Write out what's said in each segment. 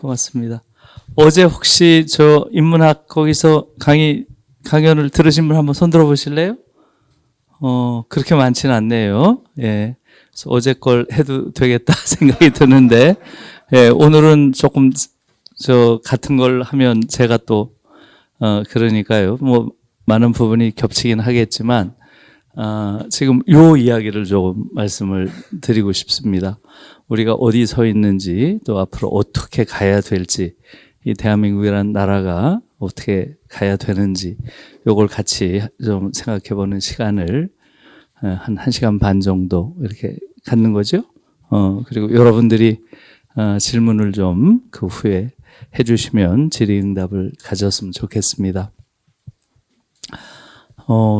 고맙습니다. 어제 혹시 저 인문학 거기서 강연을 들으신 분 한번 손 들어 보실래요? 그렇게 많지는 않네요. 예. 그래서 어제 걸 해도 되겠다 생각이 드는데, 예, 오늘은 조금 같은 걸 하면 제가 또, 그러니까요. 뭐, 많은 부분이 겹치긴 하겠지만, 지금 요 이야기를 조금 말씀을 드리고 싶습니다. 우리가 어디 서 있는지, 또 앞으로 어떻게 가야 될지, 이 대한민국이라는 나라가 어떻게 가야 되는지, 요걸 같이 좀 생각해 보는 시간을 한 1시간 반 정도 이렇게 갖는 거죠. 그리고 여러분들이 질문을 좀 그 후에 해 주시면 질의응답을 가졌으면 좋겠습니다.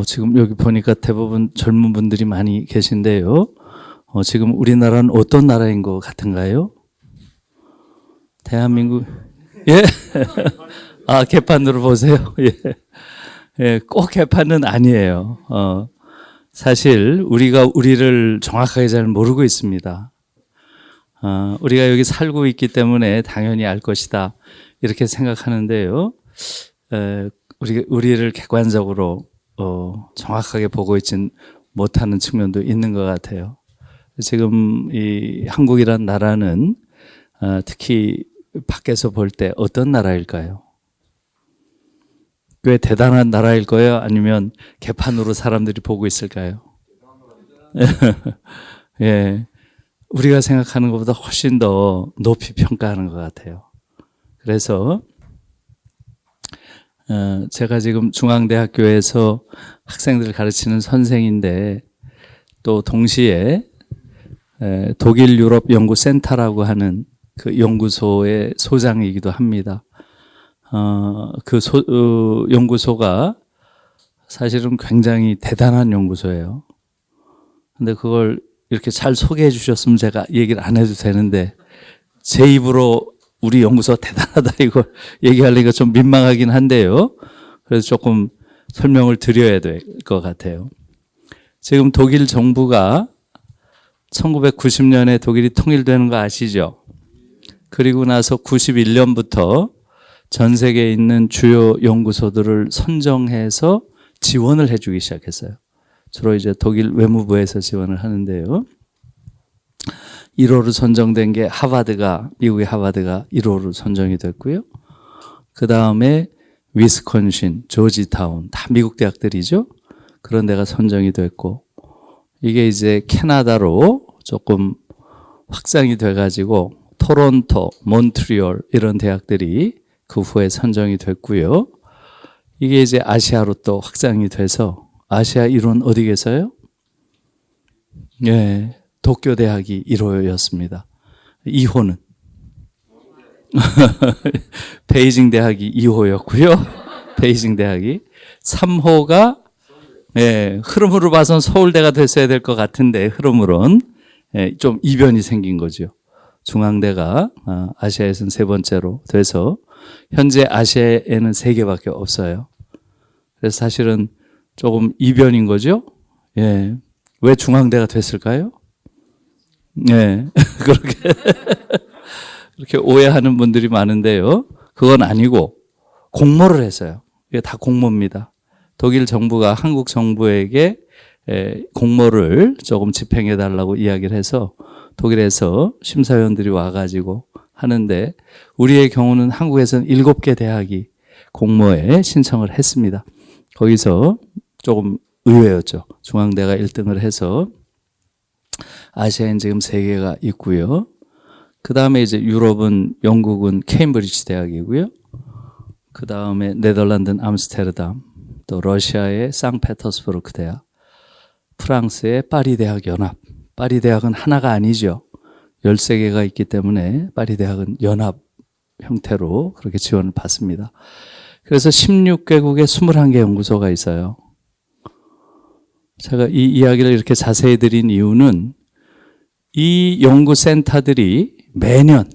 지금 여기 보니까 대부분 젊은 분들이 많이 계신데요. 지금 우리나라는 어떤 나라인 것 같은가요? 대한민국, 예? 개판으로 보세요. 예. 예, 꼭 개판은 아니에요. 사실 우리가 우리를 정확하게 잘 모르고 있습니다. 우리가 여기 살고 있기 때문에 당연히 알 것이다. 이렇게 생각하는데요. 우리를 객관적으로 정확하게 보고 있진 못하는 측면도 있는 것 같아요. 지금 이 한국이란 나라는 특히 밖에서 볼 때 어떤 나라일까요? 꽤 대단한 나라일 거예요? 아니면 개판으로 사람들이 보고 있을까요? 예, 우리가 생각하는 것보다 훨씬 더 높이 평가하는 것 같아요. 그래서 제가 지금 중앙대학교에서 학생들을 가르치는 선생인데, 또 동시에 독일 유럽 연구센터라고 하는 그 연구소의 소장이기도 합니다. 연구소가 사실은 굉장히 대단한 연구소예요. 근데 그걸 이렇게 잘 소개해 주셨으면 제가 얘기를 안 해도 되는데, 제 입으로 우리 연구소 대단하다 이거 얘기하려니까 좀 민망하긴 한데요. 그래서 조금 설명을 드려야 될 것 같아요. 지금 독일 정부가 1990년에 독일이 통일되는 거 아시죠? 그리고 나서 91년부터 전 세계에 있는 주요 연구소들을 선정해서 지원을 해주기 시작했어요. 주로 이제 독일 외무부에서 지원을 하는데요. 1호로 선정된 게 미국의 하버드가 1호로 선정이 됐고요. 그 다음에 위스콘신, 조지타운, 다 미국 대학들이죠. 그런 데가 선정이 됐고, 이게 이제 캐나다로 조금 확장이 돼가지고 토론토, 몬트리올 이런 대학들이 그 후에 선정이 됐고요. 이게 이제 아시아로 또 확장이 돼서 아시아 1호는 어디 계세요? 예, 도쿄 대학이 1호였습니다. 2호는 베이징 대학이 2호였고요. 베이징 대학이 3호가 흐름으로 봐선 서울대가 됐어야 될 것 같은데 흐름으로는 좀 이변이 생긴 거죠. 중앙대가 아시아에서는 3번째로 돼서 현재 아시아에는 3개밖에 없어요. 그래서 사실은 조금 이변인 거죠. 예. 왜 중앙대가 됐을까요? 네. 그렇게 오해하는 분들이 많은데요. 그건 아니고 공모를 했어요. 이게 다 공모입니다. 독일 정부가 한국 정부에게 공모를 조금 집행해 달라고 이야기를 해서 독일에서 심사위원들이 와가지고 하는데, 우리의 경우는 한국에서는 7개 대학이 공모에 신청을 했습니다. 거기서 조금 의외였죠. 중앙대가 1등을 해서 아시아엔 지금 3개가 있고요. 그 다음에 이제 유럽은 영국은 케임브리지 대학이고요. 그 다음에 네덜란드는 암스테르담, 또 러시아의 상페터스부르크 대학, 프랑스의 파리 대학 연합. 파리 대학은 하나가 아니죠. 13개가 있기 때문에 파리 대학은 연합 형태로 그렇게 지원을 받습니다. 그래서 16개국에 21개 연구소가 있어요. 제가 이 이야기를 이렇게 자세히 드린 이유는 이 연구센터들이 매년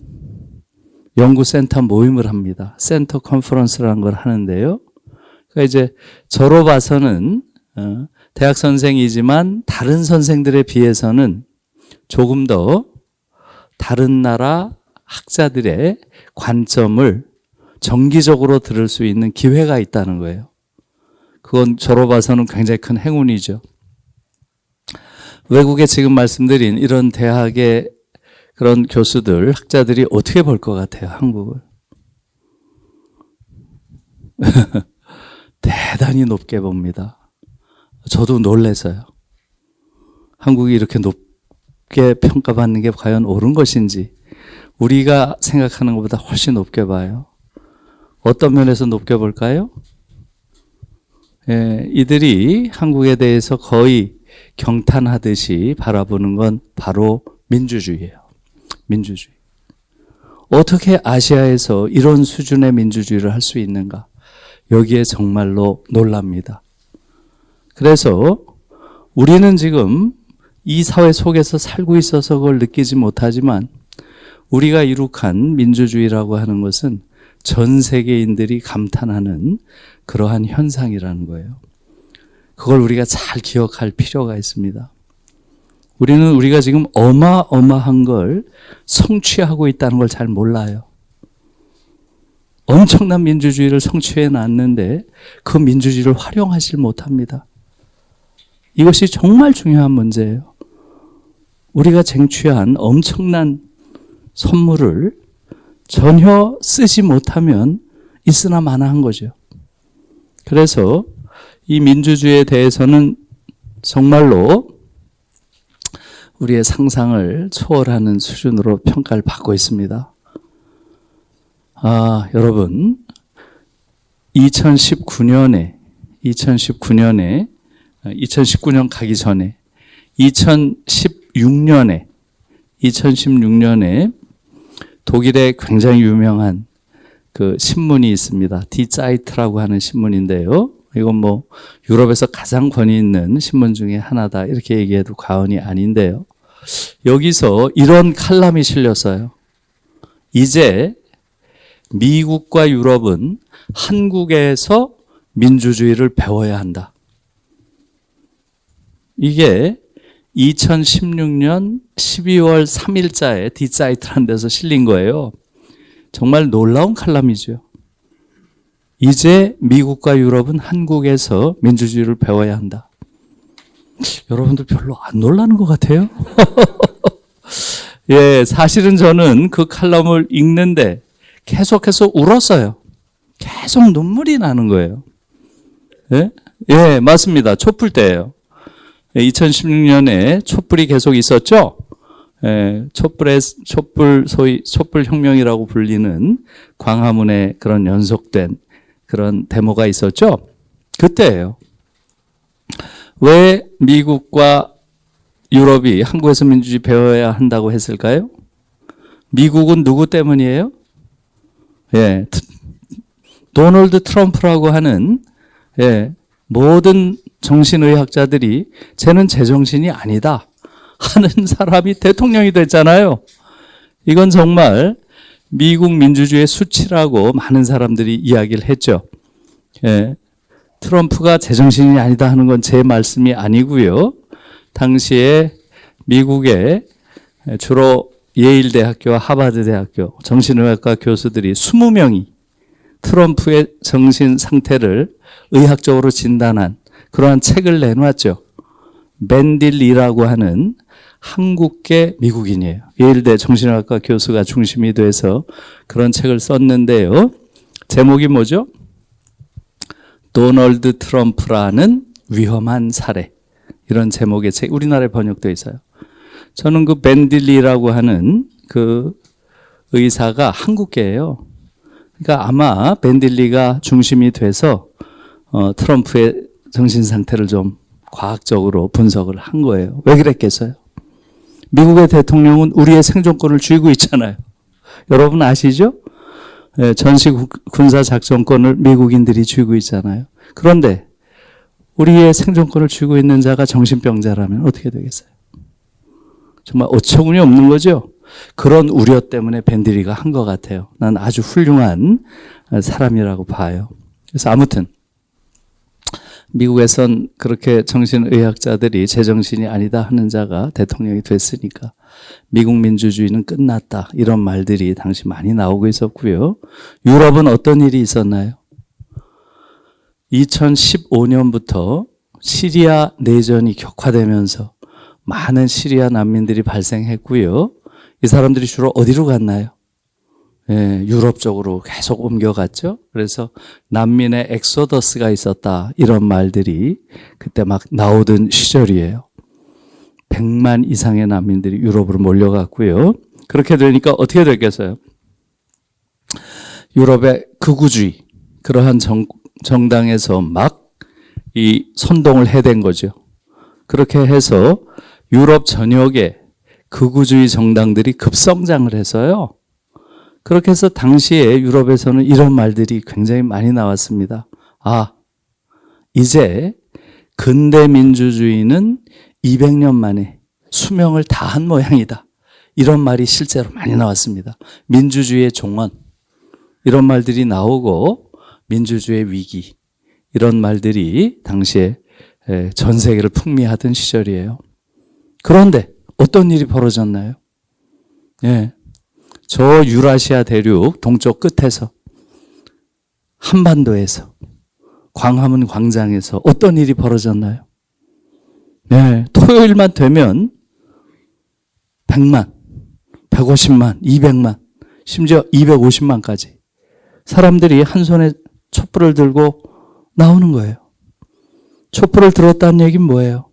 연구센터 모임을 합니다. 센터 컨퍼런스라는 걸 하는데요. 그러니까 이제 저로 봐서는 대학 선생이지만 다른 선생들에 비해서는 조금 더 다른 나라 학자들의 관점을 정기적으로 들을 수 있는 기회가 있다는 거예요. 그건 저로 봐서는 굉장히 큰 행운이죠. 외국에 지금 말씀드린 이런 대학의 그런 교수들, 학자들이 어떻게 볼 것 같아요, 한국을? 대단히 높게 봅니다. 저도 놀라서요. 한국이 이렇게 높게 평가받는 게 과연 옳은 것인지, 우리가 생각하는 것보다 훨씬 높게 봐요. 어떤 면에서 높게 볼까요? 이들이 한국에 대해서 거의 경탄하듯이 바라보는 건 바로 민주주의예요. 민주주의. 어떻게 아시아에서 이런 수준의 민주주의를 할 수 있는가? 여기에 정말로 놀랍니다. 그래서 우리는 지금 이 사회 속에서 살고 있어서 그걸 느끼지 못하지만 우리가 이룩한 민주주의라고 하는 것은 전 세계인들이 감탄하는 그러한 현상이라는 거예요. 그걸 우리가 잘 기억할 필요가 있습니다. 우리가 지금 어마어마한 걸 성취하고 있다는 걸 잘 몰라요. 엄청난 민주주의를 성취해 놨는데 그 민주주의를 활용하지 못합니다. 이것이 정말 중요한 문제예요. 우리가 쟁취한 엄청난 선물을 전혀 쓰지 못하면 있으나 마나한 거죠. 그래서 이 민주주의에 대해서는 정말로 우리의 상상을 초월하는 수준으로 평가를 받고 있습니다. 여러분, 2019년 가기 전에 2016년에 독일의 굉장히 유명한 그 신문이 있습니다. 디자이트라고 하는 신문인데요. 이건 뭐 유럽에서 가장 권위 있는 신문 중에 하나다 이렇게 얘기해도 과언이 아닌데요. 여기서 이런 칼럼이 실렸어요. 이제 미국과 유럽은 한국에서 민주주의를 배워야 한다. 이게 2016년 12월 3일자에 디자이트라는 데서 실린 거예요. 정말 놀라운 칼럼이죠. 이제 미국과 유럽은 한국에서 민주주의를 배워야 한다. 여러분들 별로 안 놀라는 것 같아요. 사실은 저는 그 칼럼을 읽는데 계속해서 울었어요. 계속 눈물이 나는 거예요. 맞습니다. 촛불 때예요. 2016년에 촛불이 계속 있었죠. 소위 촛불 혁명이라고 불리는 광화문에 그런 연속된 그런 데모가 있었죠. 그때예요. 왜 미국과 유럽이 한국에서 민주주의 배워야 한다고 했을까요? 미국은 누구 때문이에요? 도널드 트럼프라고 하는 모든 정신의학자들이 쟤는 제정신이 아니다 하는 사람이 대통령이 됐잖아요. 이건 정말 미국 민주주의의 수치라고 많은 사람들이 이야기를 했죠. 트럼프가 제정신이 아니다 하는 건 제 말씀이 아니고요. 당시에 미국의 주로 예일대학교와 하버드대학교 정신의학과 교수들이 20명이 트럼프의 정신 상태를 의학적으로 진단한 그러한 책을 내놨죠. 맨딜리라고 하는 한국계 미국인이에요. 예일대 정신의학과 교수가 중심이 돼서 그런 책을 썼는데요. 제목이 뭐죠? 도널드 트럼프라는 위험한 사례. 이런 제목의 책, 우리나라에 번역되어 있어요. 저는 그 맨딜리라고 하는 그 의사가 한국계예요. 그러니까 아마 맨딜리가 중심이 돼서 트럼프의 정신 상태를 좀 과학적으로 분석을 한 거예요. 왜 그랬겠어요? 미국의 대통령은 우리의 생존권을 쥐고 있잖아요. 여러분 아시죠? 전시 군사 작전권을 미국인들이 쥐고 있잖아요. 그런데 우리의 생존권을 쥐고 있는 자가 정신병자라면 어떻게 되겠어요? 정말 어처구니 없는 거죠? 그런 우려 때문에 밴드리가 한 것 같아요. 난 아주 훌륭한 사람이라고 봐요. 그래서 아무튼 미국에선 그렇게 정신의학자들이 제정신이 아니다 하는 자가 대통령이 됐으니까 미국 민주주의는 끝났다. 이런 말들이 당시 많이 나오고 있었고요. 유럽은 어떤 일이 있었나요? 2015년부터 시리아 내전이 격화되면서 많은 시리아 난민들이 발생했고요. 이 사람들이 주로 어디로 갔나요? 유럽 쪽으로 계속 옮겨갔죠. 그래서 난민의 엑소더스가 있었다. 이런 말들이 그때 막 나오던 시절이에요. 100만 이상의 난민들이 유럽으로 몰려갔고요. 그렇게 되니까 어떻게 됐겠어요? 유럽의 극우주의, 그러한 정당에서 막 이 선동을 해댄 거죠. 그렇게 해서 유럽 전역에 극우주의 정당들이 급성장을 해서요. 그렇게 해서 당시에 유럽에서는 이런 말들이 굉장히 많이 나왔습니다. 아, 이제 근대 민주주의는 200년 만에 수명을 다한 모양이다. 이런 말이 실제로 많이 나왔습니다. 민주주의의 종언, 이런 말들이 나오고 민주주의의 위기, 이런 말들이 당시에 전 세계를 풍미하던 시절이에요. 그런데 어떤 일이 벌어졌나요? 저 유라시아 대륙 동쪽 끝에서 한반도에서 광화문 광장에서 어떤 일이 벌어졌나요? 토요일만 되면 100만, 150만, 200만, 심지어 250만까지 사람들이 한 손에 촛불을 들고 나오는 거예요. 촛불을 들었다는 얘기는 뭐예요?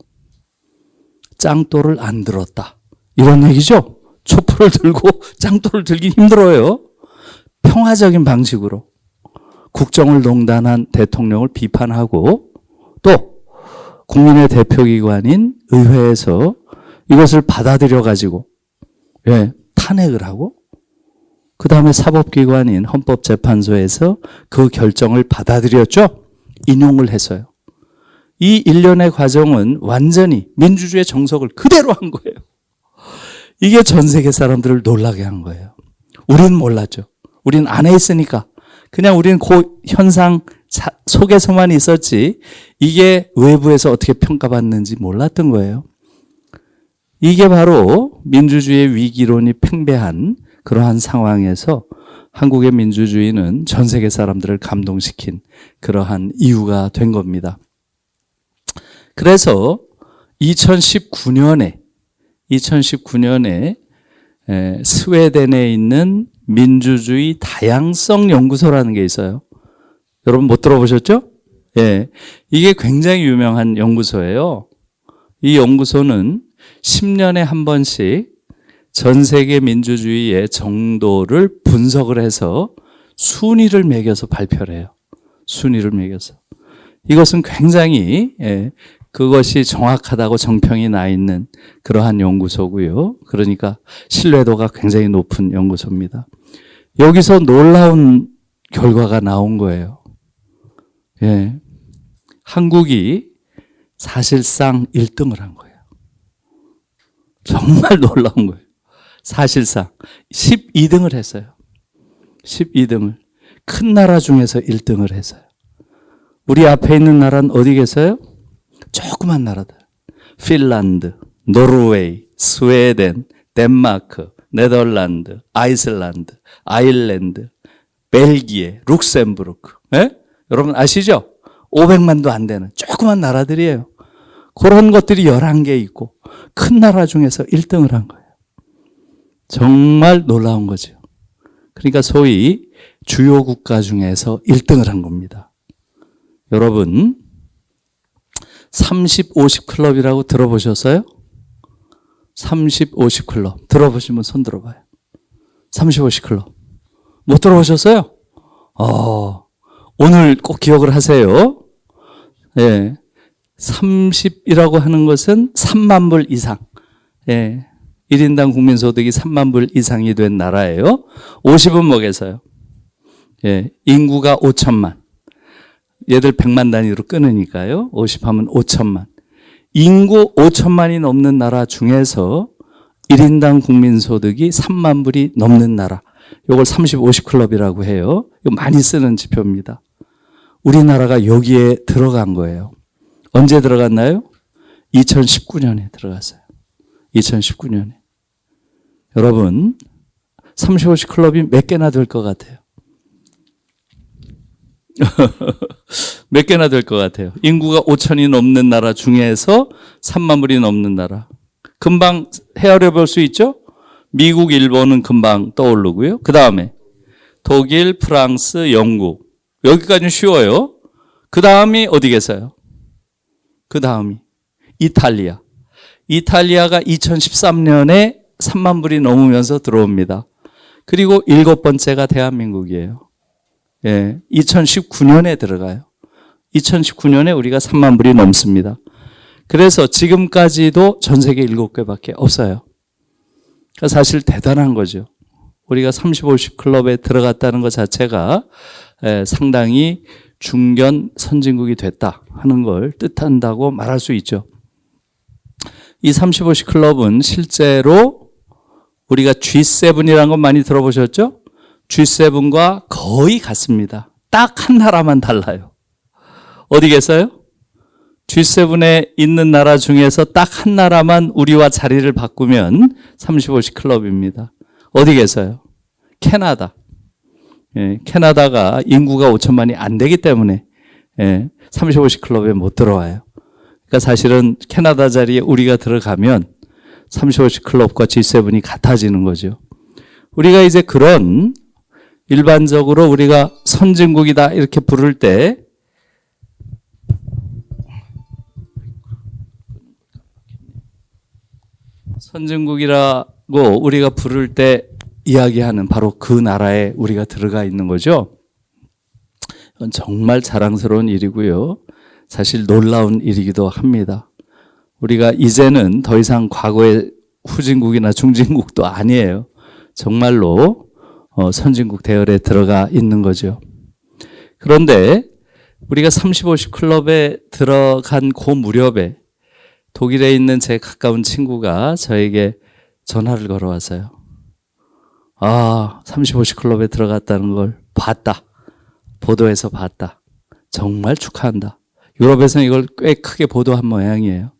짱돌을 안 들었다. 이런 얘기죠? 촛불을 들고 짱돌을 들기 힘들어요. 평화적인 방식으로 국정을 농단한 대통령을 비판하고 또 국민의 대표기관인 의회에서 이것을 받아들여 가지고 탄핵을 하고 그 다음에 사법기관인 헌법재판소에서 그 결정을 받아들였죠. 인용을 해서요. 이 일련의 과정은 완전히 민주주의의 정석을 그대로 한 거예요. 이게 전 세계 사람들을 놀라게 한 거예요. 우리는 몰랐죠. 우리는 안에 있으니까 그냥 우리는 그 현상 속에서만 있었지 이게 외부에서 어떻게 평가받는지 몰랐던 거예요. 이게 바로 민주주의의 위기론이 팽배한 그러한 상황에서 한국의 민주주의는 전 세계 사람들을 감동시킨 그러한 이유가 된 겁니다. 그래서 2019년에 스웨덴에 있는 민주주의 다양성 연구소라는 게 있어요. 여러분 못 들어보셨죠? 이게 굉장히 유명한 연구소예요. 이 연구소는 10년에 한 번씩 전 세계 민주주의의 정도를 분석을 해서 순위를 매겨서 발표를 해요. 순위를 매겨서. 이것은 굉장히 그것이 정확하다고 정평이 나 있는 그러한 연구소고요. 그러니까 신뢰도가 굉장히 높은 연구소입니다. 여기서 놀라운 결과가 나온 거예요. 한국이 사실상 1등을 한 거예요. 정말 놀라운 거예요. 사실상 12등을 했어요. 12등을. 큰 나라 중에서 1등을 했어요. 우리 앞에 있는 나라는 어디 계세요? 조그만 나라들. 핀란드, 노르웨이, 스웨덴, 덴마크, 네덜란드, 아이슬란드, 아일랜드, 벨기에, 룩셈부르크. 여러분 아시죠? 500만도 안 되는 조그만 나라들이에요. 그런 것들이 11개 있고 큰 나라 중에서 1등을 한 거예요. 정말 놀라운 거죠. 그러니까 소위 주요 국가 중에서 1등을 한 겁니다. 여러분 30, 50 클럽이라고 들어보셨어요? 30, 50 클럽 들어보시면 손 들어봐요. 30, 50 클럽 못 들어보셨어요? 오늘 꼭 기억을 하세요. 30이라고 하는 것은 3만 불 이상. 1인당 국민소득이 3만 불 이상이 된 나라예요. 50은 뭐겠어요? 인구가 5천만. 얘들 100만 단위로 끊으니까요. 50 하면 5천만. 인구 5천만이 넘는 나라 중에서 1인당 국민소득이 3만 불이 넘는 나라. 이걸 30, 50 클럽이라고 해요. 이거 많이 쓰는 지표입니다. 우리나라가 여기에 들어간 거예요. 언제 들어갔나요? 2019년에 들어갔어요. 2019년에. 여러분, 30, 50 클럽이 몇 개나 될 것 같아요? 몇 개나 될 것 같아요? 인구가 5천이 넘는 나라 중에서 3만 불이 넘는 나라. 금방 헤아려 볼 수 있죠? 미국, 일본은 금방 떠오르고요. 그 다음에 독일, 프랑스, 영국. 여기까지는 쉬워요. 그 다음이 어디겠어요? 그 다음이 이탈리아. 이탈리아가 2013년에 3만 불이 넘으면서 들어옵니다. 그리고 7번째가 대한민국이에요. 예, 2019년에 들어가요. 2019년에 우리가 3만 불이 넘습니다. 그래서 지금까지도 전 세계 7개밖에 없어요. 그러니까 사실 대단한 거죠. 우리가 30, 50 클럽에 들어갔다는 것 자체가 상당히 중견 선진국이 됐다 하는 걸 뜻한다고 말할 수 있죠. 이 30, 50 클럽은 실제로 우리가 G7이라는 건 많이 들어보셨죠? G7과 거의 같습니다. 딱 한 나라만 달라요. 어디겠어요? G7에 있는 나라 중에서 딱 한 나라만 우리와 자리를 바꾸면 30, 50 클럽입니다. 어디겠어요? 캐나다. 예, 캐나다가 인구가 5천만이 안 되기 때문에 30, 50 클럽에 못 들어와요. 그러니까 사실은 캐나다 자리에 우리가 들어가면 30, 50 클럽과 G7이 같아지는 거죠. 우리가 이제 그런 일반적으로 우리가 선진국이다 이렇게 부를 때 선진국이라고 우리가 부를 때 이야기하는 바로 그 나라에 우리가 들어가 있는 거죠. 이건 정말 자랑스러운 일이고요. 사실 놀라운 일이기도 합니다. 우리가 이제는 더 이상 과거의 후진국이나 중진국도 아니에요. 정말로 선진국 대열에 들어가 있는 거죠. 그런데 우리가 30, 50 클럽에 들어간 그 무렵에 독일에 있는 제 가까운 친구가 저에게 전화를 걸어왔어요. 30, 50 클럽에 들어갔다는 걸 봤다. 보도에서 봤다. 정말 축하한다. 유럽에서는 이걸 꽤 크게 보도한 모양이에요.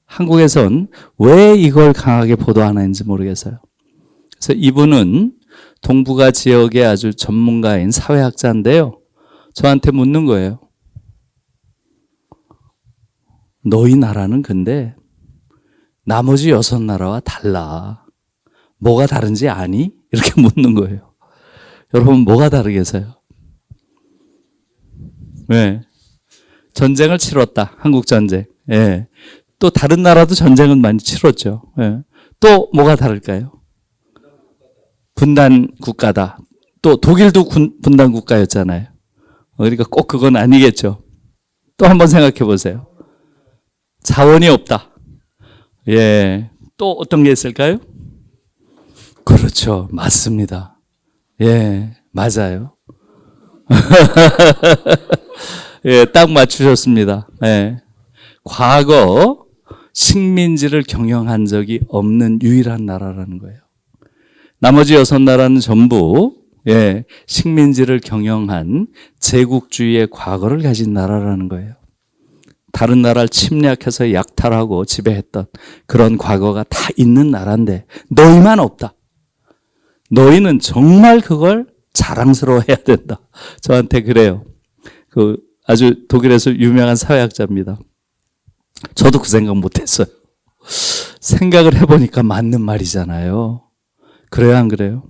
한국에선 왜 이걸 강하게 보도하는지 모르겠어요. 그래서 이분은 동북아 지역의 아주 전문가인 사회학자인데요. 저한테 묻는 거예요. 너희 나라는 근데 나머지 6나라와 달라. 뭐가 다른지 아니? 이렇게 묻는 거예요. 여러분 뭐가 다르겠어요? 네. 전쟁을 치렀다. 한국전쟁. 예. 또 다른 나라도 전쟁은 많이 치렀죠. 예. 또 뭐가 다를까요? 분단 국가다. 또 독일도 분단 국가였잖아요. 그러니까 꼭 그건 아니겠죠. 또 한번 생각해 보세요. 자원이 없다. 예. 또 어떤 게 있을까요? 그렇죠. 맞습니다. 예. 맞아요. 예, 딱 맞추셨습니다. 예. 과거 식민지를 경영한 적이 없는 유일한 나라라는 거예요. 나머지 6나라는 전부 식민지를 경영한 제국주의의 과거를 가진 나라라는 거예요. 다른 나라를 침략해서 약탈하고 지배했던 그런 과거가 다 있는 나라인데 너희만 없다. 너희는 정말 그걸 자랑스러워해야 된다. 저한테 그래요. 아주 독일에서 유명한 사회학자입니다. 저도 그 생각 못했어요. 생각을 해보니까 맞는 말이잖아요. 그래요, 안 그래요?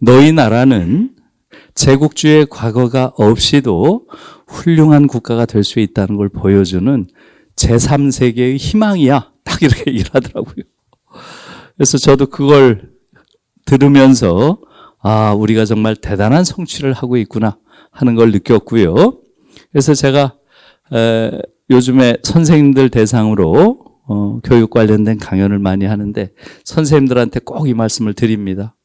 너희 나라는 제국주의의 과거가 없이도 훌륭한 국가가 될 수 있다는 걸 보여주는 제3세계의 희망이야. 딱 이렇게 얘기를 하더라고요. 그래서 저도 그걸 들으면서 우리가 정말 대단한 성취를 하고 있구나 하는 걸 느꼈고요. 그래서 제가 요즘에 선생님들 대상으로 교육 관련된 강연을 많이 하는데 선생님들한테 꼭 이 말씀을 드립니다.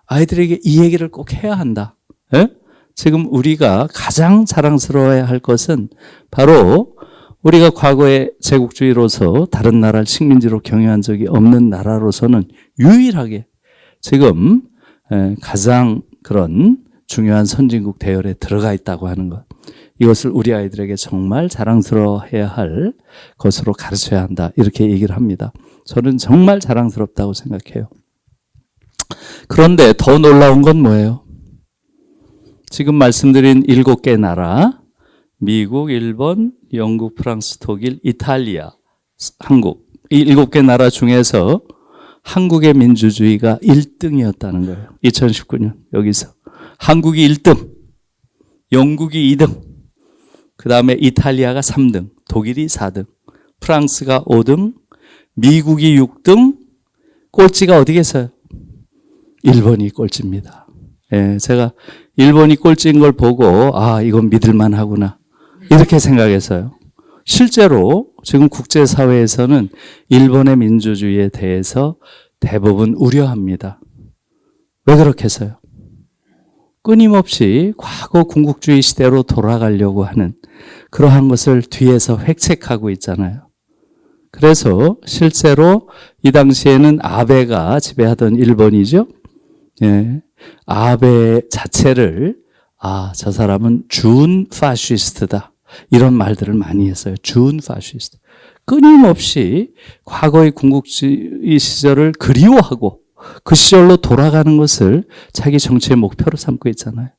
아이들에게 이 얘기를 꼭 해야 한다. 예? 지금 우리가 가장 자랑스러워야 할 것은 바로 우리가 과거에 제국주의로서 다른 나라를 식민지로 경영한 적이 없는 나라로서는 유일하게 지금 가장 그런 중요한 선진국 대열에 들어가 있다고 하는 것. 이것을 우리 아이들에게 정말 자랑스러워해야 할 것으로 가르쳐야 한다. 이렇게 얘기를 합니다. 저는 정말 자랑스럽다고 생각해요. 그런데 더 놀라운 건 뭐예요? 지금 말씀드린 7개 나라, 미국, 일본, 영국, 프랑스, 독일, 이탈리아, 한국, 이 7개 나라 중에서 한국의 민주주의가 1등이었다는 거예요. 2019년 여기서. 한국이 1등, 영국이 2등, 그 다음에 이탈리아가 3등, 독일이 4등, 프랑스가 5등, 미국이 6등, 꼴찌가 어디겠어요? 일본이 꼴찌입니다. 예, 제가 일본이 꼴찌인 걸 보고 이건 믿을만 하구나 이렇게 생각했어요. 실제로 지금 국제사회에서는 일본의 민주주의에 대해서 대부분 우려합니다. 왜 그렇겠어요? 끊임없이 과거 군국주의 시대로 돌아가려고 하는 그러한 것을 뒤에서 획책하고 있잖아요. 그래서 실제로 이 당시에는 아베가 지배하던 일본이죠. 예, 아베 자체를 저 사람은 준 파시스트다 이런 말들을 많이 했어요. 준 파시스트. 끊임없이 과거의 군국주의 시절을 그리워하고 그 시절로 돌아가는 것을 자기 정치의 목표로 삼고 있잖아요.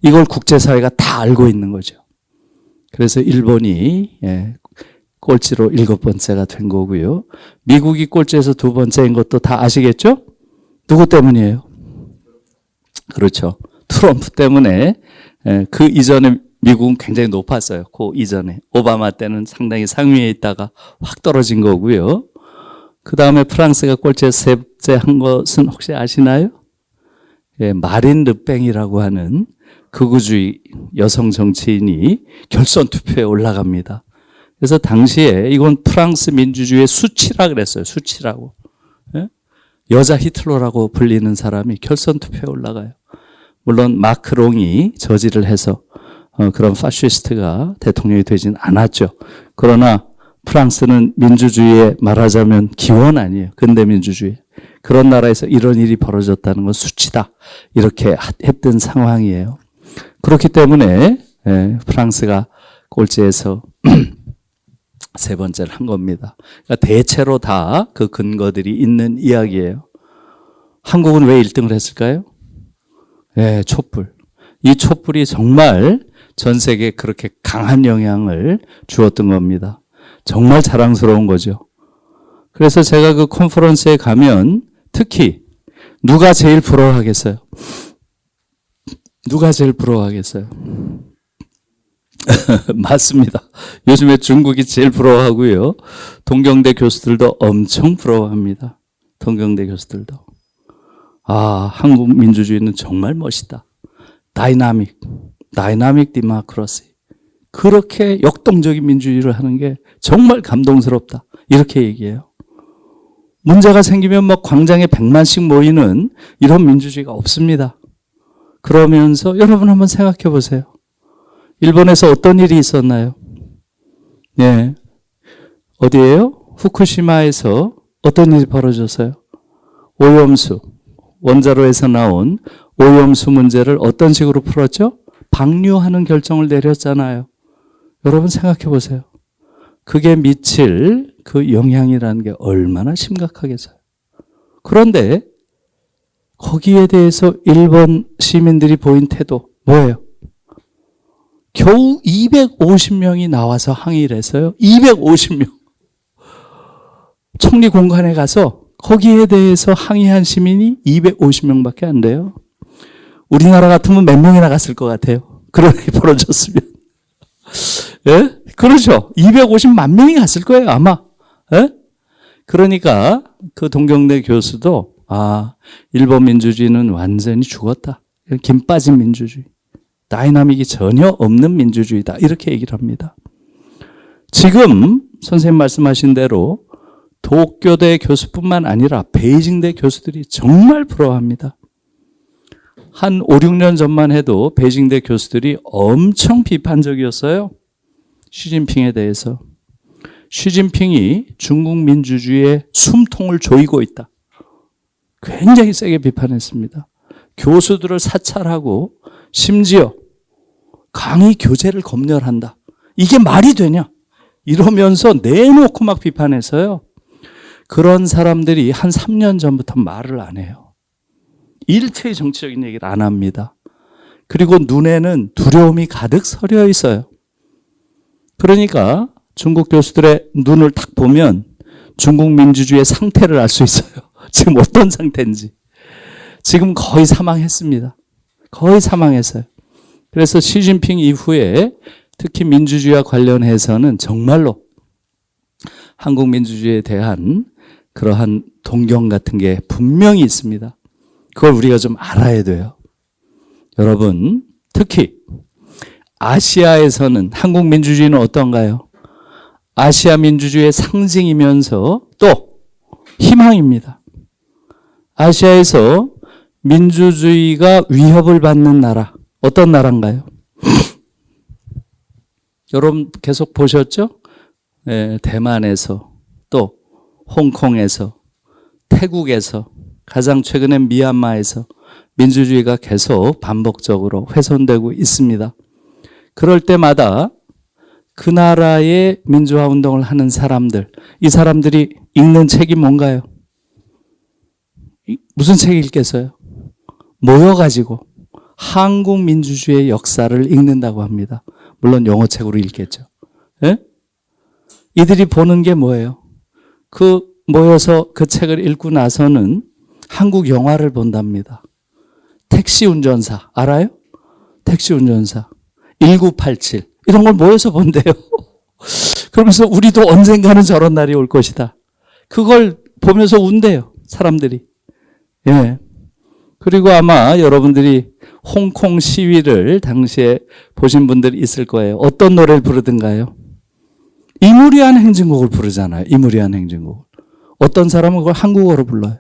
이걸 국제사회가 다 알고 있는 거죠. 그래서 일본이 꼴찌로 7번째가 된 거고요. 미국이 꼴찌에서 2번째인 것도 다 아시겠죠? 누구 때문이에요? 그렇죠. 트럼프 때문에. 그 이전에 미국은 굉장히 높았어요. 그 이전에. 오바마 때는 상당히 상위에 있다가 확 떨어진 거고요. 그 다음에 프랑스가 꼴찌에서 세 번째 한 것은 혹시 아시나요? 마린 르팽이라고 하는 극우주의 여성 정치인이 결선 투표에 올라갑니다. 그래서 당시에 이건 프랑스 민주주의의 수치라 그랬어요. 수치라고. 여자 히틀러라고 불리는 사람이 결선 투표에 올라가요. 물론 마크롱이 저지를 해서 그런 파시스트가 대통령이 되진 않았죠. 그러나 프랑스는 민주주의에 말하자면 기원 아니에요. 근대 민주주의. 그런 나라에서 이런 일이 벌어졌다는 건 수치다. 이렇게 했던 상황이에요. 그렇기 때문에 프랑스가 꼴찌에서 세 번째를 한 겁니다. 그러니까 대체로 다 그 근거들이 있는 이야기예요. 한국은 왜 1등을 했을까요? 촛불. 이 촛불이 정말 전 세계에 그렇게 강한 영향을 주었던 겁니다. 정말 자랑스러운 거죠. 그래서 제가 그 컨퍼런스에 가면 특히 누가 제일 부러워하겠어요? 누가 제일 부러워하겠어요? 맞습니다. 요즘에 중국이 제일 부러워하고요. 동경대 교수들도 엄청 부러워합니다. 동경대 교수들도. 한국 민주주의는 정말 멋있다. 다이나믹 디모크라시. 그렇게 역동적인 민주주의를 하는 게 정말 감동스럽다. 이렇게 얘기해요. 문제가 생기면 막 광장에 100만씩 모이는 이런 민주주의가 없습니다. 그러면서 여러분 한번 생각해 보세요. 일본에서 어떤 일이 있었나요? 어디예요? 후쿠시마에서 어떤 일이 벌어졌어요? 오염수, 원자로에서 나온 오염수 문제를 어떤 식으로 풀었죠? 방류하는 결정을 내렸잖아요. 여러분 생각해 보세요. 그게 미칠 그 영향이라는 게 얼마나 심각하겠어요. 그런데 거기에 대해서 일본 시민들이 보인 태도 뭐예요? 겨우 250명이 나와서 항의를 했어요. 250명. 총리 공관에 가서 거기에 대해서 항의한 시민이 250명밖에 안 돼요. 우리나라 같으면 몇 명이나 갔을 것 같아요. 그런 일이 벌어졌으면. 그렇죠. 250만 명이 갔을 거예요, 아마. 그러니까 그 동경대 교수도 일본 민주주의는 완전히 죽었다. 김 빠진 민주주의. 다이나믹이 전혀 없는 민주주의다. 이렇게 얘기를 합니다. 지금 선생님 말씀하신 대로 도쿄대 교수뿐만 아니라 베이징대 교수들이 정말 부러워합니다. 한 5, 6년 전만 해도 베이징대 교수들이 엄청 비판적이었어요. 시진핑에 대해서. 시진핑이 중국 민주주의의 숨통을 조이고 있다. 굉장히 세게 비판했습니다. 교수들을 사찰하고 심지어 강의 교재를 검열한다. 이게 말이 되냐? 이러면서 내놓고 막 비판해서요. 그런 사람들이 한 3년 전부터 말을 안 해요. 일체의 정치적인 얘기를 안 합니다. 그리고 눈에는 두려움이 가득 서려 있어요. 그러니까 중국 교수들의 눈을 딱 보면 중국 민주주의의 상태를 알 수 있어요. 지금 어떤 상태인지. 지금 거의 사망했습니다. 거의 사망했어요. 그래서 시진핑 이후에 특히 민주주의와 관련해서는 정말로 한국 민주주의에 대한 그러한 동경 같은 게 분명히 있습니다. 그걸 우리가 좀 알아야 돼요. 여러분, 특히 아시아에서는 한국 민주주의는 어떤가요? 아시아 민주주의의 상징이면서 또 희망입니다. 아시아에서 민주주의가 위협을 받는 나라, 어떤 나라인가요? 여러분 계속 보셨죠? 대만에서, 또 홍콩에서, 태국에서, 가장 최근에 미얀마에서 민주주의가 계속 반복적으로 훼손되고 있습니다. 그럴 때마다 그 나라의 민주화 운동을 하는 사람들, 이 사람들이 읽는 책이 뭔가요? 무슨 책 읽겠어요? 모여가지고 한국 민주주의의 역사를 읽는다고 합니다. 물론 영어 책으로 읽겠죠. 예? 이들이 보는 게 뭐예요? 모여서 그 책을 읽고 나서는 한국 영화를 본답니다. 택시 운전사, 알아요? 택시 운전사. 1987. 이런 걸 모여서 본대요. 그러면서 우리도 언젠가는 저런 날이 올 것이다. 그걸 보면서 운대요, 사람들이. 예. 그리고 아마 여러분들이 홍콩 시위를 당시에 보신 분들이 있을 거예요. 어떤 노래를 부르던가요? 이무리한 행진곡을 부르잖아요. 이무리한 행진곡. 어떤 사람은 그걸 한국어로 불러요.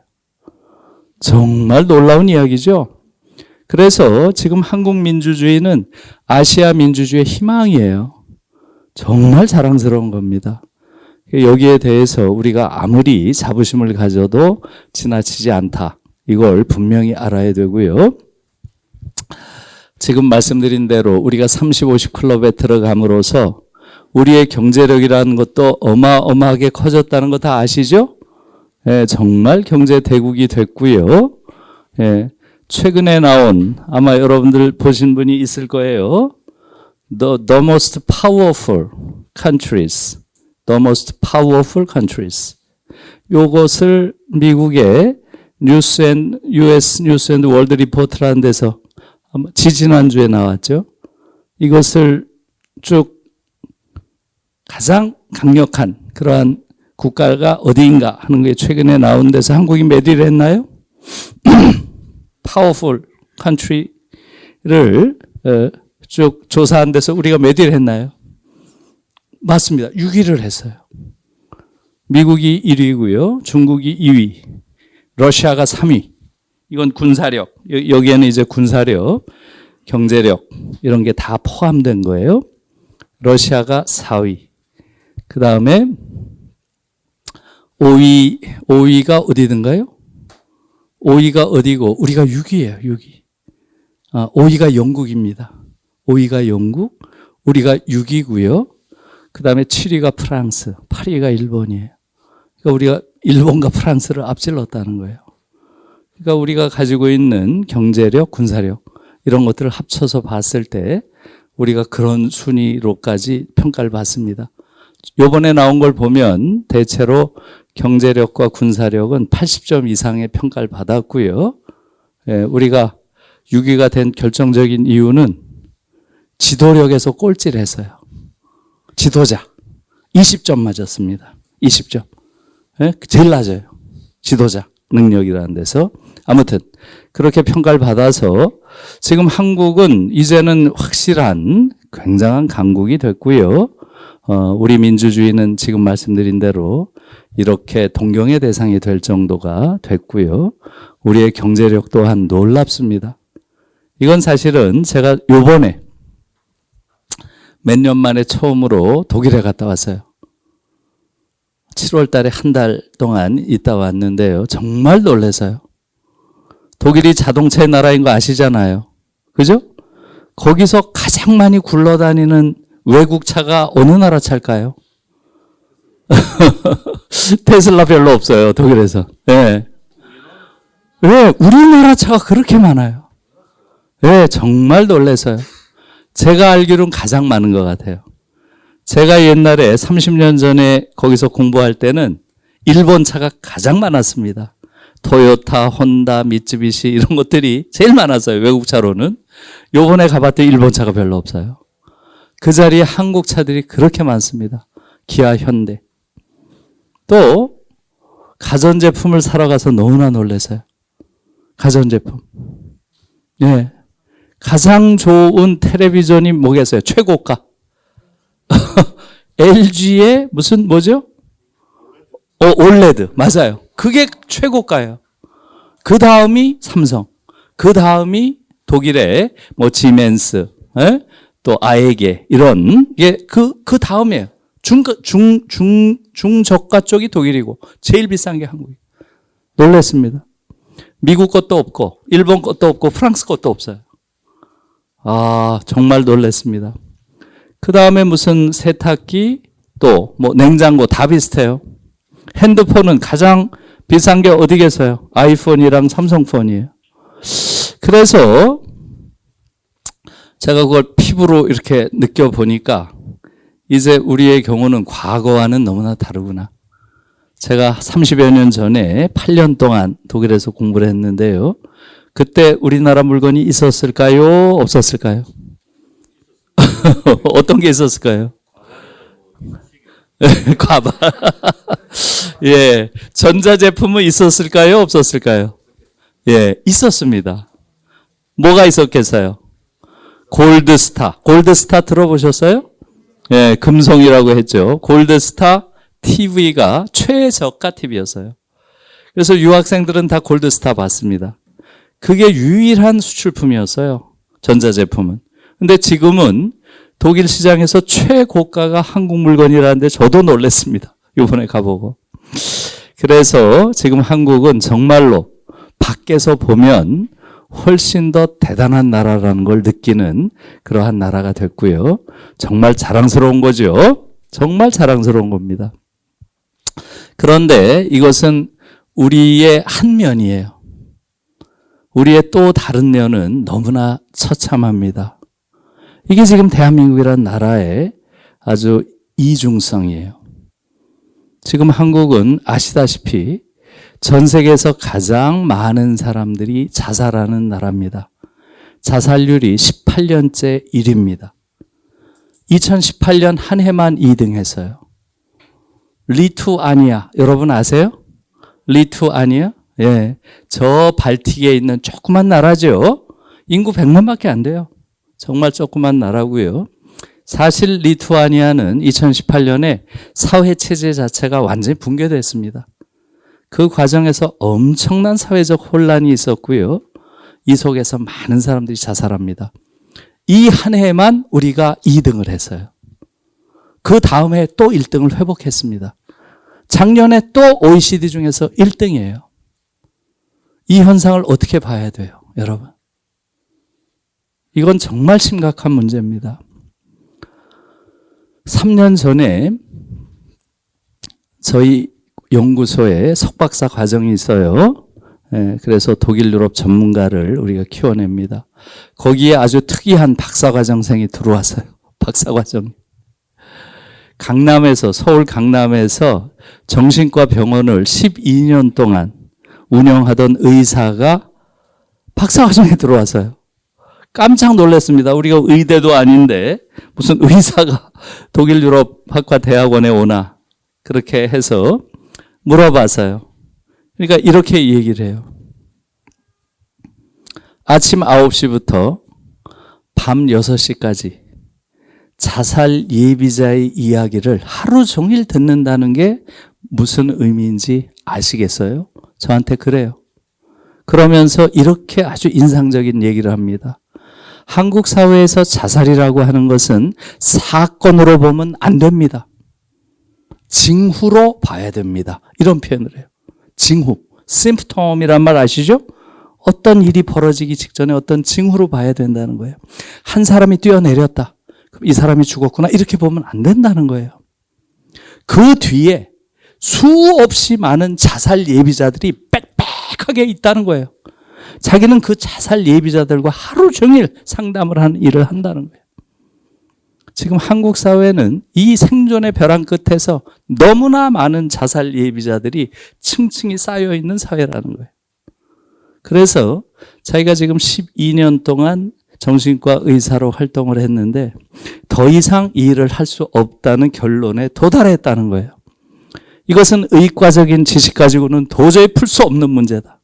정말 놀라운 이야기죠. 그래서 지금 한국 민주주의는 아시아 민주주의의 희망이에요. 정말 자랑스러운 겁니다. 여기에 대해서 우리가 아무리 자부심을 가져도 지나치지 않다. 이걸 분명히 알아야 되고요. 지금 말씀드린 대로 우리가 30, 50 클럽에 들어감으로써 우리의 경제력이라는 것도 어마어마하게 커졌다는 거 다 아시죠? 예, 정말 경제 대국이 됐고요. 예, 최근에 나온 아마 여러분들 보신 분이 있을 거예요. The most powerful countries. The most powerful countries. 요것을 미국의 US 뉴스 앤드 월드 리포트라는 데서 지지난주에 나왔죠. 이것을 쭉 가장 강력한 그러한 국가가 어디인가 하는 게 최근에 나온 데서 한국이 몇 위를 했나요? 파워풀 컨트리를 쭉 조사한 데서 우리가 몇 위를 했나요? 맞습니다. 6위를 했어요. 미국이 1위고요. 중국이 2위. 러시아가 3위. 이건 군사력. 여기에는 이제 군사력, 경제력 이런 게 다 포함된 거예요. 러시아가 4위. 그 다음에 5위가 어디든가요? 5위가 어디고 우리가 6위예요. 6위. 5위가 영국입니다. 5위가 영국, 우리가 6위고요. 그 다음에 7위가 프랑스, 8위가 일본이에요. 그러니까 우리가 일본과 프랑스를 앞질렀다는 거예요. 그러니까 우리가 가지고 있는 경제력, 군사력 이런 것들을 합쳐서 봤을 때 우리가 그런 순위로까지 평가를 받습니다. 요번에 나온 걸 보면 대체로 경제력과 군사력은 80점 이상의 평가를 받았고요. 예, 우리가 6위가 된 결정적인 이유는 지도력에서 꼴찌를 했어요. 지도자 20점 맞았습니다. 20점. 예? 제일 낮아요. 지도자 능력이라는 데서. 아무튼 그렇게 평가를 받아서 지금 한국은 이제는 확실한 굉장한 강국이 됐고요. 우리 민주주의는 지금 말씀드린 대로 이렇게 동경의 대상이 될 정도가 됐고요. 우리의 경제력 또한 놀랍습니다. 이건 사실은 제가 요번에 몇 년 만에 처음으로 독일에 갔다 왔어요. 7월 달에 한 달 동안 있다 왔는데요. 정말 놀라서요. 독일이 자동차의 나라인 거 아시잖아요. 그죠? 거기서 가장 많이 굴러다니는 외국 차가 어느 나라 차일까요? 테슬라 별로 없어요, 독일에서. 예. 왜? 우리나라 차가 그렇게 많아요. 예, 정말 놀라서요. 제가 알기로는 가장 많은 것 같아요. 제가 옛날에 30년 전에 거기서 공부할 때는 일본 차가 가장 많았습니다. 토요타, 혼다, 미쯔비시 이런 것들이 제일 많았어요. 외국 차로는. 요번에 가봤더니 일본 차가 별로 없어요. 그 자리에 한국 차들이 그렇게 많습니다. 기아, 현대. 또 가전제품을 사러 가서 너무나 놀라서요. 가전제품. 예. 가장 좋은 텔레비전이 뭐겠어요? 최고가. LG의 뭐죠? 올레드. 맞아요. 그게 최고가예요. 그 다음이 삼성. 그 다음이 독일의 지멘스, 예? 또 아에게 이런 게 그 다음이에요. 중저가 쪽이 독일이고 제일 비싼 게 한국이에요. 놀랐습니다. 미국 것도 없고 일본 것도 없고 프랑스 것도 없어요. 아, 정말 놀랐습니다. 그 다음에 무슨 세탁기 또 냉장고 다 비슷해요. 핸드폰은 가장 비싼 게 어디겠어요? 아이폰이랑 삼성폰이에요. 그래서 제가 그걸 피부로 이렇게 느껴보니까 이제 우리의 경우는 과거와는 너무나 다르구나. 제가 30여 년 전에 8년 동안 독일에서 공부를 했는데요. 그때 우리나라 물건이 있었을까요? 없었을까요? 어떤 게 있었을까요? 과바. 예. 전자제품은 있었을까요? 없었을까요? 예. 있었습니다. 뭐가 있었겠어요? 골드스타. 골드스타 들어보셨어요? 예. 금송이라고 했죠. 골드스타 TV가 최저가 TV였어요. 그래서 유학생들은 다 골드스타 봤습니다. 그게 유일한 수출품이었어요. 전자제품은. 근데 지금은 독일 시장에서 최고가가 한국 물건이라는데 저도 놀랐습니다. 이번에 가보고. 그래서 지금 한국은 정말로 밖에서 보면 훨씬 더 대단한 나라라는 걸 느끼는 그러한 나라가 됐고요. 정말 자랑스러운 거죠. 정말 자랑스러운 겁니다. 그런데 이것은 우리의 한 면이에요. 우리의 또 다른 면은 너무나 처참합니다. 이게 지금 대한민국이라는 나라의 아주 이중성이에요. 지금 한국은 아시다시피 전 세계에서 가장 많은 사람들이 자살하는 나라입니다. 자살률이 18년째 1위입니다. 2018년 한 해만 2등 했어요. 리투아니아, 여러분 아세요? 리투아니아? 예. 저 발틱에 있는 조그만 나라죠. 인구 100만밖에 안 돼요. 정말 조그만 나라고요. 사실 리투아니아는 2018년에 사회체제 자체가 완전히 붕괴됐습니다. 그 과정에서 엄청난 사회적 혼란이 있었고요. 이 속에서 많은 사람들이 자살합니다. 이 한 해만 우리가 2등을 했어요. 그 다음 해 또 1등을 회복했습니다. 작년에 또 OECD 중에서 1등이에요. 이 현상을 어떻게 봐야 돼요, 여러분? 이건 정말 심각한 문제입니다. 3년 전에 저희 연구소에 석박사 과정이 있어요. 그래서 독일 유럽 전문가를 우리가 키워냅니다. 거기에 아주 특이한 박사과정생이 들어왔어요. 박사과정. 강남에서, 서울 강남에서 정신과 병원을 12년 동안 운영하던 의사가 박사과정에 들어왔어요. 깜짝 놀랐습니다. 우리가 의대도 아닌데 무슨 의사가 독일 유럽 학과 대학원에 오나 그렇게 해서 물어봤어요. 그러니까 이렇게 얘기를 해요. 아침 9시부터 밤 6시까지 자살 예비자의 이야기를 하루 종일 듣는다는 게 무슨 의미인지 아시겠어요? 저한테 그래요. 그러면서 이렇게 아주 인상적인 얘기를 합니다. 한국 사회에서 자살이라고 하는 것은 사건으로 보면 안 됩니다. 징후로 봐야 됩니다. 이런 표현을 해요. 징후. 심프톰이란 말 아시죠? 어떤 일이 벌어지기 직전에 어떤 징후로 봐야 된다는 거예요. 한 사람이 뛰어내렸다. 그럼 이 사람이 죽었구나. 이렇게 보면 안 된다는 거예요. 그 뒤에 수없이 많은 자살 예비자들이 빽빽하게 있다는 거예요. 자기는 그 자살 예비자들과 하루 종일 상담을 하는 일을 한다는 거예요. 지금 한국 사회는 이 생존의 벼랑 끝에서 너무나 많은 자살 예비자들이 층층이 쌓여 있는 사회라는 거예요. 그래서 자기가 지금 12년 동안 정신과 의사로 활동을 했는데 더 이상 이 일을 할 수 없다는 결론에 도달했다는 거예요. 이것은 의과적인 지식 가지고는 도저히 풀 수 없는 문제다.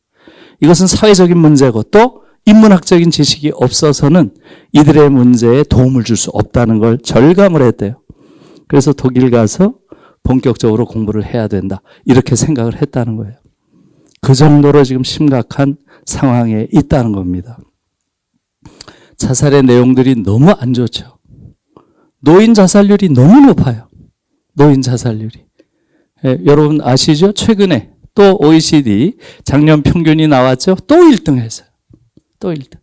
이것은 사회적인 문제고 또 인문학적인 지식이 없어서는 이들의 문제에 도움을 줄 수 없다는 걸 절감을 했대요. 그래서 독일 가서 본격적으로 공부를 해야 된다. 이렇게 생각을 했다는 거예요. 그 정도로 지금 심각한 상황에 있다는 겁니다. 자살의 내용들이 너무 안 좋죠. 노인 자살률이 너무 높아요. 노인 자살률이. 여러분 아시죠? 최근에 또 OECD 작년 평균이 나왔죠? 또 1등 했어요. 또 1등.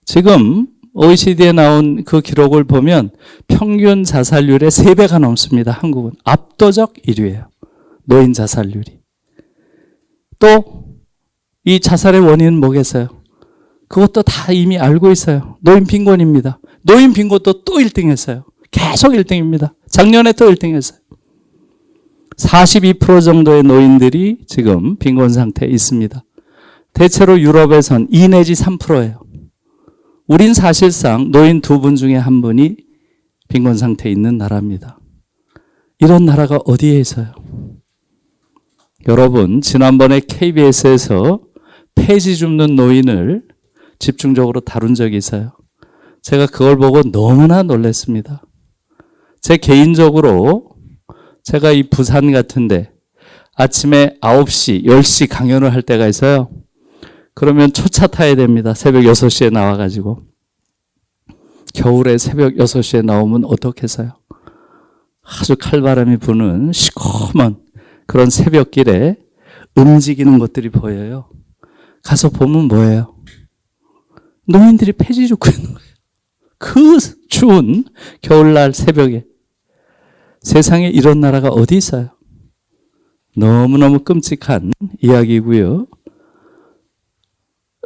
지금 OECD에 나온 그 기록을 보면 평균 자살률의 3배가 넘습니다. 한국은. 압도적 1위예요. 노인 자살률이. 또 이 자살의 원인은 뭐겠어요? 그것도 다 이미 알고 있어요. 노인 빈곤입니다. 노인 빈곤도 또 1등 했어요. 계속 1등입니다. 작년에 또 1등 했어요. 42% 정도의 노인들이 지금 빈곤 상태에 있습니다. 대체로 유럽에선 2 내지 3%예요. 우린 사실상 노인 2분 중에 1분이 빈곤 상태에 있는 나라입니다. 이런 나라가 어디에 있어요? 여러분, 지난번에 KBS에서 폐지 줍는 노인을 집중적으로 다룬 적이 있어요. 제가 그걸 보고 너무나 놀랐습니다. 제 개인적으로 제가 이 부산 같은데 아침에 9시, 10시 강연을 할 때가 있어요. 그러면 초차 타야 됩니다. 새벽 6시에 나와가지고. 겨울에 새벽 6시에 나오면 어떻겠어요? 아주 칼바람이 부는 시커먼 그런 새벽길에 움직이는 것들이 보여요. 가서 보면 뭐예요? 노인들이 폐지 줍고 있는 거예요. 그 추운 겨울날 새벽에. 세상에 이런 나라가 어디 있어요? 너무너무 끔찍한 이야기고요.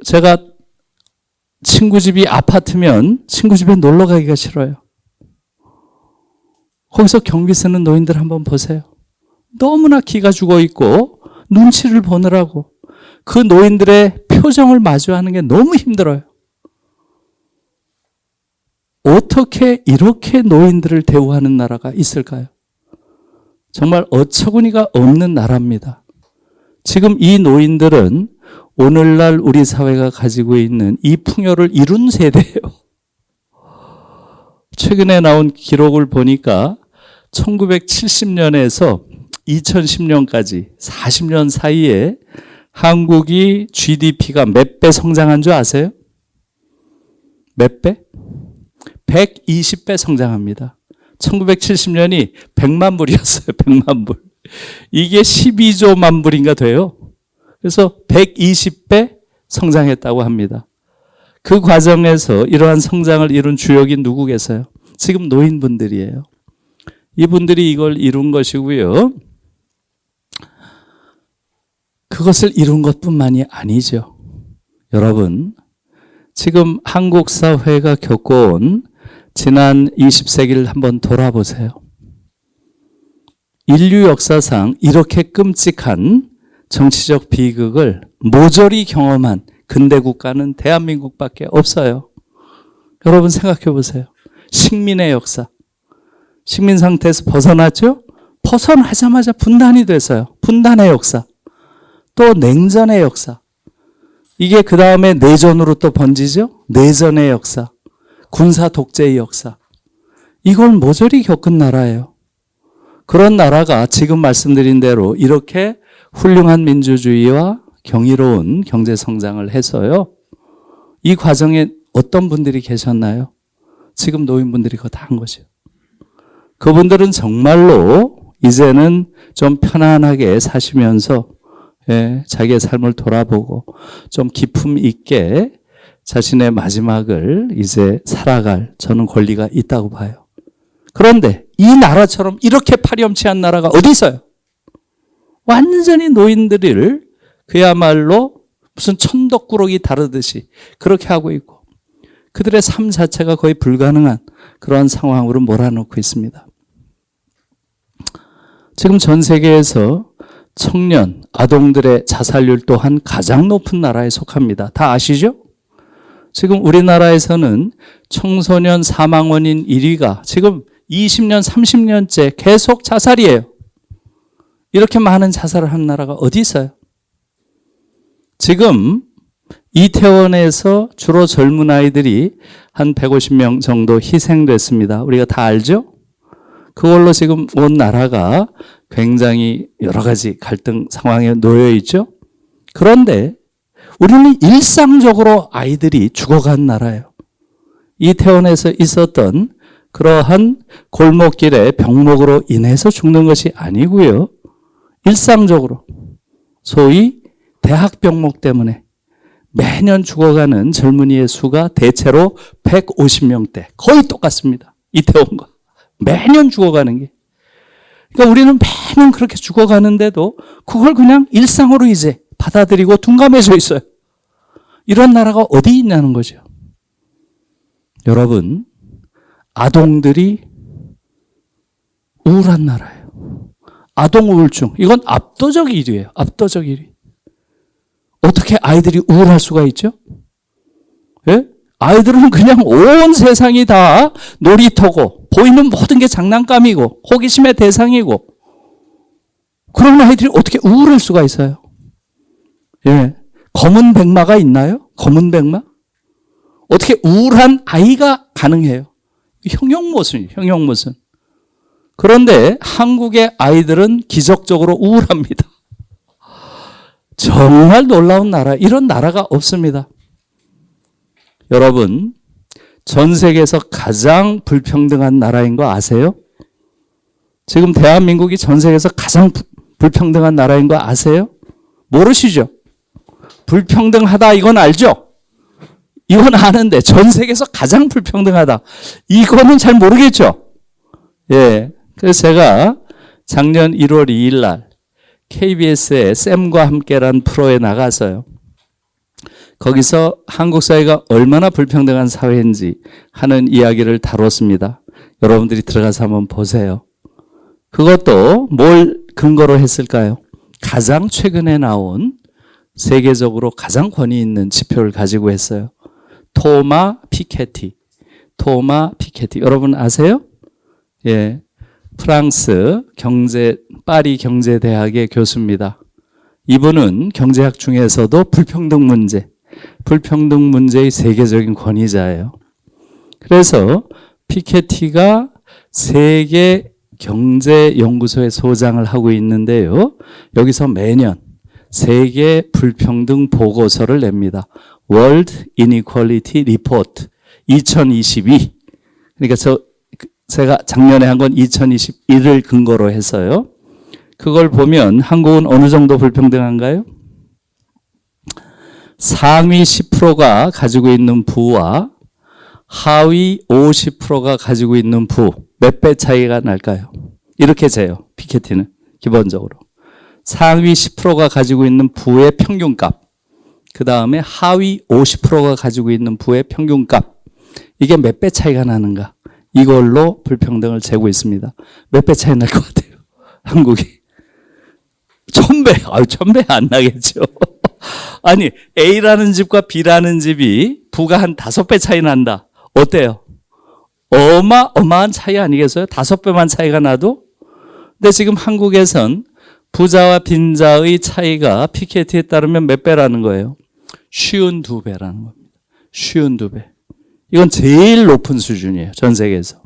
제가 친구 집이 아파트면 친구 집에 놀러 가기가 싫어요. 거기서 경비 쓰는 노인들 한번 보세요. 너무나 기가 죽어 있고 눈치를 보느라고 그 노인들의 표정을 마주하는 게 너무 힘들어요. 어떻게 이렇게 노인들을 대우하는 나라가 있을까요? 정말 어처구니가 없는 나라입니다. 지금 이 노인들은 오늘날 우리 사회가 가지고 있는 이 풍요를 이룬 세대예요. 최근에 나온 기록을 보니까 1970년에서 2010년까지 40년 사이에 한국이 GDP가 몇 배 성장한 줄 아세요? 몇 배? 120배 성장합니다. 1970년이 100만 불이었어요. 100만 불. 이게 12조만 불인가 돼요. 그래서 120배 성장했다고 합니다. 그 과정에서 이러한 성장을 이룬 주역이 누구겠어요? 지금 노인분들이에요. 이분들이 이걸 이룬 것이고요. 그것을 이룬 것뿐만이 아니죠. 여러분, 지금 한국 사회가 겪어온 지난 20세기를 한번 돌아보세요. 인류 역사상 이렇게 끔찍한 정치적 비극을 모조리 경험한 근대 국가는 대한민국밖에 없어요. 여러분 생각해 보세요. 식민의 역사. 식민 상태에서 벗어났죠? 벗어나자마자 분단이 됐어요. 분단의 역사. 또 냉전의 역사. 이게 그 다음에 내전으로 또 번지죠? 내전의 역사. 군사 독재의 역사. 이걸 모조리 겪은 나라예요. 그런 나라가 지금 말씀드린 대로 이렇게 훌륭한 민주주의와 경이로운 경제 성장을 해서요. 이 과정에 어떤 분들이 계셨나요? 지금 노인분들이 그거 다 한 거죠. 그분들은 정말로 이제는 좀 편안하게 사시면서 예, 자기의 삶을 돌아보고 좀 기품 있게 자신의 마지막을 이제 살아갈 저는 권리가 있다고 봐요. 그런데 이 나라처럼 이렇게 파렴치한 나라가 어디 있어요? 완전히 노인들을 그야말로 무슨 천덕꾸러기 다루듯이 그렇게 하고 있고 그들의 삶 자체가 거의 불가능한 그러한 상황으로 몰아넣고 있습니다. 지금 전 세계에서 청년, 아동들의 자살률 또한 가장 높은 나라에 속합니다. 다 아시죠? 지금 우리나라에서는 청소년 사망 원인 1위가 지금 20년, 30년째 계속 자살이에요. 이렇게 많은 자살을 한 나라가 어디 있어요? 지금 이태원에서 주로 젊은 아이들이 한 150명 정도 희생됐습니다. 우리가 다 알죠? 그걸로 지금 온 나라가 굉장히 여러 가지 갈등 상황에 놓여 있죠. 그런데 우리는 일상적으로 아이들이 죽어간 나라예요. 이태원에서 있었던 그러한 골목길의 병목으로 인해서 죽는 것이 아니고요. 일상적으로 소위 대학 병목 때문에 매년 죽어가는 젊은이의 수가 대체로 150명대 거의 똑같습니다. 이태원과 매년 죽어가는 게. 그러니까 우리는 매년 그렇게 죽어가는데도 그걸 그냥 일상으로 이제 받아들이고 둔감해져 있어요. 이런 나라가 어디 있냐는 거죠. 여러분, 아동들이 우울한 나라예요. 아동 우울증. 이건 압도적 1위예요. 압도적 1위. 어떻게 아이들이 우울할 수가 있죠? 예? 아이들은 그냥 온 세상이 다 놀이터고 보이는 모든 게 장난감이고 호기심의 대상이고 그런 아이들이 어떻게 우울할 수가 있어요? 예. 검은 백마가 있나요? 검은 백마? 어떻게 우울한 아이가 가능해요? 형용모순이에요. 형용모순. 그런데 한국의 아이들은 기적적으로 우울합니다. 정말 놀라운 나라, 이런 나라가 없습니다. 여러분, 전 세계에서 가장 불평등한 나라인 거 아세요? 지금 대한민국이 전 세계에서 가장 불평등한 나라인 거 아세요? 모르시죠? 불평등하다 이건 알죠? 이건 아는데 전 세계에서 가장 불평등하다 이거는 잘 모르겠죠? 예. 그래서 제가 작년 1월 2일 날 KBS의 쌤과 함께란 프로에 나가서요. 거기서 한국 사회가 얼마나 불평등한 사회인지 하는 이야기를 다뤘습니다. 여러분들이 들어가서 한번 보세요. 그것도 뭘 근거로 했을까요? 가장 최근에 나온 세계적으로 가장 권위 있는 지표를 가지고 했어요. 토마 피케티. 여러분 아세요? 예. 프랑스 파리 경제대학의 교수입니다. 이분은 경제학 중에서도 불평등 문제의 세계적인 권위자예요. 그래서 피케티가 세계 경제연구소의 소장을 하고 있는데요. 여기서 매년 세계 불평등 보고서를 냅니다. World Inequality Report 2022. 그러니까 제가 작년에 한 건 2021을 근거로 해서요. 그걸 보면 한국은 어느 정도 불평등한가요? 상위 10%가 가지고 있는 부와 하위 50%가 가지고 있는 부 몇 배 차이가 날까요? 이렇게 재요. 피케티는 기본적으로. 상위 10%가 가지고 있는 부의 평균값, 그 다음에 하위 50%가 가지고 있는 부의 평균값, 이게 몇 배 차이가 나는가, 이걸로 불평등을 재고 있습니다. 몇 배 차이 날 것 같아요? 한국이 1000배. 1000배 안 나겠죠. 아니, A라는 집과 B라는 집이 부가 한 5배 차이 난다. 어때요? 어마어마한 차이 아니겠어요? 5배만 차이가 나도? 근데 지금 한국에선 부자와 빈자의 차이가 피케티에 따르면 몇 배라는 거예요? 52배라는 겁니다. 52배. 이건 제일 높은 수준이에요. 전 세계에서.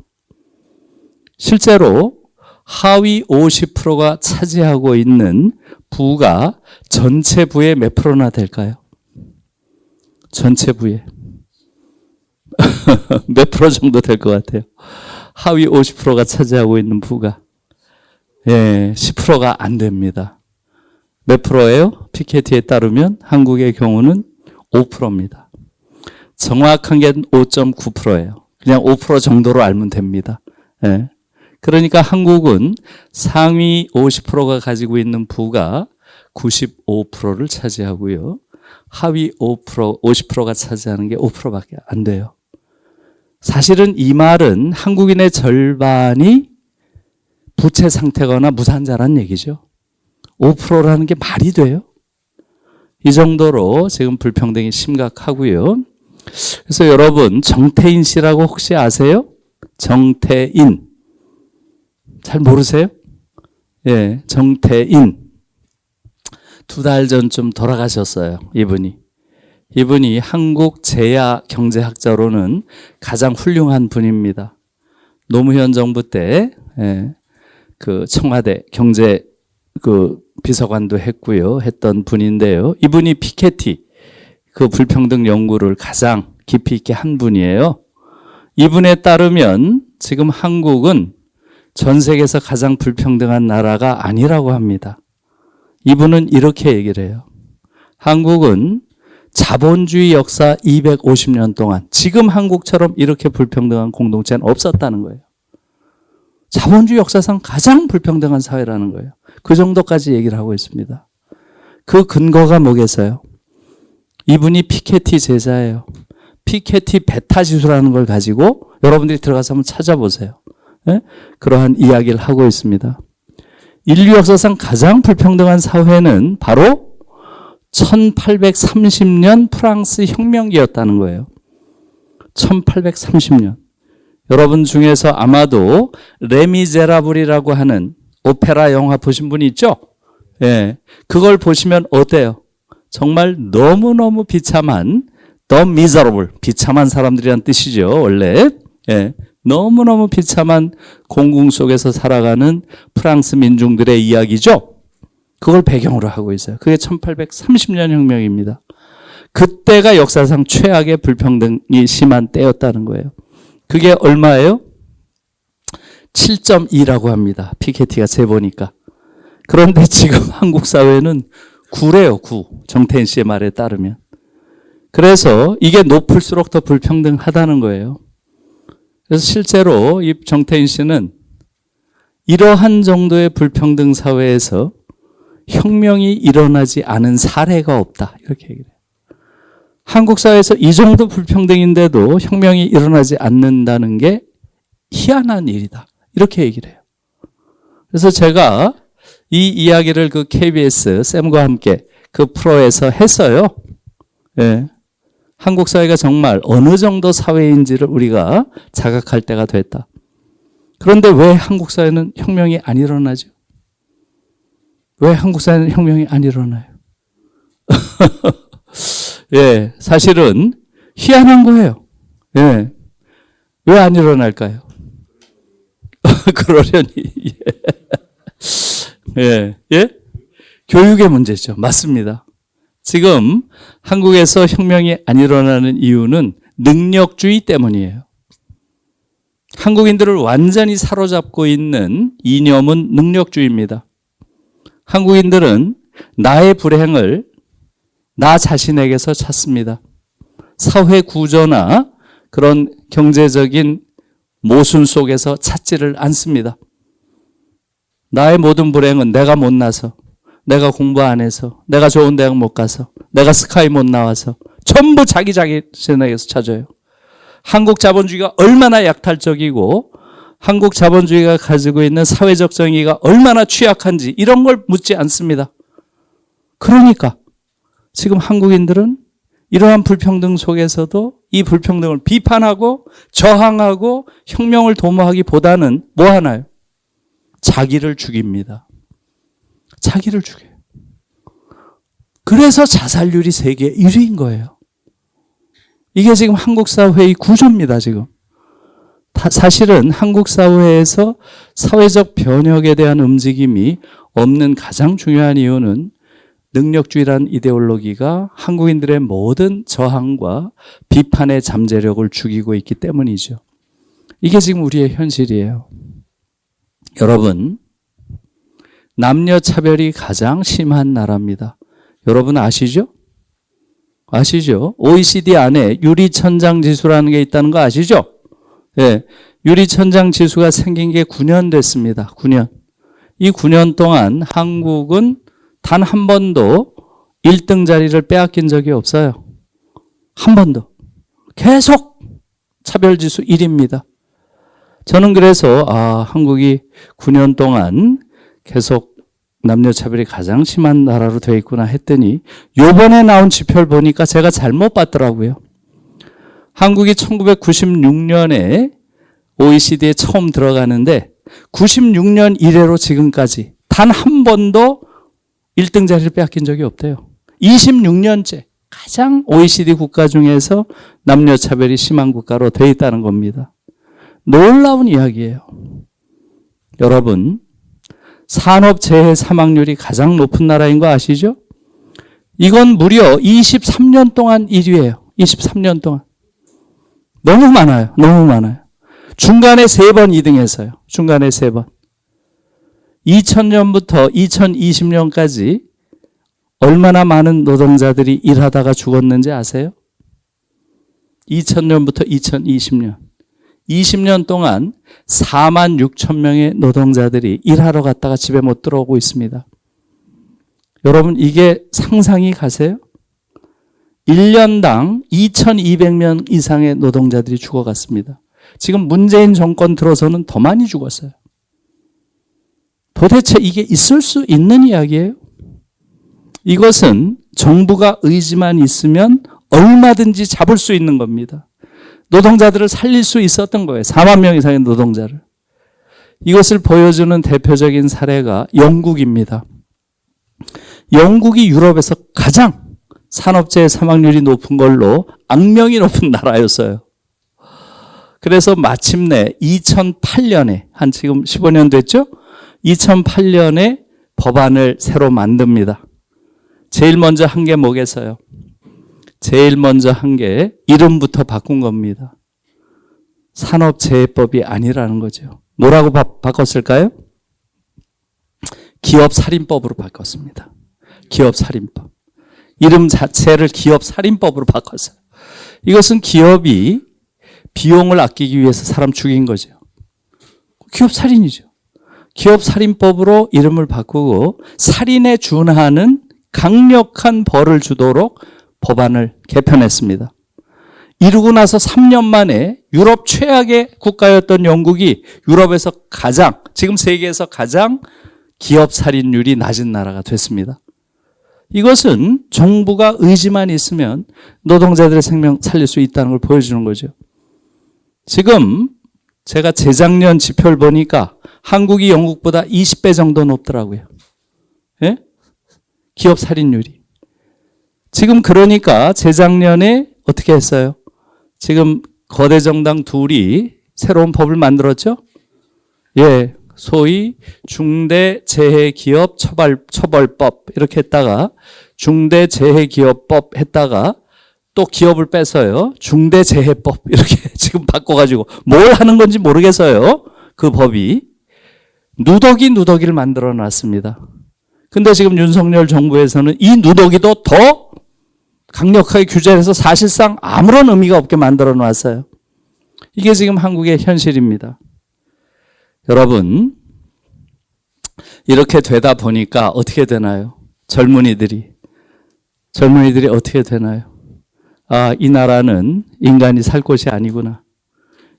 실제로 하위 50%가 차지하고 있는 부가 전체 부의 몇 프로나 될까요? 전체 부의 몇 프로 정도 될 것 같아요? 하위 50%가 차지하고 있는 부가 10%가 안 됩니다. 몇 프로예요? 피케티에 따르면 한국의 경우는 5%입니다. 정확한 게 5.9%예요. 그냥 5% 정도로 알면 됩니다. 예. 그러니까 한국은 상위 50%가 가지고 있는 부가 95%를 차지하고요. 하위 5%, 50%가 차지하는 게 5%밖에 안 돼요. 사실은 이 말은 한국인의 절반이 부채 상태거나 무산자란 얘기죠. 5%라는 게 말이 돼요? 이 정도로 지금 불평등이 심각하고요. 그래서 여러분 정태인 씨라고 혹시 아세요? 정태인. 잘 모르세요? 예, 정태인. 2달 전쯤 돌아가셨어요. 이분이 한국 제야 경제학자로는 가장 훌륭한 분입니다. 노무현 정부 때 그 청와대 경제 그 비서관도 했던 분인데요. 이분이 피케티 그 불평등 연구를 가장 깊이 있게 한 분이에요. 이분에 따르면 지금 한국은 전 세계에서 가장 불평등한 나라가 아니라고 합니다. 이분은 이렇게 얘기를 해요. 한국은 자본주의 역사 250년 동안 지금 한국처럼 이렇게 불평등한 공동체는 없었다는 거예요. 자본주의 역사상 가장 불평등한 사회라는 거예요. 그 정도까지 얘기를 하고 있습니다. 그 근거가 뭐겠어요? 이분이 피케티 제자예요. 피케티 베타 지수라는 걸 가지고 여러분들이 들어가서 한번 찾아보세요. 네? 그러한 이야기를 하고 있습니다. 인류 역사상 가장 불평등한 사회는 바로 1830년 프랑스 혁명기였다는 거예요. 1830년. 여러분 중에서 아마도 레미제라블이라고 하는 오페라 영화 보신 분이 있죠? 예. 그걸 보시면 어때요? 정말 너무너무 비참한 The Miserable, 비참한 사람들이란 뜻이죠, 원래. 예. 너무너무 비참한 공궁 속에서 살아가는 프랑스 민중들의 이야기죠. 그걸 배경으로 하고 있어요. 그게 1830년 혁명입니다. 그때가 역사상 최악의 불평등이 심한 때였다는 거예요. 그게 얼마예요? 7.2라고 합니다. 피케티가 재보니까. 그런데 지금 한국 사회는 9래요, 9. 정태인 씨의 말에 따르면. 그래서 이게 높을수록 더 불평등하다는 거예요. 그래서 실제로 이 정태인 씨는 이러한 정도의 불평등 사회에서 혁명이 일어나지 않은 사례가 없다. 이렇게 얘기를 해요. 한국 사회에서 이 정도 불평등인데도 혁명이 일어나지 않는다는 게 희한한 일이다. 이렇게 얘기를 해요. 그래서 제가 이 이야기를 그 KBS 쌤과 함께 그 프로에서 했어요. 예. 한국 사회가 정말 어느 정도 사회인지를 우리가 자각할 때가 됐다. 그런데 왜 한국 사회는 혁명이 안 일어나죠? 왜 한국 사회는 혁명이 안 일어나요? 예, 사실은 희한한 거예요. 예. 왜 안 일어날까요? 그러려니. 예. 예? 교육의 문제죠. 맞습니다. 지금 한국에서 혁명이 안 일어나는 이유는 능력주의 때문이에요. 한국인들을 완전히 사로잡고 있는 이념은 능력주의입니다. 한국인들은 나의 불행을 나 자신에게서 찾습니다. 사회 구조나 그런 경제적인 모순 속에서 찾지를 않습니다. 나의 모든 불행은 내가 못나서, 내가 공부 안 해서, 내가 좋은 대학 못 가서, 내가 스카이 못 나와서 전부 자기 자신에게서 찾아요. 한국 자본주의가 얼마나 약탈적이고 한국 자본주의가 가지고 있는 사회적 정의가 얼마나 취약한지 이런 걸 묻지 않습니다. 그러니까 지금 한국인들은 이러한 불평등 속에서도 이 불평등을 비판하고 저항하고 혁명을 도모하기보다는 뭐 하나요? 자기를 죽입니다. 자기를 죽여요. 그래서 자살률이 세계 1위인 거예요. 이게 지금 한국 사회의 구조입니다, 지금. 사실은 한국 사회에서 사회적 변혁에 대한 움직임이 없는 가장 중요한 이유는 능력주의라는 이데올로기가 한국인들의 모든 저항과 비판의 잠재력을 죽이고 있기 때문이죠. 이게 지금 우리의 현실이에요. 여러분, 남녀 차별이 가장 심한 나라입니다. 여러분 아시죠? 아시죠? OECD 안에 유리천장 지수라는 게 있다는 거 아시죠? 예. 유리천장 지수가 생긴 게 9년 됐습니다. 9년. 이 9년 동안 한국은 단 한 번도 1등 자리를 빼앗긴 적이 없어요. 한 번도. 계속 차별지수 1위입니다. 저는 그래서 한국이 9년 동안 계속 남녀차별이 가장 심한 나라로 되어 있구나 했더니 요번에 나온 지표를 보니까 제가 잘못 봤더라고요. 한국이 1996년에 OECD에 처음 들어가는데 96년 이래로 지금까지 단 한 번도 1등 자리를 빼앗긴 적이 없대요. 26년째 가장 OECD 국가 중에서 남녀차별이 심한 국가로 되어 있다는 겁니다. 놀라운 이야기예요. 여러분, 산업재해 사망률이 가장 높은 나라인 거 아시죠? 이건 무려 23년 동안 1위예요. 23년 동안. 너무 많아요. 너무 많아요. 중간에 3번 2등했어요. 중간에 3번. 2000년부터 2020년까지 얼마나 많은 노동자들이 일하다가 죽었는지 아세요? 2000년부터 2020년. 20년 동안 4만 6천 명의 노동자들이 일하러 갔다가 집에 못 들어오고 있습니다. 여러분, 이게 상상이 가세요? 1년당 2,200명 이상의 노동자들이 죽어갔습니다. 지금 문재인 정권 들어서는 더 많이 죽었어요. 도대체 이게 있을 수 있는 이야기예요? 이것은 정부가 의지만 있으면 얼마든지 잡을 수 있는 겁니다. 노동자들을 살릴 수 있었던 거예요. 4만 명 이상의 노동자를. 이것을 보여주는 대표적인 사례가 영국입니다. 영국이 유럽에서 가장 산업재해 사망률이 높은 걸로 악명이 높은 나라였어요. 그래서 마침내 2008년에 한 지금 15년 됐죠? 2008년에 법안을 새로 만듭니다. 제일 먼저 한 게 뭐겠어요? 제일 먼저 한 게 이름부터 바꾼 겁니다. 산업재해법이 아니라는 거죠. 뭐라고 바꿨을까요? 기업살인법으로 바꿨습니다. 기업살인법. 이름 자체를 기업살인법으로 바꿨어요. 이것은 기업이 비용을 아끼기 위해서 사람 죽인 거죠. 기업살인이죠. 기업살인법으로 이름을 바꾸고 살인에 준하는 강력한 벌을 주도록 법안을 개편했습니다. 이루고 나서 3년 만에 유럽 최악의 국가였던 영국이 유럽에서 가장, 지금 세계에서 가장 기업 살인율이 낮은 나라가 됐습니다. 이것은 정부가 의지만 있으면 노동자들의 생명 살릴 수 있다는 걸 보여주는 거죠. 지금 제가 재작년 지표를 보니까 한국이 영국보다 20배 정도 높더라고요. 예? 기업 살인율이. 지금 그러니까 재작년에 어떻게 했어요? 지금 거대 정당 둘이 새로운 법을 만들었죠? 예, 소위 중대재해기업 처벌법 이렇게 했다가 중대재해기업법 했다가 또 기업을 빼서요. 중대재해법 이렇게 지금 바꿔가지고 뭘 하는 건지 모르겠어요. 그 법이. 누더기를 만들어 놨습니다. 근데 지금 윤석열 정부에서는 이 누더기도 더 강력하게 규제해서 사실상 아무런 의미가 없게 만들어 놨어요. 이게 지금 한국의 현실입니다. 여러분, 이렇게 되다 보니까 어떻게 되나요? 젊은이들이 어떻게 되나요? 이 나라는 인간이 살 곳이 아니구나.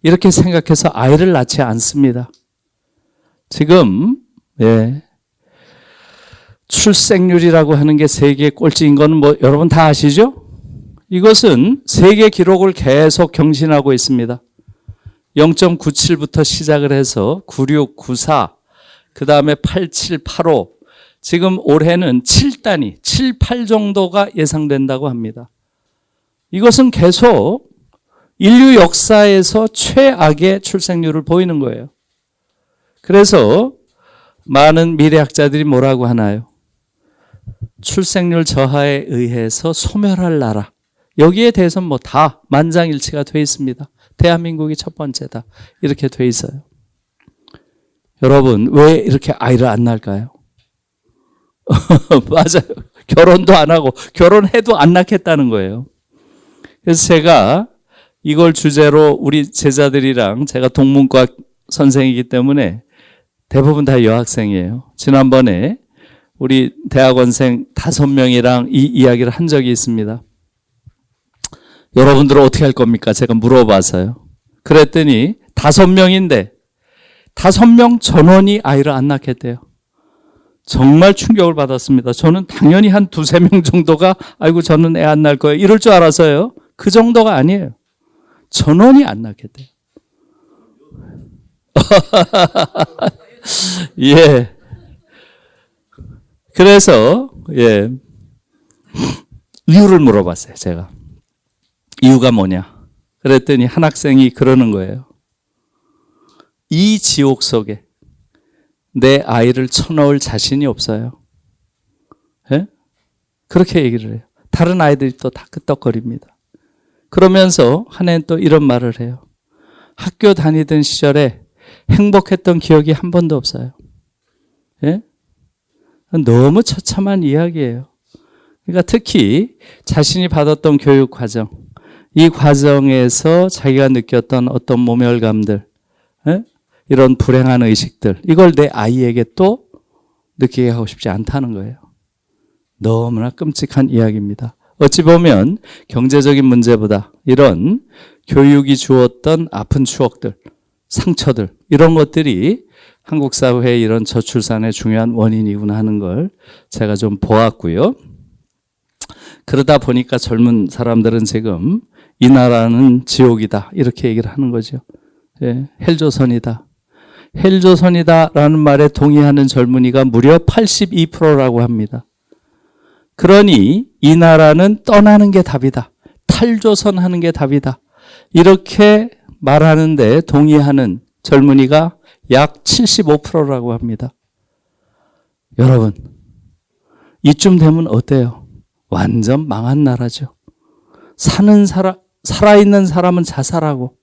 이렇게 생각해서 아이를 낳지 않습니다. 지금 출생률이라고 하는 게 세계 꼴찌인 건 뭐 여러분 다 아시죠? 이것은 세계 기록을 계속 경신하고 있습니다. 0.97부터 시작을 해서 96, 94, 그 다음에 87, 85, 지금 올해는 7단위, 7, 8 정도가 예상된다고 합니다. 이것은 계속 인류 역사에서 최악의 출생률을 보이는 거예요. 그래서 많은 미래학자들이 뭐라고 하나요? 출생률 저하에 의해서 소멸할 나라. 여기에 대해서는 뭐 다 만장일치가 돼 있습니다. 대한민국이 첫 번째다. 이렇게 돼 있어요. 여러분, 왜 이렇게 아이를 안 낳을까요? 맞아요. 결혼도 안 하고 결혼해도 안 낳겠다는 거예요. 그래서 제가 이걸 주제로 우리 제자들이랑 제가 동문과 선생이기 때문에 대부분 다 여학생이에요. 지난번에 우리 대학원생 5명이랑 이 이야기를 한 적이 있습니다. 여러분들은 어떻게 할 겁니까? 제가 물어봐서요. 그랬더니 5명인데 5명 전원이 아이를 안 낳겠대요. 정말 충격을 받았습니다. 저는 당연히 한 2-3명 정도가 아이고 저는 애 안 낳을 거예요. 이럴 줄 알아서요. 그 정도가 아니에요. 전원이 안 낳겠대요. 예. 그래서 예. 이유를 물어봤어요, 제가. 이유가 뭐냐? 그랬더니 한 학생이 그러는 거예요. 이 지옥 속에 내 아이를 쳐넣을 자신이 없어요. 예? 그렇게 얘기를 해요. 다른 아이들이 또 다 끄떡거립니다. 그러면서 한 해는 또 이런 말을 해요. 학교 다니던 시절에 행복했던 기억이 한 번도 없어요. 예? 너무 처참한 이야기예요. 그러니까 특히 자신이 받았던 교육 과정, 이 과정에서 자기가 느꼈던 어떤 모멸감들, 예? 이런 불행한 의식들, 이걸 내 아이에게 또 느끼게 하고 싶지 않다는 거예요. 너무나 끔찍한 이야기입니다. 어찌 보면 경제적인 문제보다 이런 교육이 주었던 아픈 추억들, 상처들, 이런 것들이 한국 사회의 이런 저출산의 중요한 원인이구나 하는 걸 제가 좀 보았고요. 그러다 보니까 젊은 사람들은 지금 이 나라는 지옥이다 이렇게 얘기를 하는 거죠. 예, 헬조선이다. 헬조선이다라는 말에 동의하는 젊은이가 무려 82%라고 합니다. 그러니 이 나라는 떠나는 게 답이다. 탈조선 하는 게 답이다. 이렇게 말하는데 동의하는 젊은이가 약 75%라고 합니다. 여러분, 이쯤 되면 어때요? 완전 망한 나라죠. 살아있는 사람은 자살하고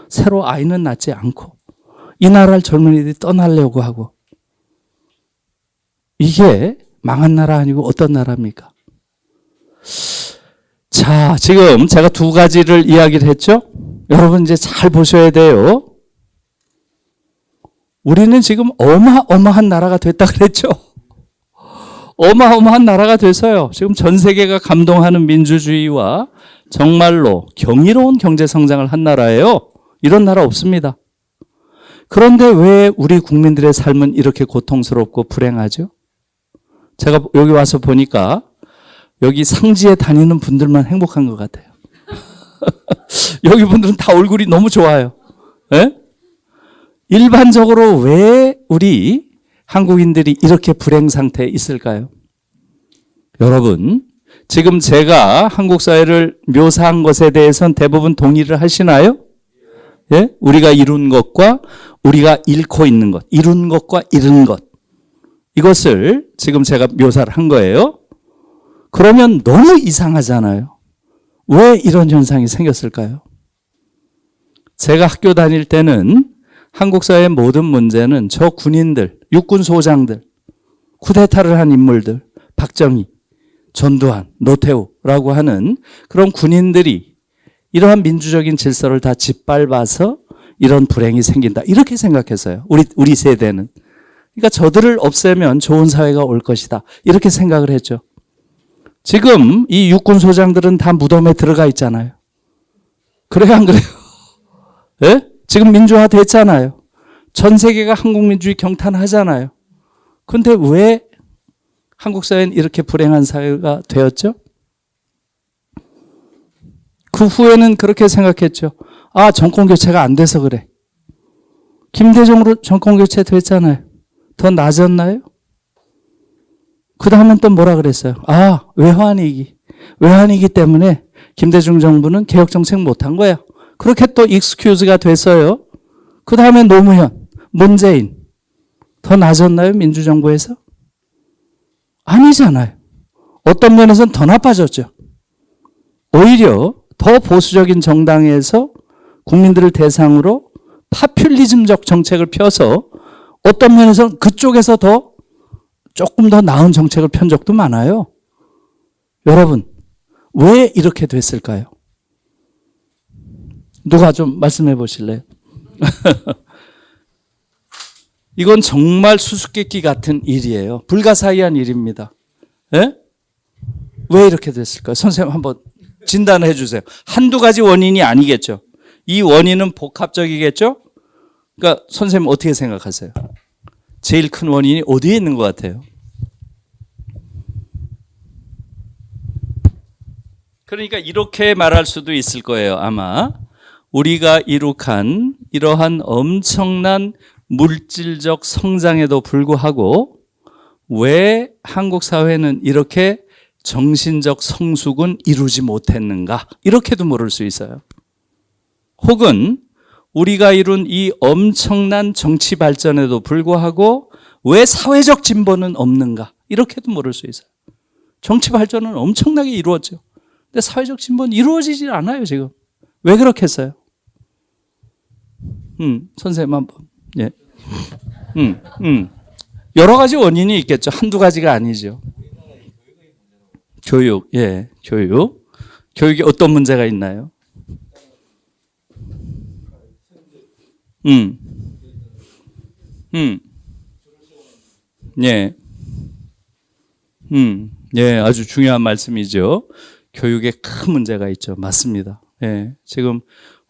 새로 아이는 낳지 않고 이 나라를 젊은이들이 떠나려고 하고 이게 망한 나라 아니고 어떤 나라입니까? 자, 지금 제가 2가지를 이야기를 했죠? 여러분 이제 잘 보셔야 돼요. 우리는 지금 어마어마한 나라가 됐다 그랬죠? 어마어마한 나라가 돼서요. 지금 전 세계가 감동하는 민주주의와 정말로 경이로운 경제 성장을 한 나라예요. 이런 나라 없습니다. 그런데 왜 우리 국민들의 삶은 이렇게 고통스럽고 불행하죠? 제가 여기 와서 보니까 여기 상지에 다니는 분들만 행복한 것 같아요. 여기 분들은 다 얼굴이 너무 좋아요. 예? 일반적으로 왜 우리 한국인들이 이렇게 불행 상태에 있을까요? 여러분, 지금 제가 한국 사회를 묘사한 것에 대해서는 대부분 동의를 하시나요? 예? 우리가 이룬 것과 우리가 잃고 있는 것, 이룬 것과 잃은 것. 이것을 지금 제가 묘사를 한 거예요. 그러면 너무 이상하잖아요. 왜 이런 현상이 생겼을까요? 제가 학교 다닐 때는 한국 사회의 모든 문제는 저 군인들, 육군 소장들, 쿠데타를 한 인물들, 박정희, 전두환, 노태우라고 하는 그런 군인들이 이러한 민주적인 질서를 다 짓밟아서 이런 불행이 생긴다. 이렇게 생각했어요. 우리 세대는. 그러니까 저들을 없애면 좋은 사회가 올 것이다. 이렇게 생각을 했죠. 지금 이 육군 소장들은 다 무덤에 들어가 있잖아요. 그래요, 안 그래요? 예? 지금 민주화 됐잖아요. 전 세계가 한국민주주의 경탄하잖아요. 그런데 왜 한국 사회는 이렇게 불행한 사회가 되었죠? 그 후에는 그렇게 생각했죠. 아, 정권 교체가 안 돼서 그래. 김대중으로 정권 교체 됐잖아요. 더 나아졌나요? 그 다음은 또 뭐라 그랬어요? 아, 외환위기. 외환위기 때문에 김대중 정부는 개혁정책 못한 거야. 그렇게 또 익스큐즈가 됐어요. 그 다음에 노무현, 문재인. 더 나아졌나요? 민주정부에서? 아니잖아요. 어떤 면에서는 더 나빠졌죠. 오히려 더 보수적인 정당에서 국민들을 대상으로 파퓰리즘적 정책을 펴서 어떤 면에서는 그쪽에서 더 조금 더 나은 정책을 편 적도 많아요. 여러분, 왜 이렇게 됐을까요? 누가 좀 말씀해 보실래요? 이건 정말 수수께끼 같은 일이에요. 불가사의한 일입니다. 예? 왜 이렇게 됐을까요? 선생님 한번 진단해 주세요. 한두 가지 원인이 아니겠죠. 이 원인은 복합적이겠죠? 그러니까 선생님 어떻게 생각하세요? 제일 큰 원인이 어디에 있는 것 같아요? 그러니까 이렇게 말할 수도 있을 거예요. 아마 우리가 이룩한 이러한 엄청난 물질적 성장에도 불구하고 왜 한국 사회는 이렇게 정신적 성숙은 이루지 못했는가? 이렇게도 물을 수 있어요. 혹은 우리가 이룬 이 엄청난 정치 발전에도 불구하고 왜 사회적 진보는 없는가? 이렇게도 물을 수 있어요. 정치 발전은 엄청나게 이루어져. 근데 사회적 진보는 이루어지질 않아요, 지금. 왜 그렇겠어요? 선생님 한번. 예. 여러 가지 원인이 있겠죠. 한두 가지가 아니죠. 교육, 예, 교육. 교육에 어떤 문제가 있나요? 예. 예, 아주 중요한 말씀이죠. 교육에 큰 문제가 있죠. 맞습니다. 예. 지금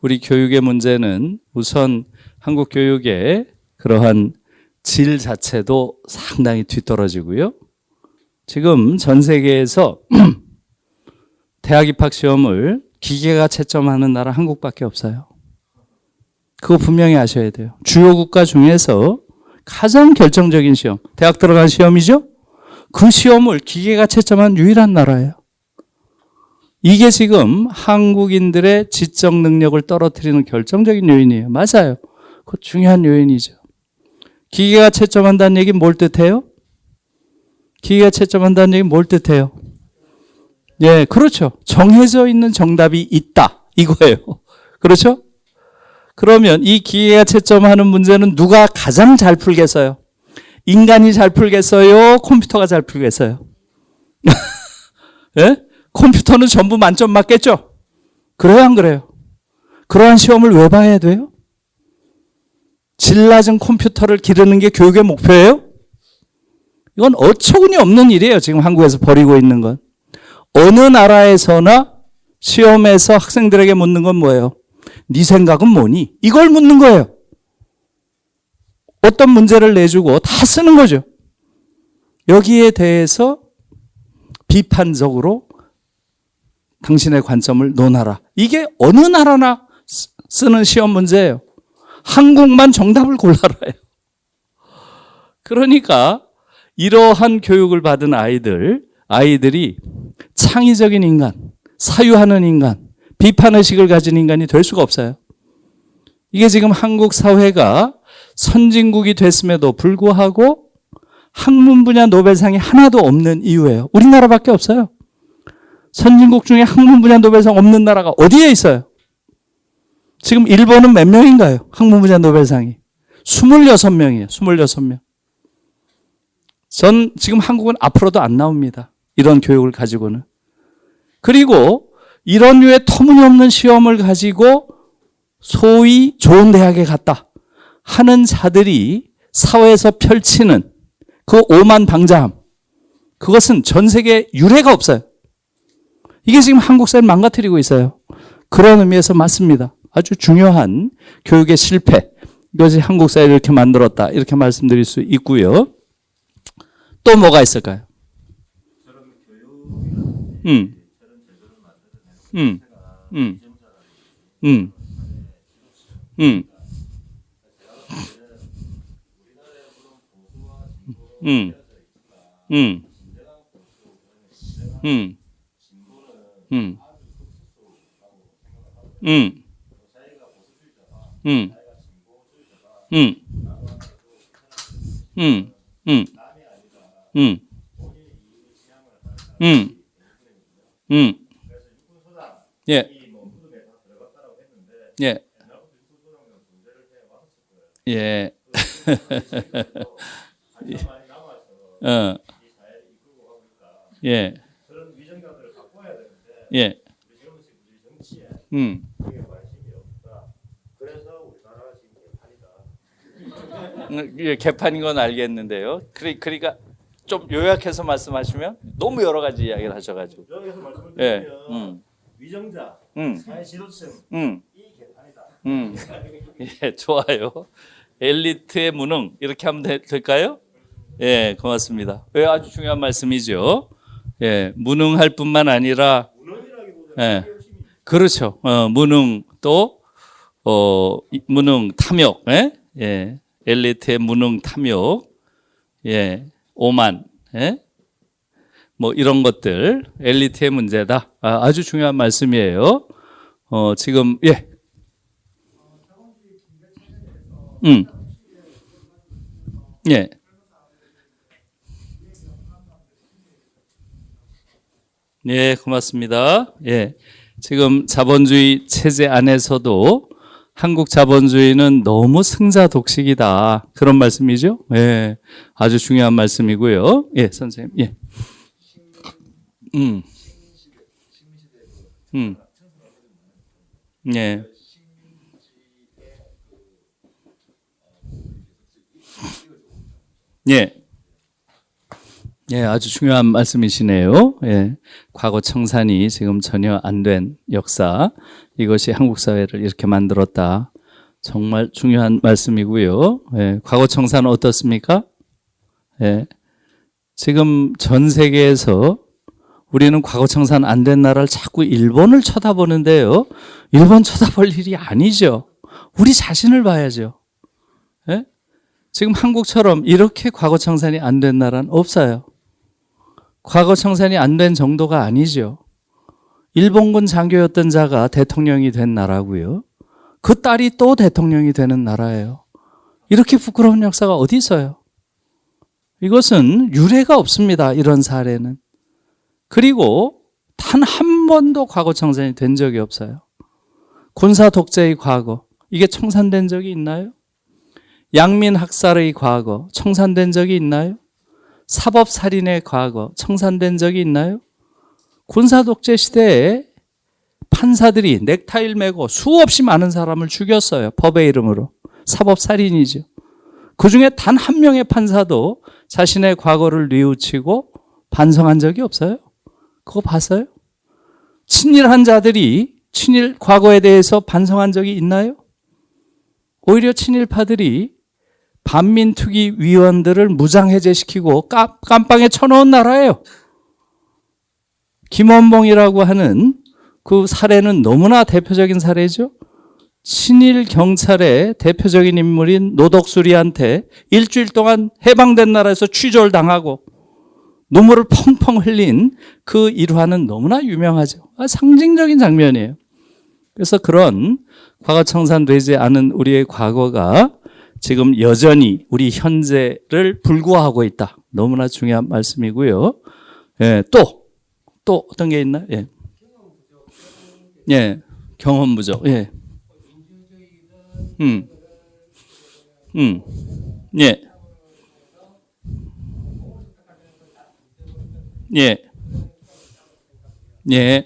우리 교육의 문제는 우선 한국 교육의 그러한 질 자체도 상당히 뒤떨어지고요. 지금 전 세계에서 대학 입학 시험을 기계가 채점하는 나라 한국밖에 없어요. 그거 분명히 아셔야 돼요. 주요 국가 중에서 가장 결정적인 시험, 대학 들어간 시험이죠? 그 시험을 기계가 채점한 유일한 나라예요. 이게 지금 한국인들의 지적 능력을 떨어뜨리는 결정적인 요인이에요. 맞아요. 그 중요한 요인이죠. 기계가 채점한다는 얘기는 뭘 뜻해요? 기계가 채점한다는 얘기는 뭘 뜻해요? 예, 그렇죠. 정해져 있는 정답이 있다. 이거예요. 그렇죠? 그러면 이 기계가 채점하는 문제는 누가 가장 잘 풀겠어요? 인간이 잘 풀겠어요? 컴퓨터가 잘 풀겠어요? 예? 컴퓨터는 전부 만점 맞겠죠? 그래요, 안 그래요? 그러한 시험을 왜 봐야 돼요? 질 낮은 컴퓨터를 기르는 게 교육의 목표예요? 이건 어처구니 없는 일이에요. 지금 한국에서 벌이고 있는 건. 어느 나라에서나 시험에서 학생들에게 묻는 건 뭐예요? 네 생각은 뭐니? 이걸 묻는 거예요. 어떤 문제를 내주고 다 쓰는 거죠. 여기에 대해서 비판적으로 당신의 관점을 논하라. 이게 어느 나라나 쓰는 시험 문제예요. 한국만 정답을 골라라요. 그러니까 이러한 교육을 받은 아이들이 창의적인 인간, 사유하는 인간, 비판의식을 가진 인간이 될 수가 없어요. 이게 지금 한국 사회가 선진국이 됐음에도 불구하고 학문 분야 노벨상이 하나도 없는 이유예요. 우리나라밖에 없어요. 선진국 중에 학문 분야 노벨상 없는 나라가 어디에 있어요? 지금 일본은 몇 명인가요? 학문 분야 노벨상이. 26명이에요. 26명. 지금 한국은 앞으로도 안 나옵니다. 이런 교육을 가지고는. 그리고 이런 류의 터무니없는 시험을 가지고 소위 좋은 대학에 갔다 하는 자들이 사회에서 펼치는 그 오만방자함, 그것은 전 세계에 유례가 없어요. 이게 지금 한국 사회를 망가뜨리고 있어요. 그런 의미에서 맞습니다. 아주 중요한 교육의 실패, 이것이 한국 사회를 이렇게 만들었다, 이렇게 말씀드릴 수 있고요. 또 뭐가 있을까요? 예. 예. 예. 어. 예. 그런 위정자들을 갖고 와야 되는데 예. 우리 정치에 음. 그게 관심이 없다. 그래서 우리나라가 지금 개판이다. 이게 개판인 건 알겠는데요. 그러니까 좀 요약해서 말씀하시면 너무 여러 가지 이야기를 하셔가지고. 여기서 말씀을 예. 드리면 위정자, 사회 지도층 이 개판이다. 예, 좋아요. 엘리트의 무능 이렇게 하면 될까요? 예, 고맙습니다. 예, 아주 중요한 말씀이죠. 예, 무능할 뿐만 아니라 무능이라기보다는 예, 열심히 그렇죠. 무능 또 무능 탐욕, 예, 엘리트의 무능 탐욕, 예, 오만, 예, 뭐 이런 것들 엘리트의 문제다. 아주 중요한 말씀이에요. 지금 예, 예. 예, 고맙습니다. 예. 지금 자본주의 체제 안에서도 한국 자본주의는 너무 승자 독식이다. 그런 말씀이죠? 예. 아주 중요한 말씀이고요. 예, 선생님. 예. 예. 예. 예, 아주 중요한 말씀이시네요. 예. 과거 청산이 지금 전혀 안 된 역사, 이것이 한국 사회를 이렇게 만들었다. 정말 중요한 말씀이고요. 예. 과거 청산은 어떻습니까? 예. 지금 전 세계에서 우리는 과거 청산 안 된 나라를 자꾸 일본을 쳐다보는데요. 일본 쳐다볼 일이 아니죠. 우리 자신을 봐야죠. 예? 지금 한국처럼 이렇게 과거 청산이 안 된 나라는 없어요. 과거 청산이 안 된 정도가 아니죠. 일본군 장교였던 자가 대통령이 된 나라고요. 그 딸이 또 대통령이 되는 나라예요. 이렇게 부끄러운 역사가 어디 있어요? 이것은 유례가 없습니다. 이런 사례는. 그리고 단 한 번도 과거 청산이 된 적이 없어요. 군사 독재의 과거, 이게 청산된 적이 있나요? 양민 학살의 과거, 청산된 적이 있나요? 사법살인의 과거, 청산된 적이 있나요? 군사 독재 시대에 판사들이 넥타이를 메고 수없이 많은 사람을 죽였어요. 법의 이름으로. 사법살인이죠. 그 중에 단 한 명의 판사도 자신의 과거를 뉘우치고 반성한 적이 없어요. 그거 봤어요? 친일한 자들이 친일 과거에 대해서 반성한 적이 있나요? 오히려 친일파들이 반민특위 위원들을 무장해제시키고 깜빵에 쳐넣은 나라예요. 김원봉이라고 하는 그 사례는 너무나 대표적인 사례죠. 친일 경찰의 대표적인 인물인 노덕수리한테 일주일 동안 해방된 나라에서 취조를 당하고 눈물을 펑펑 흘린 그 일화는 너무나 유명하죠. 상징적인 장면이에요. 그래서 그런 과거 청산되지 않은 우리의 과거가 지금 여전히 우리 현재를 불구하고 있다. 너무나 중요한 말씀이고요. 예, 또 어떤 게 있나요? 예. 예, 경험 부족. 예. 예. 예. 예.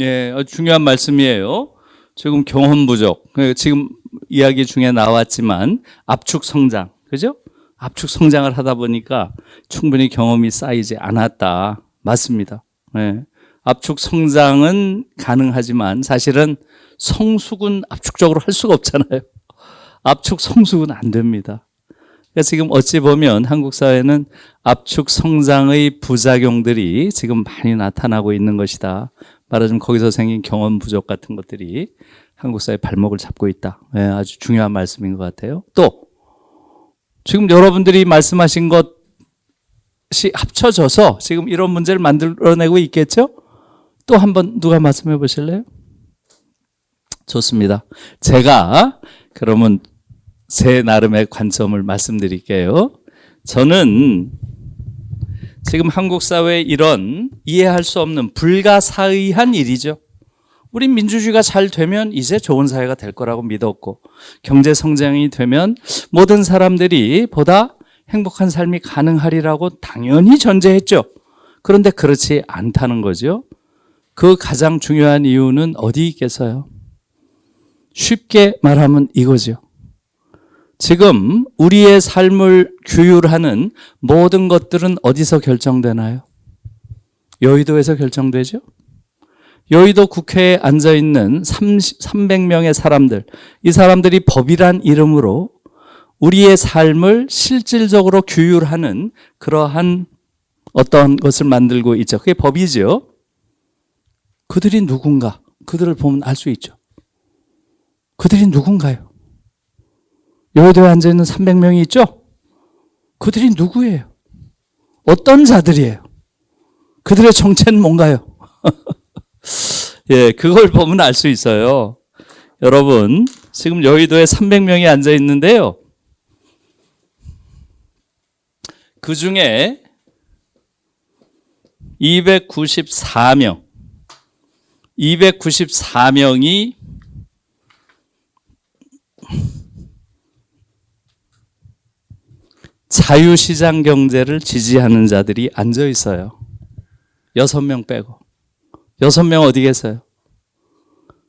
예, 중요한 말씀이에요. 지금 경험 부족. 지금 이야기 중에 나왔지만 압축 성장. 그죠? 압축 성장을 하다 보니까 충분히 경험이 쌓이지 않았다. 맞습니다. 예. 압축 성장은 가능하지만 사실은 성숙은 압축적으로 할 수가 없잖아요. 압축 성숙은 안 됩니다. 그러니까 지금 어찌 보면 한국 사회는 압축 성장의 부작용들이 지금 많이 나타나고 있는 것이다. 말하자면 거기서 생긴 경험 부족 같은 것들이 한국 사회 발목을 잡고 있다. 네, 아주 중요한 말씀인 것 같아요. 또 지금 여러분들이 말씀하신 것이 합쳐져서 지금 이런 문제를 만들어내고 있겠죠? 또 한번 누가 말씀해 보실래요? 좋습니다. 제가 그러면 제 나름의 관점을 말씀드릴게요. 저는 지금 한국 사회에 이런 이해할 수 없는 불가사의한 일이죠. 우리 민주주의가 잘 되면 이제 좋은 사회가 될 거라고 믿었고, 경제 성장이 되면 모든 사람들이 보다 행복한 삶이 가능하리라고 당연히 전제했죠. 그런데 그렇지 않다는 거죠. 그 가장 중요한 이유는 어디 있겠어요? 쉽게 말하면 이거죠. 지금 우리의 삶을 규율하는 모든 것들은 어디서 결정되나요? 여의도에서 결정되죠? 여의도 국회에 앉아있는 300명의 사람들, 이 사람들이 법이란 이름으로 우리의 삶을 실질적으로 규율하는 그러한 어떤 것을 만들고 있죠. 그게 법이죠. 그들이 누군가? 그들을 보면 알 수 있죠. 그들이 누군가요? 여의도에 앉아있는 300명이 있죠? 그들이 누구예요? 어떤 자들이에요? 그들의 정체는 뭔가요? 예, 그걸 보면 알 수 있어요. 여러분, 지금 여의도에 300명이 앉아 있는데요. 그 중에 294명이 자유시장 경제를 지지하는 자들이 앉아 있어요. 6명 빼고. 6명 어디 계세요?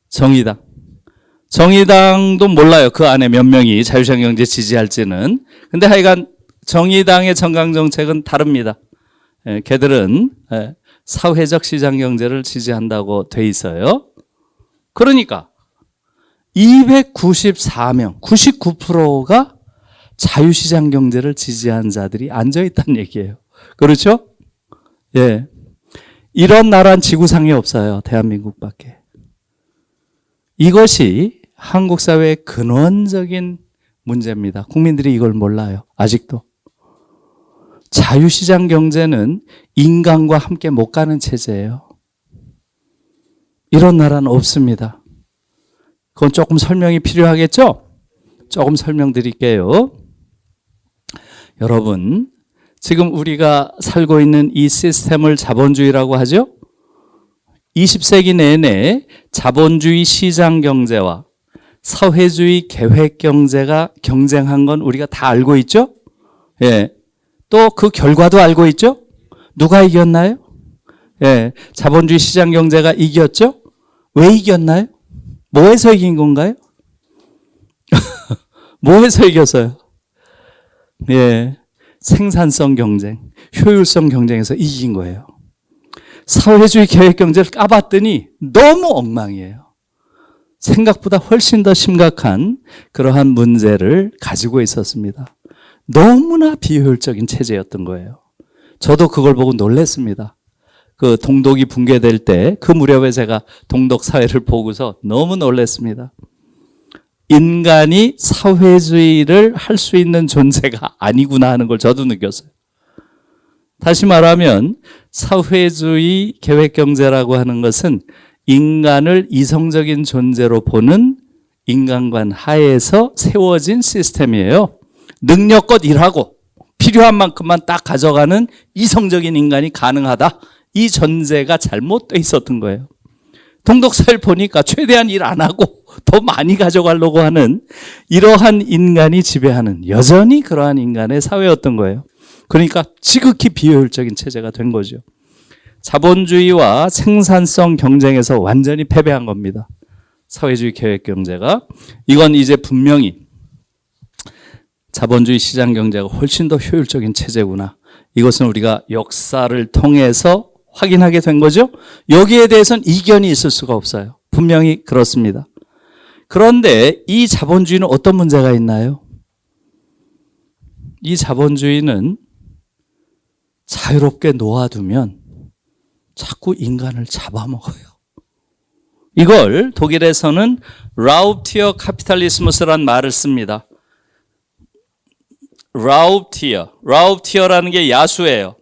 정의당. 정의당도 몰라요. 그 안에 몇 명이 자유시장 경제 지지할지는. 근데 하여간 정의당의 정강정책은 다릅니다. 예, 걔들은 사회적 시장 경제를 지지한다고 돼 있어요. 그러니까 294명, 99%가 자유시장 경제를 지지한 자들이 앉아있다는 얘기예요. 그렇죠? 예. 이런 나라는 지구상에 없어요. 대한민국밖에. 이것이 한국 사회의 근원적인 문제입니다. 국민들이 이걸 몰라요. 아직도. 자유시장 경제는 인간과 함께 못 가는 체제예요. 이런 나라는 없습니다. 그건 조금 설명이 필요하겠죠? 조금 설명드릴게요. 여러분, 지금 우리가 살고 있는 이 시스템을 자본주의라고 하죠? 20세기 내내 자본주의 시장 경제와 사회주의 계획 경제가 경쟁한 건 우리가 다 알고 있죠? 예. 또 그 결과도 알고 있죠? 누가 이겼나요? 예. 자본주의 시장 경제가 이겼죠? 왜 이겼나요? 뭐에서 이긴 건가요? 뭐에서 이겼어요? 예. 생산성 경쟁, 효율성 경쟁에서 이긴 거예요. 사회주의 계획 경제를 까봤더니 너무 엉망이에요. 생각보다 훨씬 더 심각한 그러한 문제를 가지고 있었습니다. 너무나 비효율적인 체제였던 거예요. 저도 그걸 보고 놀랐습니다. 그 동독이 붕괴될 때 그 무렵에 제가 동독 사회를 보고서 너무 놀랐습니다. 인간이 사회주의를 할 수 있는 존재가 아니구나 하는 걸 저도 느꼈어요. 다시 말하면 사회주의 계획경제라고 하는 것은 인간을 이성적인 존재로 보는 인간관 하에서 세워진 시스템이에요. 능력껏 일하고 필요한 만큼만 딱 가져가는 이성적인 인간이 가능하다. 이 전제가 잘못돼 있었던 거예요. 동독사를 보니까 최대한 일 안 하고 더 많이 가져가려고 하는 이러한 인간이 지배하는 여전히 그러한 인간의 사회였던 거예요. 그러니까 지극히 비효율적인 체제가 된 거죠. 자본주의와 생산성 경쟁에서 완전히 패배한 겁니다. 사회주의 계획 경제가. 이건 이제 분명히 자본주의 시장 경제가 훨씬 더 효율적인 체제구나. 이것은 우리가 역사를 통해서 확인하게 된 거죠. 여기에 대해서는 이견이 있을 수가 없어요. 분명히 그렇습니다. 그런데 이 자본주의는 어떤 문제가 있나요? 이 자본주의는 자유롭게 놓아두면 자꾸 인간을 잡아먹어요. 이걸 독일에서는 라우티어 카피탈리스무스라는 말을 씁니다. 라우티어라는 게 야수예요.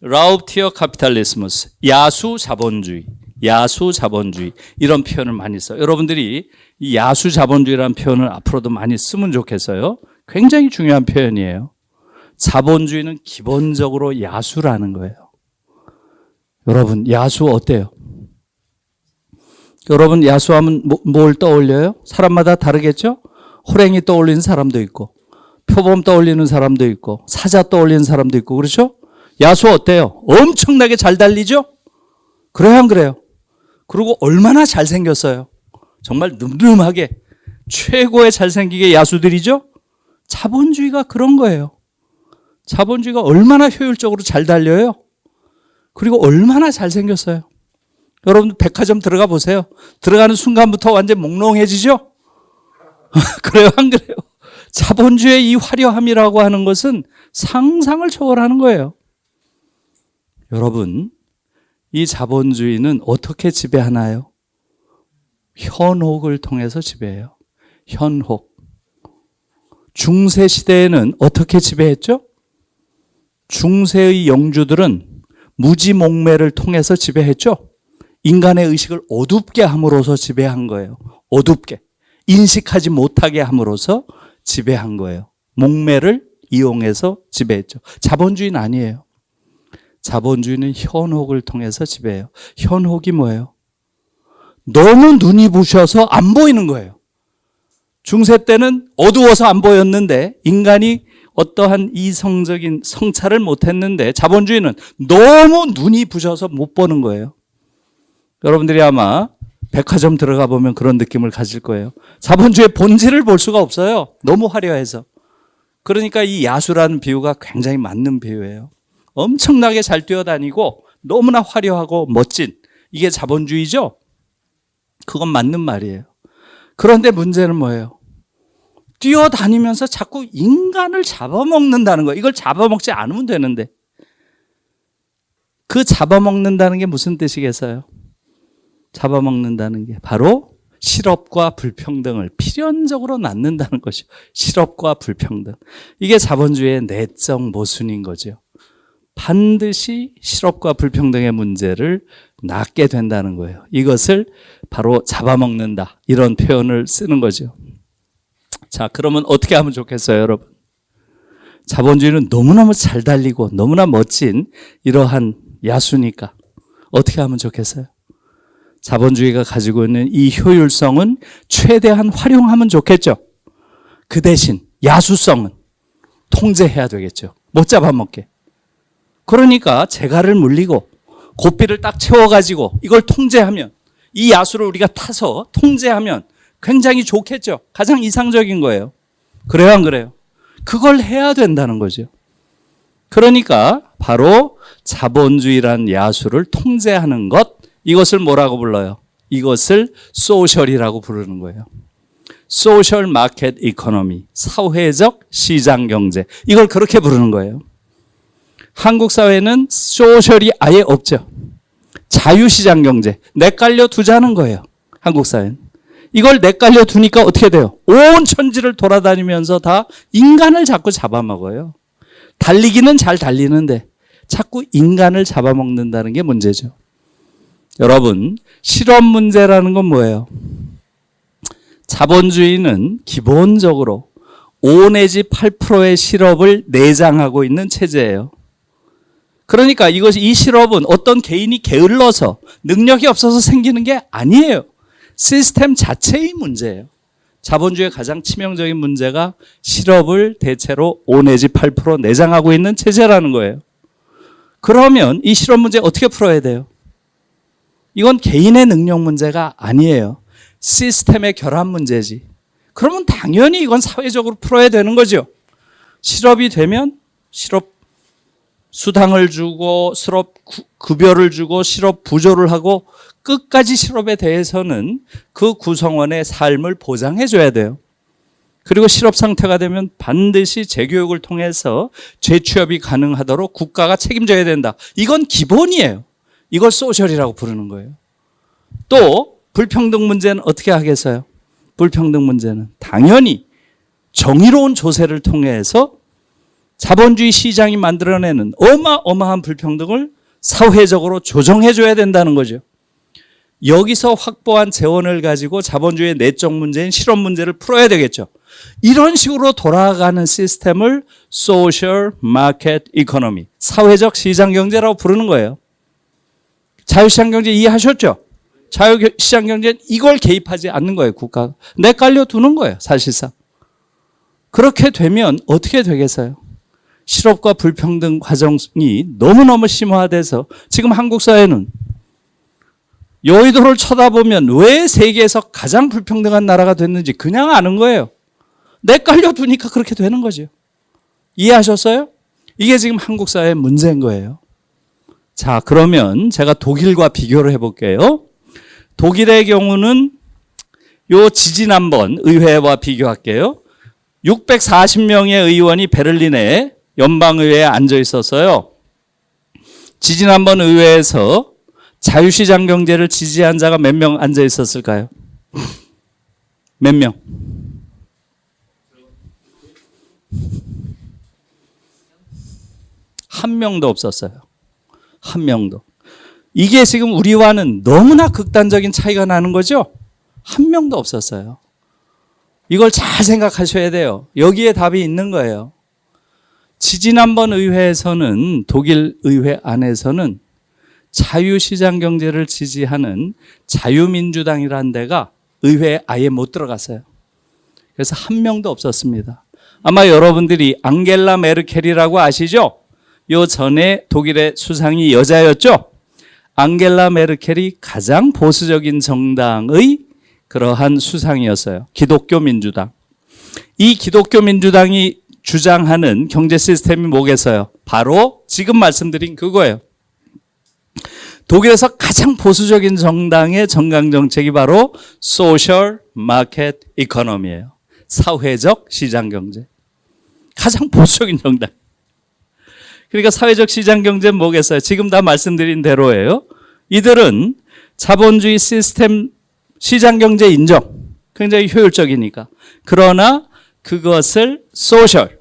라우티어 카피탈리스무스, 야수 자본주의. 야수 자본주의 이런 표현을 많이 써요. 여러분들이 이 야수 자본주의라는 표현을 앞으로도 많이 쓰면 좋겠어요. 굉장히 중요한 표현이에요. 자본주의는 기본적으로 야수라는 거예요. 여러분, 야수 어때요? 여러분, 야수하면 뭘 떠올려요? 사람마다 다르겠죠? 호랭이 떠올리는 사람도 있고, 표범 떠올리는 사람도 있고, 사자 떠올리는 사람도 있고, 그렇죠? 야수 어때요? 엄청나게 잘 달리죠? 그래요, 안 그래요? 그리고 얼마나 잘생겼어요? 정말 늠름하게 최고의 잘생기게 야수들이죠? 자본주의가 그런 거예요. 자본주의가 얼마나 효율적으로 잘 달려요? 그리고 얼마나 잘생겼어요? 여러분 백화점 들어가 보세요. 들어가는 순간부터 완전 몽롱해지죠? 그래요, 안 그래요? 자본주의의 이 화려함이라고 하는 것은 상상을 초월하는 거예요. 여러분, 이 자본주의는 어떻게 지배하나요? 현혹을 통해서 지배해요. 현혹. 중세 시대에는 어떻게 지배했죠? 중세의 영주들은 무지몽매를 통해서 지배했죠. 인간의 의식을 어둡게 함으로써 지배한 거예요. 어둡게. 인식하지 못하게 함으로써 지배한 거예요. 목매를 이용해서 지배했죠. 자본주의는 아니에요. 자본주의는 현혹을 통해서 지배해요. 현혹이 뭐예요? 너무 눈이 부셔서 안 보이는 거예요. 중세 때는 어두워서 안 보였는데 인간이 어떠한 이성적인 성찰을 못했는데 자본주의는 너무 눈이 부셔서 못 보는 거예요. 여러분들이 아마 백화점 들어가 보면 그런 느낌을 가질 거예요. 자본주의의 본질을 볼 수가 없어요. 너무 화려해서. 그러니까 이 야수라는 비유가 굉장히 맞는 비유예요. 엄청나게 잘 뛰어다니고 너무나 화려하고 멋진 이게 자본주의죠? 그건 맞는 말이에요. 그런데 문제는 뭐예요? 뛰어다니면서 자꾸 인간을 잡아먹는다는 거예요. 이걸 잡아먹지 않으면 되는데. 그 잡아먹는다는 게 무슨 뜻이겠어요? 잡아먹는다는 게 바로 실업과 불평등을 필연적으로 낳는다는 것이요. 실업과 불평등. 이게 자본주의의 내적 모순인 거죠. 반드시 실업과 불평등의 문제를 낳게 된다는 거예요. 이것을 바로 잡아먹는다. 이런 표현을 쓰는 거죠. 자, 그러면 어떻게 하면 좋겠어요, 여러분? 자본주의는 너무너무 잘 달리고 너무나 멋진 이러한 야수니까 어떻게 하면 좋겠어요? 자본주의가 가지고 있는 이 효율성은 최대한 활용하면 좋겠죠. 그 대신 야수성은 통제해야 되겠죠. 못 잡아먹게. 그러니까 재갈을 물리고 고삐를 딱 채워가지고 이걸 통제하면 이 야수를 우리가 타서 통제하면 굉장히 좋겠죠. 가장 이상적인 거예요. 그래요, 안 그래요? 그걸 해야 된다는 거죠. 그러니까 바로 자본주의란 야수를 통제하는 것, 이것을 뭐라고 불러요? 이것을 소셜이라고 부르는 거예요. 소셜 마켓 이코노미, 사회적 시장 경제. 이걸 그렇게 부르는 거예요. 한국 사회는 소셜이 아예 없죠. 자유시장 경제, 내깔려 두자는 거예요. 한국 사회는. 이걸 내깔려 두니까 어떻게 돼요? 온 천지를 돌아다니면서 다 인간을 자꾸 잡아먹어요. 달리기는 잘 달리는데 자꾸 인간을 잡아먹는다는 게 문제죠. 여러분, 실업 문제라는 건 뭐예요? 자본주의는 기본적으로 5 내지 8%의 실업을 내장하고 있는 체제예요. 그러니까 이 실업은 어떤 개인이 게을러서 능력이 없어서 생기는 게 아니에요. 시스템 자체의 문제예요. 자본주의의 가장 치명적인 문제가 실업을 대체로 5 내지 8% 내장하고 있는 체제라는 거예요. 그러면 이 실업 문제 어떻게 풀어야 돼요? 이건 개인의 능력 문제가 아니에요. 시스템의 결함 문제지. 그러면 당연히 이건 사회적으로 풀어야 되는 거죠. 실업이 되면 실업 수당을 주고 실업 급여를 주고 실업 부조를 하고 끝까지 실업에 대해서는 그 구성원의 삶을 보장해 줘야 돼요. 그리고 실업 상태가 되면 반드시 재교육을 통해서 재취업이 가능하도록 국가가 책임져야 된다. 이건 기본이에요. 이걸 소셜이라고 부르는 거예요. 또 불평등 문제는 어떻게 하겠어요? 불평등 문제는 당연히 정의로운 조세를 통해서 자본주의 시장이 만들어내는 어마어마한 불평등을 사회적으로 조정해 줘야 된다는 거죠. 여기서 확보한 재원을 가지고 자본주의의 내적 문제인 실업 문제를 풀어야 되겠죠. 이런 식으로 돌아가는 시스템을 Social Market Economy, 사회적 시장 경제라고 부르는 거예요. 자유시장 경제 이해하셨죠? 자유시장 경제는 이걸 개입하지 않는 거예요, 국가가. 내깔려 두는 거예요, 사실상. 그렇게 되면 어떻게 되겠어요? 실업과 불평등 과정이 너무너무 심화돼서 지금 한국 사회는 여의도를 쳐다보면 왜 세계에서 가장 불평등한 나라가 됐는지 그냥 아는 거예요. 내깔려 두니까 그렇게 되는 거죠. 이해하셨어요? 이게 지금 한국 사회의 문제인 거예요. 자, 그러면 제가 독일과 비교를 해볼게요. 독일의 경우는 요 지지난번 의회와 비교할게요. 640명의 의원이 베를린에 연방의회에 앉아 있었어요. 지지난번 의회에서 자유시장 경제를 지지한 자가 몇 명 앉아 있었을까요? 몇 명? 한 명도 없었어요. 한 명도. 이게 지금 우리와는 너무나 극단적인 차이가 나는 거죠? 한 명도 없었어요. 이걸 잘 생각하셔야 돼요. 여기에 답이 있는 거예요. 지지난번 의회에서는, 독일 의회 안에서는 자유시장 경제를 지지하는 자유민주당이라는 데가 의회에 아예 못 들어갔어요. 그래서 한 명도 없었습니다. 아마 여러분들이 앙겔라 메르켈이라고 아시죠? 요 전에 독일의 수상이 여자였죠? 앙겔라 메르켈이 가장 보수적인 정당의 그러한 수상이었어요. 기독교 민주당. 이 기독교 민주당이 주장하는 경제 시스템이 뭐겠어요? 바로 지금 말씀드린 그거예요. 독일에서 가장 보수적인 정당의 정강 정책이 바로 소셜 마켓 이코노미예요. 사회적 시장 경제. 가장 보수적인 정당. 그러니까 사회적 시장 경제는 뭐겠어요? 지금 다 말씀드린 대로예요. 이들은 자본주의 시스템 시장 경제 인정. 굉장히 효율적이니까. 그러나 그것을 소셜.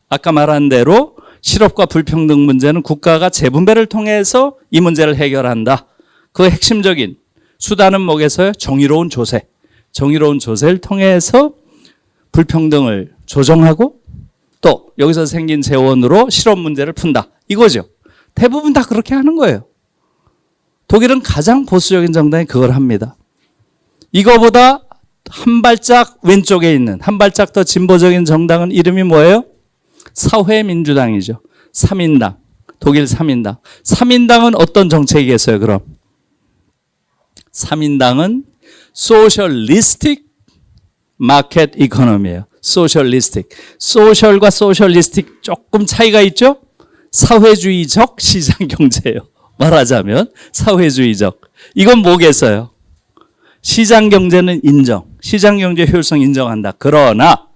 아까 말한 대로 실업과 불평등 문제는 국가가 재분배를 통해서 이 문제를 해결한다. 그 핵심적인 수단은 뭐겠어요? 정의로운 조세. 정의로운 조세를 통해서 불평등을 조정하고 또 여기서 생긴 재원으로 실업 문제를 푼다. 이거죠. 대부분 다 그렇게 하는 거예요. 독일은 가장 보수적인 정당이 그걸 합니다. 이거보다 한 발짝 왼쪽에 있는 한 발짝 더 진보적인 정당은 이름이 뭐예요? 사회민주당이죠. 3인당. 독일 3인당. 3인당은 어떤 정책이겠어요, 그럼? 3인당은 소셜리스틱 마켓 이코노미예요. 소셜리스틱. 소셜과 소셜리스틱 조금 차이가 있죠? 사회주의적 시장 경제예요. 말하자면 사회주의적. 이건 뭐겠어요? 시장 경제는 인정. 시장 경제 효율성 인정한다. 그러나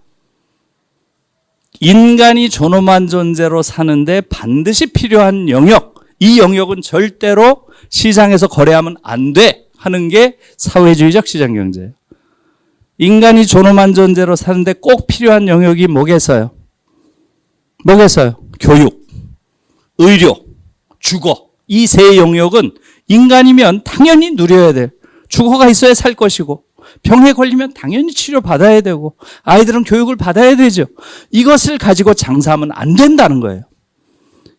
인간이 존엄한 존재로 사는데 반드시 필요한 영역, 이 영역은 절대로 시장에서 거래하면 안 돼 하는 게 사회주의적 시장 경제예요. 인간이 존엄한 존재로 사는데 꼭 필요한 영역이 뭐겠어요? 뭐겠어요? 교육, 의료, 주거. 이 세 영역은 인간이면 당연히 누려야 돼. 주거가 있어야 살 것이고 병에 걸리면 당연히 치료받아야 되고 아이들은 교육을 받아야 되죠. 이것을 가지고 장사하면 안 된다는 거예요.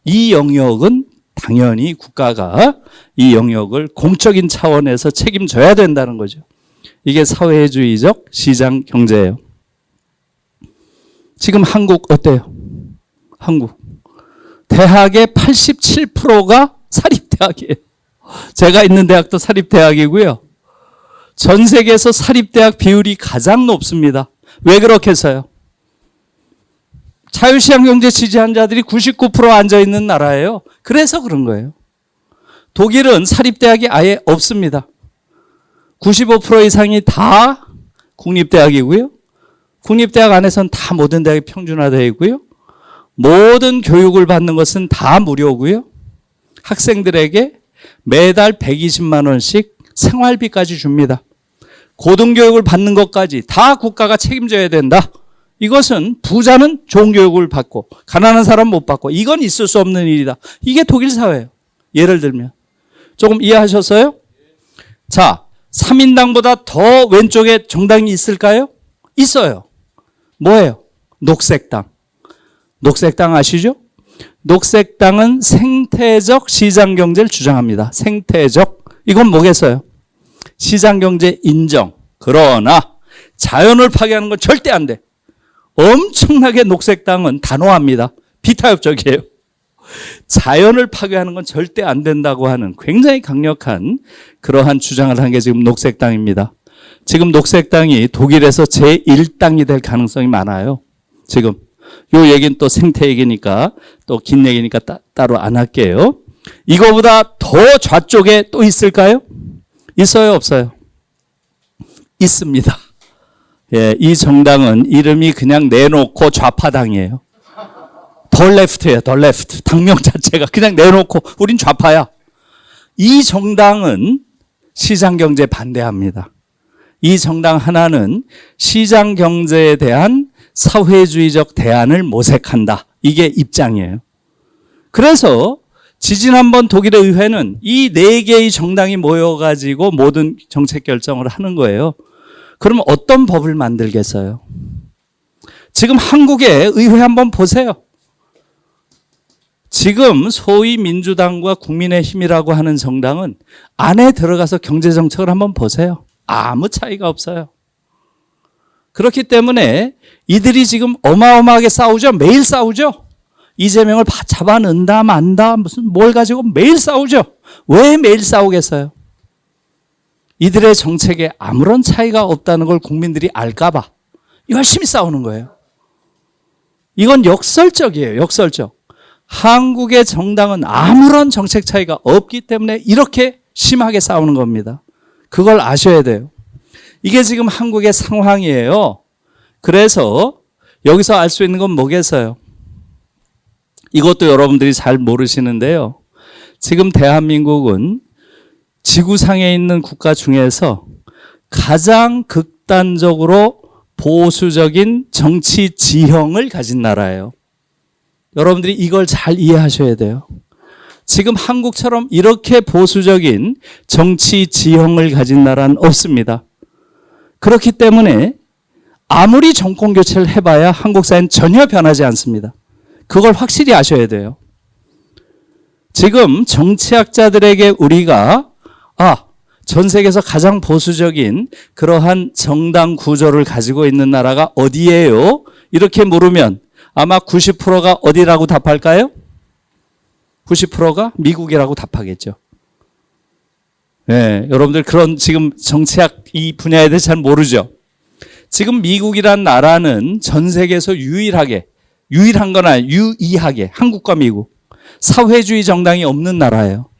이 영역은 당연히 국가가 이 영역을 공적인 차원에서 책임져야 된다는 거죠. 이게 사회주의적 시장 경제예요. 지금 한국 어때요? 한국. 대학의 87%가 사립대학이에요. 제가 있는 대학도 사립대학이고요. 전 세계에서 사립대학 비율이 가장 높습니다. 왜 그렇겠어요? 자유시장 경제 지지한 자들이 99% 앉아있는 나라예요. 그래서 그런 거예요. 독일은 사립대학이 아예 없습니다. 95% 이상이 다 국립대학이고요. 국립대학 안에서는 다 모든 대학이 평준화되어 있고요. 모든 교육을 받는 것은 다 무료고요. 학생들에게 매달 120만 원씩 생활비까지 줍니다. 고등교육을 받는 것까지 다 국가가 책임져야 된다. 이것은 부자는 좋은 교육을 받고 가난한 사람은 못 받고 이건 있을 수 없는 일이다. 이게 독일 사회예요. 예를 들면. 조금 이해하셨어요? 자, 3인당보다 더 왼쪽에 정당이 있을까요? 있어요. 뭐예요? 녹색당. 녹색당 아시죠? 녹색당은 생태적 시장경제를 주장합니다. 생태적. 이건 뭐겠어요? 시장경제 인정. 그러나 자연을 파괴하는 건 절대 안 돼. 엄청나게 녹색당은 단호합니다. 비타협적이에요. 자연을 파괴하는 건 절대 안 된다고 하는 굉장히 강력한 그러한 주장을 한 게 지금 녹색당입니다. 지금 녹색당이 독일에서 제1당이 될 가능성이 많아요. 지금 요 얘기는 또 생태 얘기니까 또 긴 얘기니까 따로 안 할게요. 이거보다 더 좌쪽에 또 있을까요? 있어요, 없어요? 있습니다. 예, 이 정당은 이름이 그냥 내놓고 좌파당이에요. 더 레프트예요, 더 레프트. 당명 자체가 그냥 내놓고 우린 좌파야. 이 정당은 시장경제 반대합니다. 이 정당 하나는 시장경제에 대한 사회주의적 대안을 모색한다. 이게 입장이에요. 그래서 지지난번 독일의 의회는 이 4개의 정당이 모여가지고 모든 정책 결정을 하는 거예요. 그러면 어떤 법을 만들겠어요? 지금 한국의 의회 한번 보세요. 지금 소위 민주당과 국민의힘이라고 하는 정당은 안에 들어가서 경제정책을 한번 보세요. 아무 차이가 없어요. 그렇기 때문에 이들이 지금 어마어마하게 싸우죠. 매일 싸우죠. 이재명을 잡아 넣는다 만다 무슨 뭘 가지고 매일 싸우죠. 왜 매일 싸우겠어요? 이들의 정책에 아무런 차이가 없다는 걸 국민들이 알까 봐 열심히 싸우는 거예요. 이건 역설적이에요. 역설적. 한국의 정당은 아무런 정책 차이가 없기 때문에 이렇게 심하게 싸우는 겁니다. 그걸 아셔야 돼요. 이게 지금 한국의 상황이에요. 그래서 여기서 알 수 있는 건 뭐겠어요? 이것도 여러분들이 잘 모르시는데요. 지금 대한민국은 지구상에 있는 국가 중에서 가장 극단적으로 보수적인 정치 지형을 가진 나라예요. 여러분들이 이걸 잘 이해하셔야 돼요. 지금 한국처럼 이렇게 보수적인 정치 지형을 가진 나라는 없습니다. 그렇기 때문에 아무리 정권 교체를 해봐야 한국 사회는 전혀 변하지 않습니다. 그걸 확실히 아셔야 돼요. 지금 정치학자들에게 우리가 전 세계에서 가장 보수적인 그러한 정당 구조를 가지고 있는 나라가 어디예요? 이렇게 물으면 아마 90%가 어디라고 답할까요? 90%가 미국이라고 답하겠죠. 네, 여러분들 그런 지금 정치학 이 분야에 대해서 잘 모르죠. 지금 미국이란 나라는 전 세계에서 유일한 건 아니에요. 유일하게 한국과 미국 사회주의 정당이 없는 나라예요.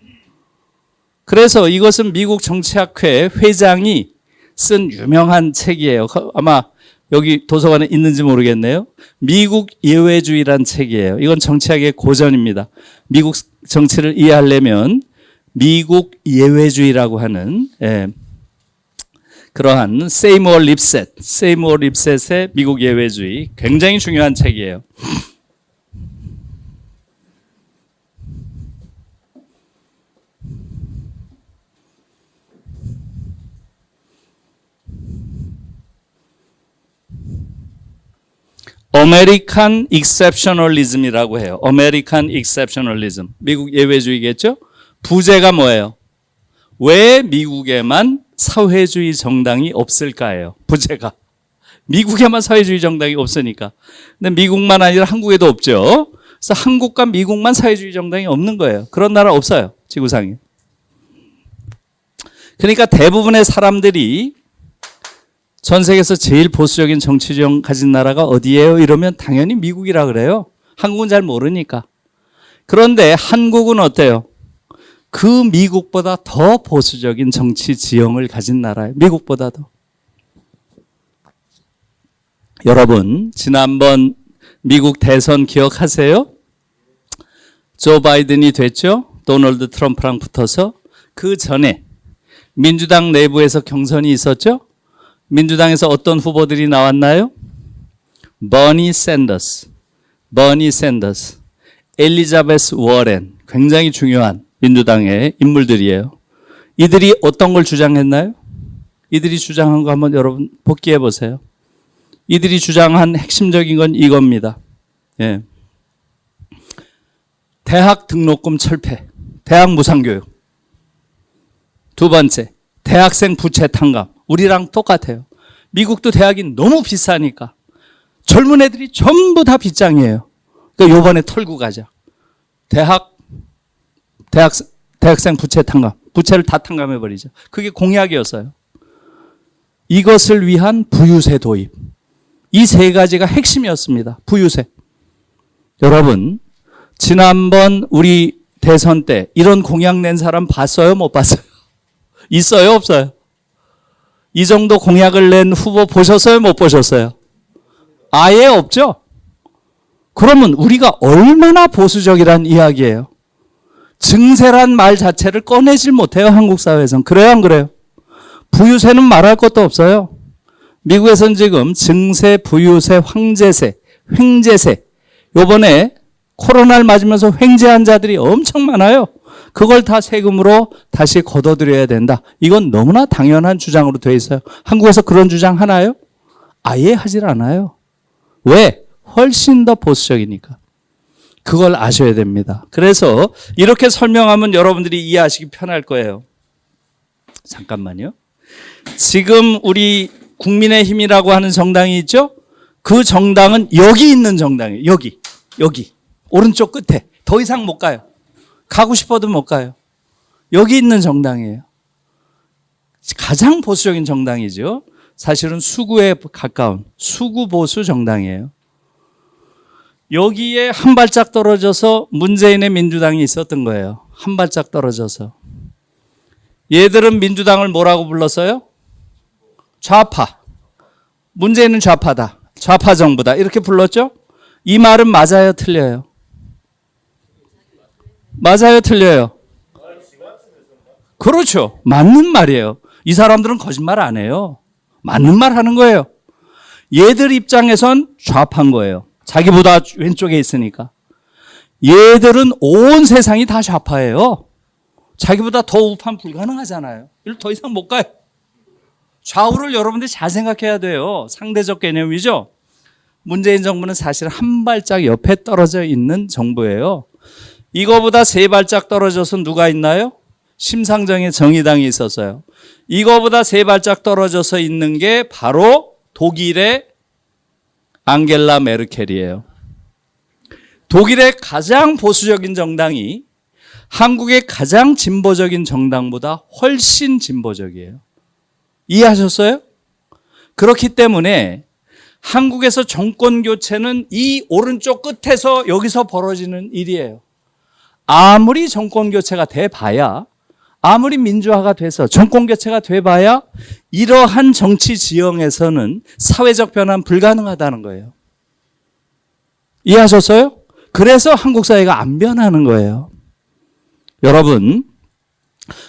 그래서 이것은 미국 정치학회 회장이 쓴 유명한 책이에요. 아마 여기 도서관에 있는지 모르겠네요. 미국 예외주의란 책이에요. 이건 정치학의 고전입니다. 미국 정치를 이해하려면 미국 예외주의라고 하는 그러한 세이무어 립셋의 미국 예외주의 굉장히 중요한 책이에요. 아메리칸 익셉셔널리즘이라고 해요. 아메리칸 익셉셔널리즘. 미국 예외주의겠죠? 부제가 뭐예요? 왜 미국에만 사회주의 정당이 없을까예요? 부제가. 미국에만 사회주의 정당이 없으니까. 근데 미국만 아니라 한국에도 없죠. 그래서 한국과 미국만 사회주의 정당이 없는 거예요. 그런 나라 없어요. 지구상에. 그러니까 대부분의 사람들이 전 세계에서 제일 보수적인 정치 지형 가진 나라가 어디예요? 이러면 당연히 미국이라 그래요. 한국은 잘 모르니까. 그런데 한국은 어때요? 그 미국보다 더 보수적인 정치 지형을 가진 나라예요. 미국보다도. 여러분, 지난번 미국 대선 기억하세요? 조 바이든이 됐죠? 도널드 트럼프랑 붙어서. 그 전에 민주당 내부에서 경선이 있었죠? 민주당에서 어떤 후보들이 나왔나요? 버니 샌더스, 엘리자베스 워렌, 굉장히 중요한 민주당의 인물들이에요. 이들이 어떤 걸 주장했나요? 이들이 주장한 거 한번 여러분 복기해 보세요. 이들이 주장한 핵심적인 건 이겁니다. 예. 대학 등록금 철폐, 대학 무상교육. 두 번째, 대학생 부채 탕감. 우리랑 똑같아요. 미국도 대학이 너무 비싸니까 젊은 애들이 전부 다 빚장이에요. 그러니까 요번에 털고 가자. 대학생 부채 탕감. 부채를 다 탕감해버리죠. 그게 공약이었어요. 이것을 위한 부유세 도입. 이 세 가지가 핵심이었습니다. 부유세. 여러분, 지난번 우리 대선 때 이런 공약 낸 사람 봤어요? 못 봤어요? 있어요? 없어요? 이 정도 공약을 낸 후보 보셨어요? 못 보셨어요? 아예 없죠? 그러면 우리가 얼마나 보수적이란 이야기예요? 증세란 말 자체를 꺼내질 못해요, 한국 사회에서는. 그래요, 안 그래요? 부유세는 말할 것도 없어요. 미국에서는 지금 증세, 부유세, 황제세, 횡재세. 요번에 코로나를 맞으면서 횡재한 자들이 엄청 많아요. 그걸 다 세금으로 다시 걷어들여야 된다. 이건 너무나 당연한 주장으로 되어 있어요. 한국에서 그런 주장 하나요? 아예 하질 않아요. 왜? 훨씬 더 보수적이니까. 그걸 아셔야 됩니다. 그래서 이렇게 설명하면 여러분들이 이해하시기 편할 거예요. 잠깐만요. 지금 우리 국민의힘이라고 하는 정당이 있죠? 그 정당은 여기 있는 정당이에요. 여기. 오른쪽 끝에. 더 이상 못 가요. 가고 싶어도 못 가요. 여기 있는 정당이에요. 가장 보수적인 정당이죠. 사실은 수구에 가까운 수구 보수 정당이에요. 여기에 한 발짝 떨어져서 문재인의 민주당이 있었던 거예요. 한 발짝 떨어져서. 얘들은 민주당을 뭐라고 불렀어요? 좌파. 문재인은 좌파다. 좌파 정부다. 이렇게 불렀죠? 이 말은 맞아요, 틀려요? 맞아요, 틀려요? 그렇죠. 맞는 말이에요. 이 사람들은 거짓말 안 해요. 맞는 말 하는 거예요. 얘들 입장에선 좌파인 거예요. 자기보다 왼쪽에 있으니까. 얘들은 온 세상이 다 좌파예요. 자기보다 더 우파는 불가능하잖아요. 이를 더 이상 못 가요. 좌우를 여러분들이 잘 생각해야 돼요. 상대적 개념이죠. 문재인 정부는 사실 한 발짝 옆에 떨어져 있는 정부예요. 이거보다 세 발짝 떨어져서 누가 있나요? 심상정의 정의당이 있었어요. 이거보다 세 발짝 떨어져서 있는 게 바로 독일의 앙겔라 메르켈이에요. 독일의 가장 보수적인 정당이 한국의 가장 진보적인 정당보다 훨씬 진보적이에요. 이해하셨어요? 그렇기 때문에 한국에서 정권 교체는 이 오른쪽 끝에서 여기서 벌어지는 일이에요. 아무리 정권 교체가 돼봐야, 아무리 민주화가 돼서 정권 교체가 돼봐야 이러한 정치 지형에서는 사회적 변화는 불가능하다는 거예요. 이해하셨어요? 그래서 한국 사회가 안 변하는 거예요. 여러분,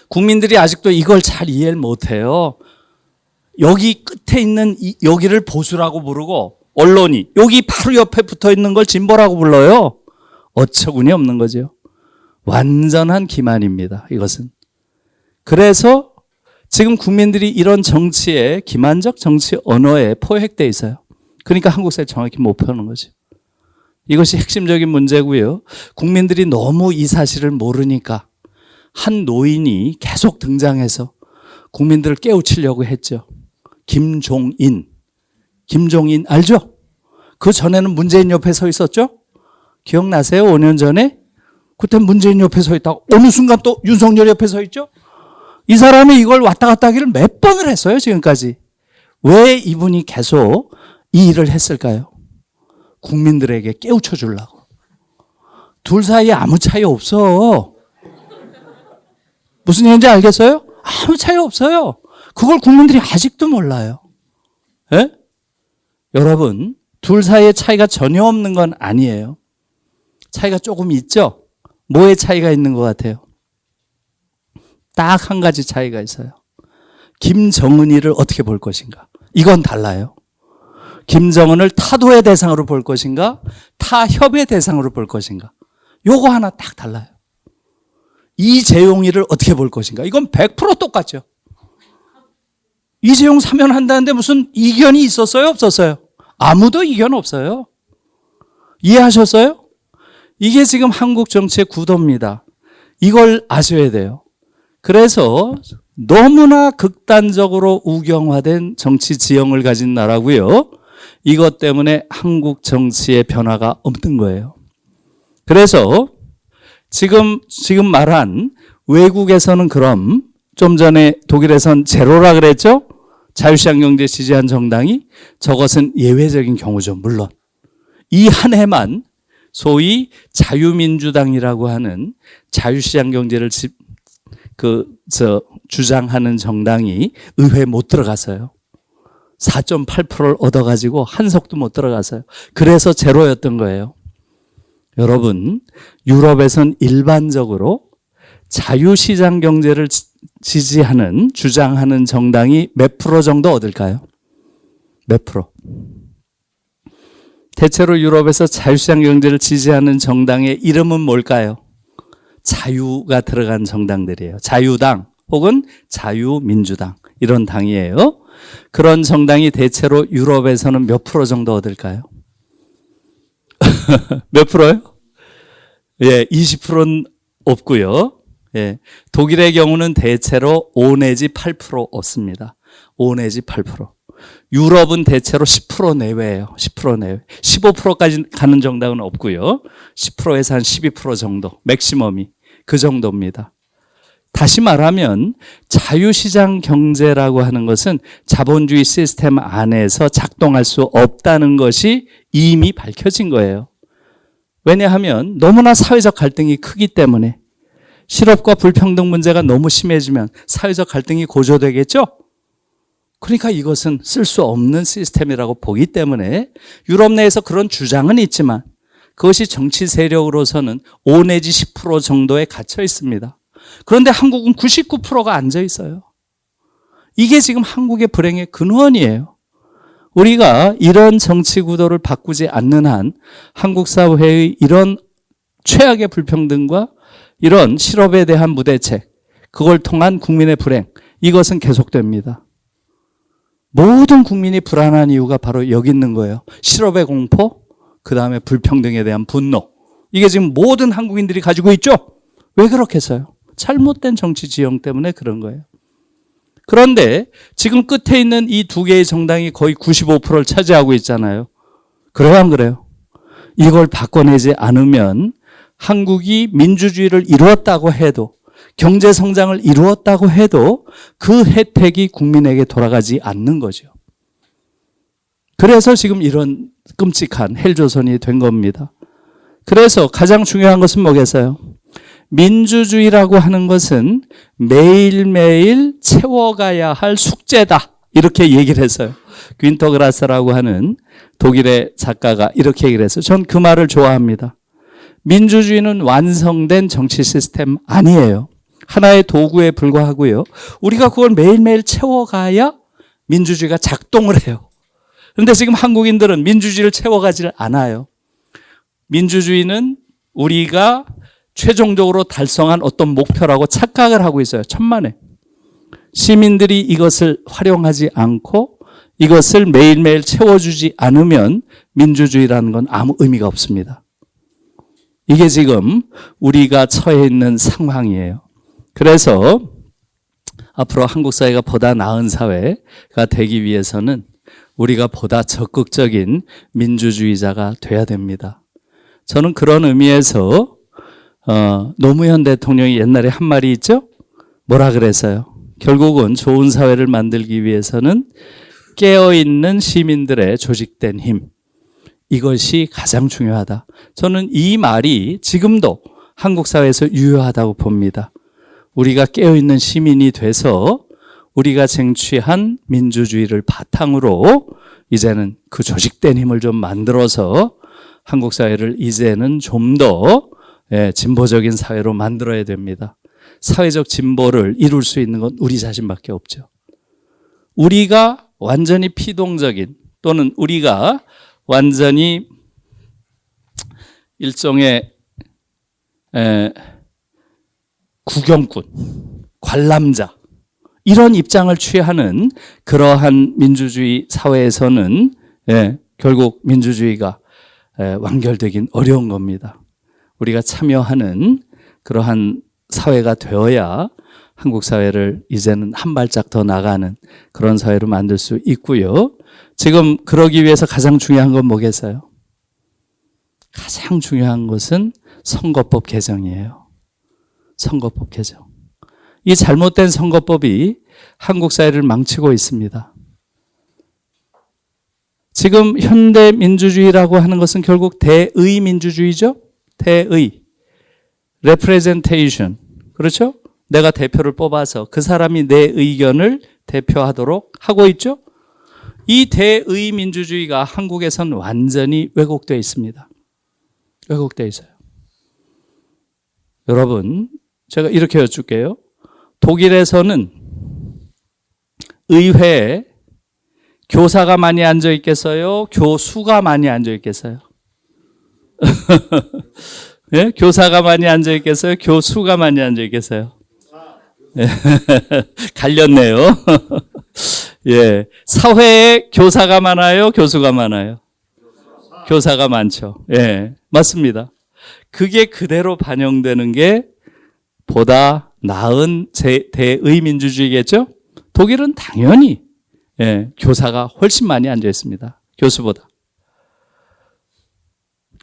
국민들이 아직도 이걸 잘 이해를 못해요. 여기 끝에 있는 여기를 보수라고 부르고 언론이 여기 바로 옆에 붙어 있는 걸 진보라고 불러요. 어처구니 없는 거죠. 완전한 기만입니다. 이것은. 그래서 지금 국민들이 이런 정치에 기만적 정치 언어에 포획되어 있어요. 그러니까 한국 사회 정확히 못 펴는 거죠. 이것이 핵심적인 문제고요. 국민들이 너무 이 사실을 모르니까 한 노인이 계속 등장해서 국민들을 깨우치려고 했죠. 김종인 알죠? 그 전에는 문재인 옆에 서 있었죠? 기억나세요? 5년 전에? 그때 문재인 옆에 서 있다가 어느 순간 또 윤석열 옆에 서 있죠? 이 사람이 이걸 왔다 갔다 하기를 몇 번을 했어요, 지금까지. 왜 이분이 계속 이 일을 했을까요? 국민들에게 깨우쳐 주려고. 둘 사이에 아무 차이 없어. 무슨 얘기인지 알겠어요? 아무 차이 없어요. 그걸 국민들이 아직도 몰라요. 예? 여러분, 둘 사이에 차이가 전혀 없는 건 아니에요. 차이가 조금 있죠? 뭐의 차이가 있는 것 같아요? 딱 한 가지 차이가 있어요. 김정은이를 어떻게 볼 것인가? 이건 달라요. 김정은을 타도의 대상으로 볼 것인가? 타협의 대상으로 볼 것인가? 요거 하나 딱 달라요. 이재용이를 어떻게 볼 것인가? 이건 100% 똑같죠. 이재용 사면한다는데 무슨 이견이 있었어요? 없었어요? 아무도 이견 없어요. 이해하셨어요? 이게 지금 한국 정치의 구도입니다. 이걸 아셔야 돼요. 그래서 너무나 극단적으로 우경화된 정치 지형을 가진 나라고요. 이것 때문에 한국 정치의 변화가 없는 거예요. 그래서 지금 말한 외국에서는 그럼 좀 전에 독일에선 제로라 그랬죠? 자유시장 경제 지지한 정당이 저것은 예외적인 경우죠. 물론 이 한 해만 소위 자유민주당이라고 하는 자유시장 경제를 주장하는 정당이 의회에 못 들어갔어요. 4.8%를 얻어가지고 한 석도 못 들어갔어요. 그래서 제로였던 거예요. 여러분, 유럽에선 일반적으로 자유시장 경제를 지지하는, 주장하는 정당이 몇 프로 정도 얻을까요? 몇 프로? 대체로 유럽에서 자유시장 경제를 지지하는 정당의 이름은 뭘까요? 자유가 들어간 정당들이에요. 자유당 혹은 자유민주당 이런 당이에요. 그런 정당이 대체로 유럽에서는 몇 프로 정도 얻을까요? 몇 프로요? 예, 20%는 없고요. 예, 독일의 경우는 대체로 5 내지 8% 얻습니다. 5 내지 8%. 유럽은 대체로 10% 내외예요. 10% 내외. 15%까지 가는 정당은 없고요. 10%에서 한 12% 정도. 맥시멈이 그 정도입니다. 다시 말하면 자유시장 경제라고 하는 것은 자본주의 시스템 안에서 작동할 수 없다는 것이 이미 밝혀진 거예요. 왜냐하면 너무나 사회적 갈등이 크기 때문에 실업과 불평등 문제가 너무 심해지면 사회적 갈등이 고조되겠죠? 그러니까 이것은 쓸 수 없는 시스템이라고 보기 때문에 유럽 내에서 그런 주장은 있지만 그것이 정치 세력으로서는 5 내지 10% 정도에 갇혀 있습니다. 그런데 한국은 99%가 앉아 있어요. 이게 지금 한국의 불행의 근원이에요. 우리가 이런 정치 구도를 바꾸지 않는 한 한국 사회의 이런 최악의 불평등과 이런 실업에 대한 무대책, 그걸 통한 국민의 불행, 이것은 계속됩니다. 모든 국민이 불안한 이유가 바로 여기 있는 거예요. 실업의 공포, 그 다음에 불평등에 대한 분노. 이게 지금 모든 한국인들이 가지고 있죠? 왜 그렇겠어요? 잘못된 정치 지형 때문에 그런 거예요. 그런데 지금 끝에 있는 이 두 개의 정당이 거의 95%를 차지하고 있잖아요. 그래요, 안 그래요? 이걸 바꿔내지 않으면 한국이 민주주의를 이루었다고 해도, 경제 성장을 이루었다고 해도 그 혜택이 국민에게 돌아가지 않는 거죠. 그래서 지금 이런 끔찍한 헬조선이 된 겁니다. 그래서 가장 중요한 것은 뭐겠어요? 민주주의라고 하는 것은 매일매일 채워가야 할 숙제다. 이렇게 얘기를 했어요. 윈터그라스라고 하는 독일의 작가가 이렇게 얘기를 했어요. 전 그 말을 좋아합니다. 민주주의는 완성된 정치 시스템 아니에요. 하나의 도구에 불과하고요. 우리가 그걸 매일매일 채워가야 민주주의가 작동을 해요. 그런데 지금 한국인들은 민주주의를 채워가지를 않아요. 민주주의는 우리가 최종적으로 달성한 어떤 목표라고 착각을 하고 있어요. 천만에. 시민들이 이것을 활용하지 않고 이것을 매일매일 채워주지 않으면 민주주의라는 건 아무 의미가 없습니다. 이게 지금 우리가 처해 있는 상황이에요. 그래서 앞으로 한국 사회가 보다 나은 사회가 되기 위해서는 우리가 보다 적극적인 민주주의자가 돼야 됩니다. 저는 그런 의미에서 노무현 대통령이 옛날에 한 말이 있죠? 뭐라 그랬어요? 결국은 좋은 사회를 만들기 위해서는 깨어있는 시민들의 조직된 힘, 이것이 가장 중요하다. 저는 이 말이 지금도 한국 사회에서 유효하다고 봅니다. 우리가 깨어있는 시민이 돼서 우리가 쟁취한 민주주의를 바탕으로 이제는 그 조직된 힘을 좀 만들어서 한국 사회를 이제는 좀 더 진보적인 사회로 만들어야 됩니다. 사회적 진보를 이룰 수 있는 건 우리 자신밖에 없죠. 우리가 완전히 피동적인 또는 우리가 완전히 일종의 구경꾼, 관람자 이런 입장을 취하는 그러한 민주주의 사회에서는 결국 민주주의가 완결되긴 어려운 겁니다. 우리가 참여하는 그러한 사회가 되어야 한국 사회를 이제는 한 발짝 더 나가는 그런 사회로 만들 수 있고요. 지금 그러기 위해서 가장 중요한 건 뭐겠어요? 가장 중요한 것은 선거법 개정이에요. 선거법 개정. 이 잘못된 선거법이 한국 사회를 망치고 있습니다. 지금 현대 민주주의라고 하는 것은 결국 대의 민주주의죠. 대의. representation. 그렇죠? 내가 대표를 뽑아서 그 사람이 내 의견을 대표하도록 하고 있죠. 이 대의 민주주의가 한국에선 완전히 왜곡되어 있습니다. 왜곡되어 있어요. 여러분, 제가 이렇게 여쭐게요. 독일에서는 의회에 교사가 많이 앉아 있겠어요? 교수가 많이 앉아 있겠어요? 네? 교사가 많이 앉아 있겠어요? 교수가 많이 앉아 있겠어요? 네. 갈렸네요. 예. 사회에 교사가 많아요? 교수가 많아요? 교사가 많죠. 예. 맞습니다. 그게 그대로 반영되는 게 보다 나은 대의 민주주의겠죠? 독일은 당연히 교사가 훨씬 많이 앉아 있습니다. 교수보다.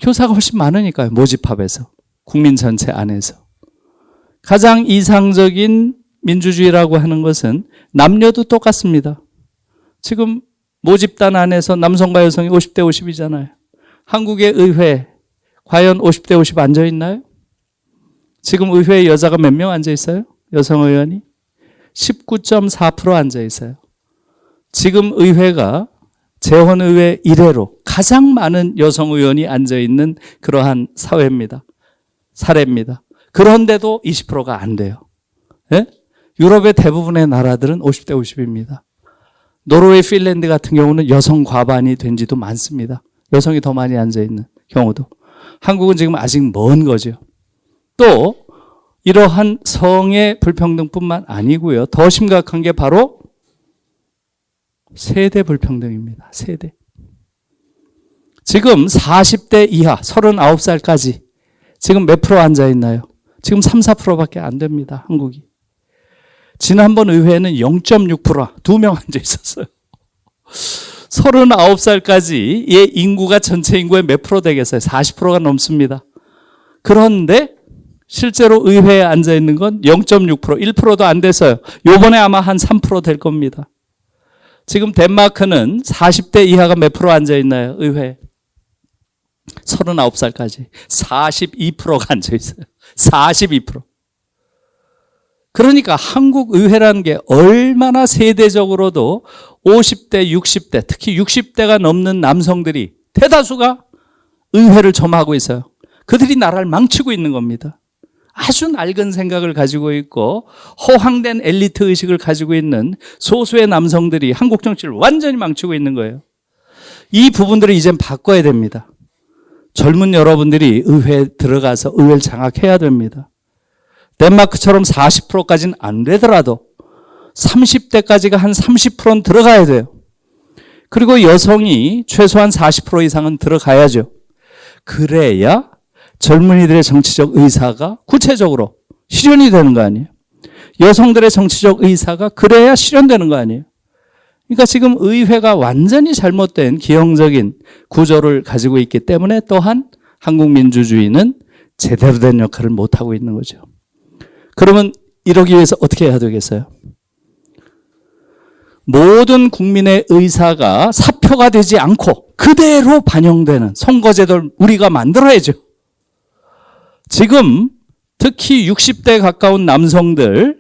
교사가 훨씬 많으니까요. 모집합에서. 국민 전체 안에서. 가장 이상적인 민주주의라고 하는 것은 남녀도 똑같습니다. 지금 모집단 안에서 남성과 여성이 50대 50이잖아요. 한국의 의회 과연 50대 50 앉아 있나요? 지금 의회에 여자가 몇 명 앉아 있어요? 여성 의원이? 19.4% 앉아 있어요. 지금 의회가 재헌의회 이래로 가장 많은 여성 의원이 앉아 있는 그러한 사회입니다. 사례입니다. 그런데도 20%가 안 돼요. 예? 유럽의 대부분의 나라들은 50대 50입니다. 노르웨이, 핀란드 같은 경우는 여성 과반이 된 지도 많습니다. 여성이 더 많이 앉아 있는 경우도. 한국은 지금 아직 먼 거죠. 또 이러한 성의 불평등뿐만 아니고요. 더 심각한 게 바로 세대 불평등입니다. 세대. 지금 40대 이하 39살까지 지금 몇 프로 앉아 있나요? 지금 3, 4%밖에 안 됩니다. 한국이. 지난번 의회에는 0.6%, 2명 앉아 있었어요. 39살까지의 인구가 전체 인구의 몇 프로 되겠어요? 40%가 넘습니다. 그런데 실제로 의회에 앉아 있는 건 0.6%, 1%도 안 돼서요. 요번에 아마 한 3% 될 겁니다. 지금 덴마크는 40대 이하가 몇 프로 앉아 있나요? 의회에. 39살까지. 42%가 앉아 있어요. 42%. 그러니까 한국 의회라는 게 얼마나 세대적으로도 50대, 60대, 특히 60대가 넘는 남성들이 대다수가 의회를 점하고 있어요. 그들이 나라를 망치고 있는 겁니다. 아주 낡은 생각을 가지고 있고 허황된 엘리트 의식을 가지고 있는 소수의 남성들이 한국 정치를 완전히 망치고 있는 거예요. 이 부분들을 이젠 바꿔야 됩니다. 젊은 여러분들이 의회에 들어가서 의회를 장악해야 됩니다. 덴마크처럼 40%까지는 안 되더라도 30대까지가 한 30%는 들어가야 돼요. 그리고 여성이 최소한 40% 이상은 들어가야죠. 그래야 젊은이들의 정치적 의사가 구체적으로 실현이 되는 거 아니에요. 여성들의 정치적 의사가 그래야 실현되는 거 아니에요. 그러니까 지금 의회가 완전히 잘못된 기형적인 구조를 가지고 있기 때문에 또한 한국 민주주의는 제대로 된 역할을 못하고 있는 거죠. 그러면 이러기 위해서 어떻게 해야 되겠어요? 모든 국민의 의사가 사표가 되지 않고 그대로 반영되는 선거제도를 우리가 만들어야죠. 지금 특히 60대 가까운 남성들이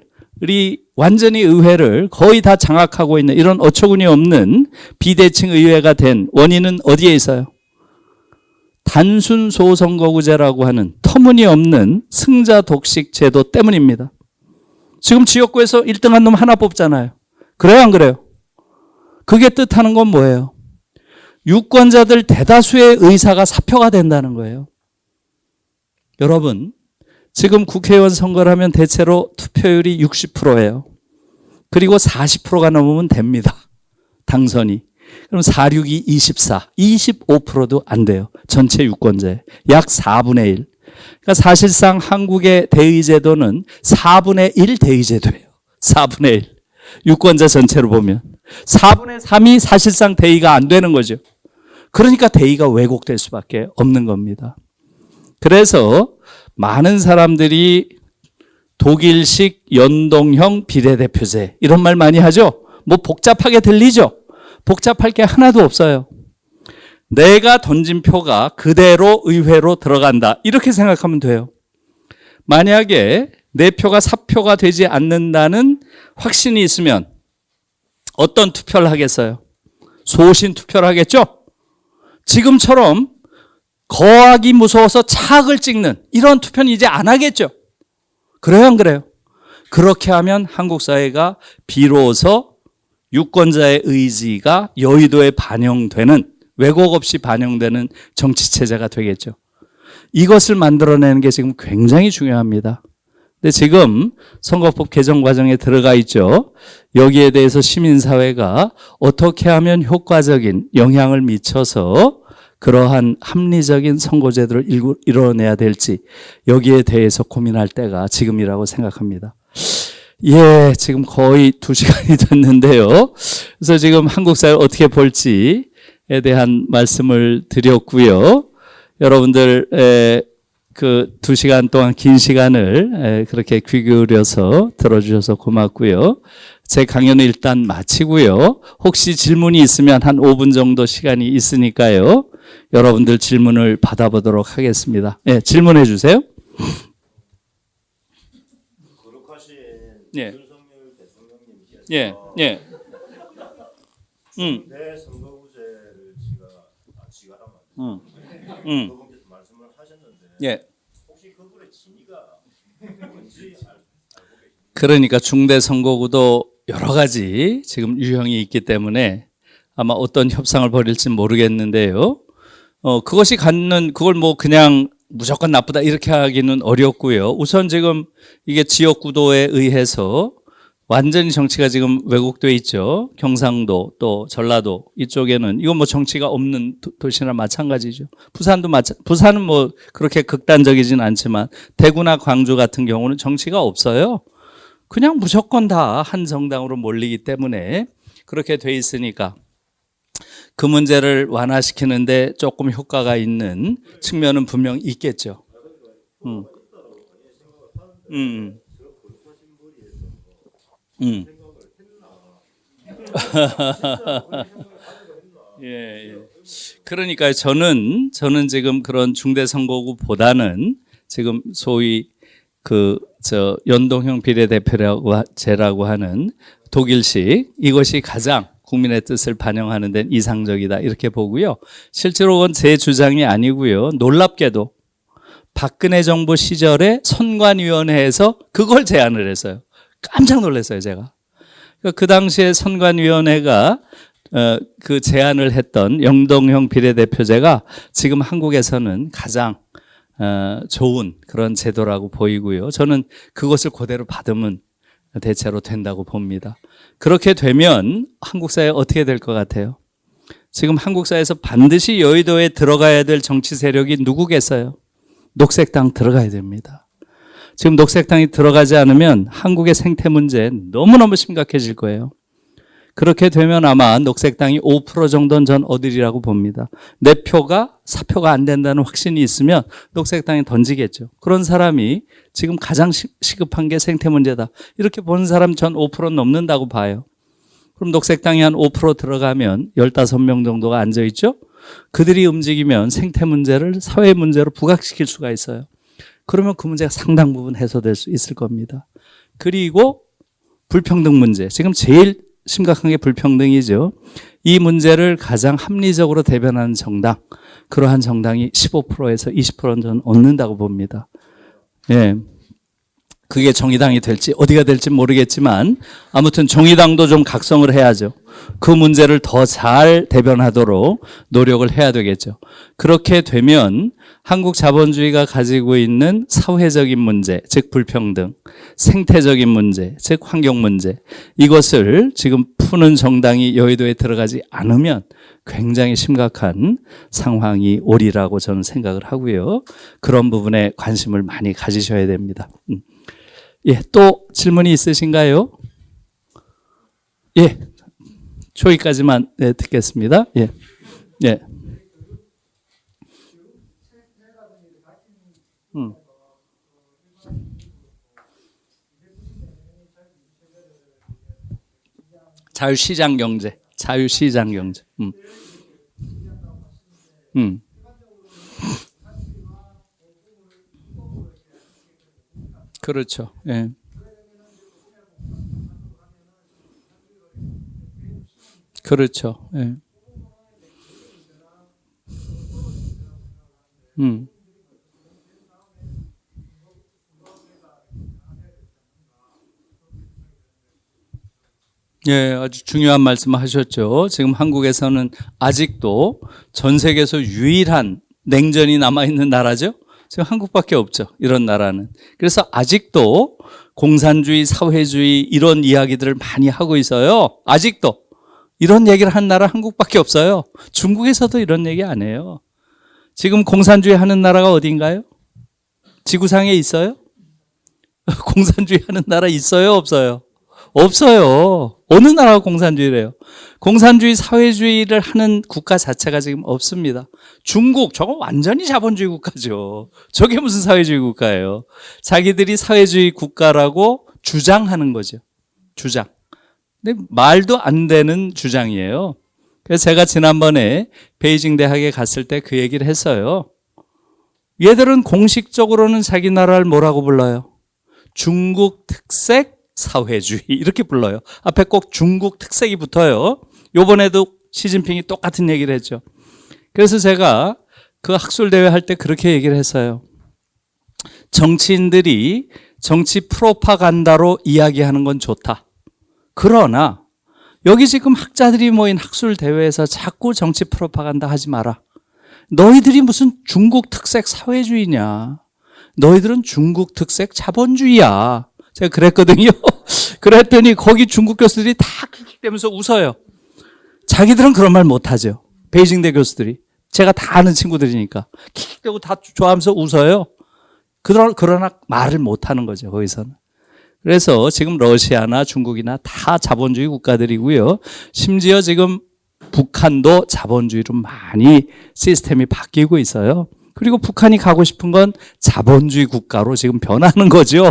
완전히 의회를 거의 다 장악하고 있는 이런 어처구니 없는 비대칭 의회가 된 원인은 어디에 있어요? 단순 소선거구제라고 하는 터무니없는 승자 독식 제도 때문입니다. 지금 지역구에서 1등한 놈 하나 뽑잖아요. 그래요, 안 그래요? 그게 뜻하는 건 뭐예요? 유권자들 대다수의 의사가 사표가 된다는 거예요. 여러분, 지금 국회의원 선거를 하면 대체로 투표율이 60%예요. 그리고 40%가 넘으면 됩니다. 당선이. 그럼 462 24, 25%도 안 돼요. 전체 유권자의 약 4분의 1. 그러니까 사실상 한국의 대의제도는 4분의 1 대의제도예요. 4분의 1. 유권자 전체로 보면 4분의 3이 사실상 대의가 안 되는 거죠. 그러니까 대의가 왜곡될 수밖에 없는 겁니다. 그래서 많은 사람들이 독일식 연동형 비례대표제 이런 말 많이 하죠. 뭐 복잡하게 들리죠. 복잡할 게 하나도 없어요. 내가 던진 표가 그대로 의회로 들어간다. 이렇게 생각하면 돼요. 만약에 내 표가 사표가 되지 않는다는 확신이 있으면 어떤 투표를 하겠어요? 소신 투표를 하겠죠? 지금처럼 거하기 무서워서 착을 찍는 이런 투표는 이제 안 하겠죠? 그래요, 안 그래요? 그렇게 하면 한국 사회가 비로소 유권자의 의지가 여의도에 반영되는, 왜곡 없이 반영되는 정치체제가 되겠죠. 이것을 만들어내는 게 지금 굉장히 중요합니다. 근데 지금 선거법 개정 과정에 들어가 있죠. 여기에 대해서 시민사회가 어떻게 하면 효과적인 영향을 미쳐서 그러한 합리적인 선거제도를 이뤄내야 될지 여기에 대해서 고민할 때가 지금이라고 생각합니다. 예, 지금 거의 2시간이 됐는데요. 그래서 지금 한국 사회를 어떻게 볼지에 대한 말씀을 드렸고요. 여러분들 그 2시간 동안 긴 시간을 그렇게 귀 기울여서 들어주셔서 고맙고요. 제 강연은 일단 마치고요. 혹시 질문이 있으면 한 5분 정도 시간이 있으니까요. 여러분들 질문을 받아보도록 하겠습니다. 예, 질문해 주세요. 거룩하신 예. 윤석열 대통령님께서 예, 예. 내 선거구제를 지가라면 그분께서 말씀을 하셨는데 예. 혹시 그분의 진위가 뭔지 알고 계십니까? 그러니까 중대 선거구도 여러 가지 지금 유형이 있기 때문에 아마 어떤 협상을 벌일지는 모르겠는데요. 그것이 갖는, 그걸 뭐 그냥 무조건 나쁘다 이렇게 하기는 어렵고요. 우선 지금 이게 지역구도에 의해서 완전히 정치가 지금 왜곡돼 있죠. 경상도 또 전라도 이쪽에는 이건 뭐 정치가 없는 도시나 마찬가지죠. 부산은 뭐 그렇게 극단적이진 않지만 대구나 광주 같은 경우는 정치가 없어요. 그냥 무조건 다 한 정당으로 몰리기 때문에 그렇게 돼 있으니까 그 문제를 완화시키는데 조금 효과가 있는 측면은 분명 있겠죠. 예. 그러니까요. 저는 지금 그런 중대 선거구보다는 지금 소위 연동형 비례대표제라고 하는 독일식 이것이 가장 국민의 뜻을 반영하는 데는 이상적이다 이렇게 보고요. 실제로 그건 제 주장이 아니고요. 놀랍게도 박근혜 정부 시절에 선관위원회에서 그걸 제안을 했어요. 깜짝 놀랐어요, 제가. 그 당시에 선관위원회가 그 제안을 했던 연동형 비례대표제가 지금 한국에서는 가장 좋은 그런 제도라고 보이고요. 저는 그것을 그대로 받으면 대체로 된다고 봅니다. 그렇게 되면 한국 사회 어떻게 될 것 같아요? 지금 한국 사회에서 반드시 여의도에 들어가야 될 정치 세력이 누구겠어요? 녹색당 들어가야 됩니다. 지금 녹색당이 들어가지 않으면 한국의 생태 문제 너무너무 심각해질 거예요. 그렇게 되면 아마 녹색당이 5% 정도는 전 얻으리라고 봅니다. 내 표가 사표가 안 된다는 확신이 있으면 녹색당이 던지겠죠. 그런 사람이 지금 가장 시급한 게 생태 문제다. 이렇게 보는 사람 전 5% 넘는다고 봐요. 그럼 녹색당이 한 5% 들어가면 15명 정도가 앉아있죠. 그들이 움직이면 생태 문제를 사회 문제로 부각시킬 수가 있어요. 그러면 그 문제가 상당 부분 해소될 수 있을 겁니다. 그리고 불평등 문제. 지금 제일 심각한 게 불평등이죠. 이 문제를 가장 합리적으로 대변하는 정당, 그러한 정당이 15%에서 20%는 저는 얻는다고 봅니다. 예. 그게 정의당이 될지 어디가 될지 모르겠지만 아무튼 정의당도 좀 각성을 해야죠. 그 문제를 더 잘 대변하도록 노력을 해야 되겠죠. 그렇게 되면 한국 자본주의가 가지고 있는 사회적인 문제, 즉 불평등, 생태적인 문제, 즉 환경 문제, 이것을 지금 푸는 정당이 여의도에 들어가지 않으면 굉장히 심각한 상황이 오리라고 저는 생각을 하고요. 그런 부분에 관심을 많이 가지셔야 됩니다. 예, 또 질문이 있으신가요? 예, 초기까지만 네, 듣겠습니다. 예, 예. 자유시장 경제, 자유시장 경제. 그렇죠. 예. 그렇죠. 예. 예, 아주 중요한 말씀 하셨죠. 지금 한국에서는 아직도 전 세계에서 유일한 냉전이 남아있는 나라죠. 지금 한국밖에 없죠. 이런 나라는. 그래서 아직도 공산주의, 사회주의 이런 이야기들을 많이 하고 있어요. 아직도. 이런 얘기를 한 나라 한국밖에 없어요. 중국에서도 이런 얘기 안 해요. 지금 공산주의 하는 나라가 어디인가요? 지구상에 있어요? 공산주의 하는 나라 있어요? 없어요? 없어요. 어느 나라가 공산주의래요? 공산주의, 사회주의를 하는 국가 자체가 지금 없습니다. 중국, 저거 완전히 자본주의 국가죠. 저게 무슨 사회주의 국가예요? 자기들이 사회주의 국가라고 주장하는 거죠. 주장. 근데 말도 안 되는 주장이에요. 그래서 제가 지난번에 베이징 대학에 갔을 때 그 얘기를 했어요. 얘들은 공식적으로는 자기 나라를 뭐라고 불러요? 중국 특색 사회주의 이렇게 불러요. 앞에 꼭 중국 특색이 붙어요. 요번에도 시진핑이 똑같은 얘기를 했죠. 그래서 제가 그 학술대회 할 때 그렇게 얘기를 했어요. 정치인들이 정치 프로파간다로 이야기하는 건 좋다. 그러나 여기 지금 학자들이 모인 학술대회에서 자꾸 정치 프로파간다 하지 마라. 너희들이 무슨 중국 특색 사회주의냐. 너희들은 중국 특색 자본주의야. 제가 그랬거든요. 그랬더니 거기 중국 교수들이 다 킥킥대면서 웃어요. 자기들은 그런 말 못하죠. 베이징대 교수들이. 제가 다 아는 친구들이니까. 킥킥대고 다 좋아하면서 웃어요. 그러나 말을 못하는 거죠. 거기서는. 그래서 지금 러시아나 중국이나 다 자본주의 국가들이고요. 심지어 지금 북한도 자본주의로 많이 시스템이 바뀌고 있어요. 그리고 북한이 가고 싶은 건 자본주의 국가로 지금 변하는 거죠.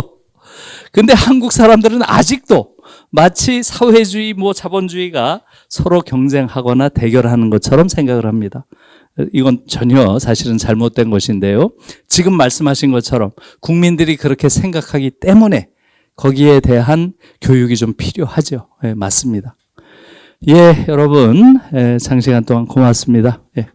근데 한국 사람들은 아직도 마치 사회주의, 자본주의가 서로 경쟁하거나 대결하는 것처럼 생각을 합니다. 이건 전혀 사실은 잘못된 것인데요. 지금 말씀하신 것처럼 국민들이 그렇게 생각하기 때문에 거기에 대한 교육이 좀 필요하죠. 예, 맞습니다. 예, 여러분, 장시간 동안 고맙습니다. 예.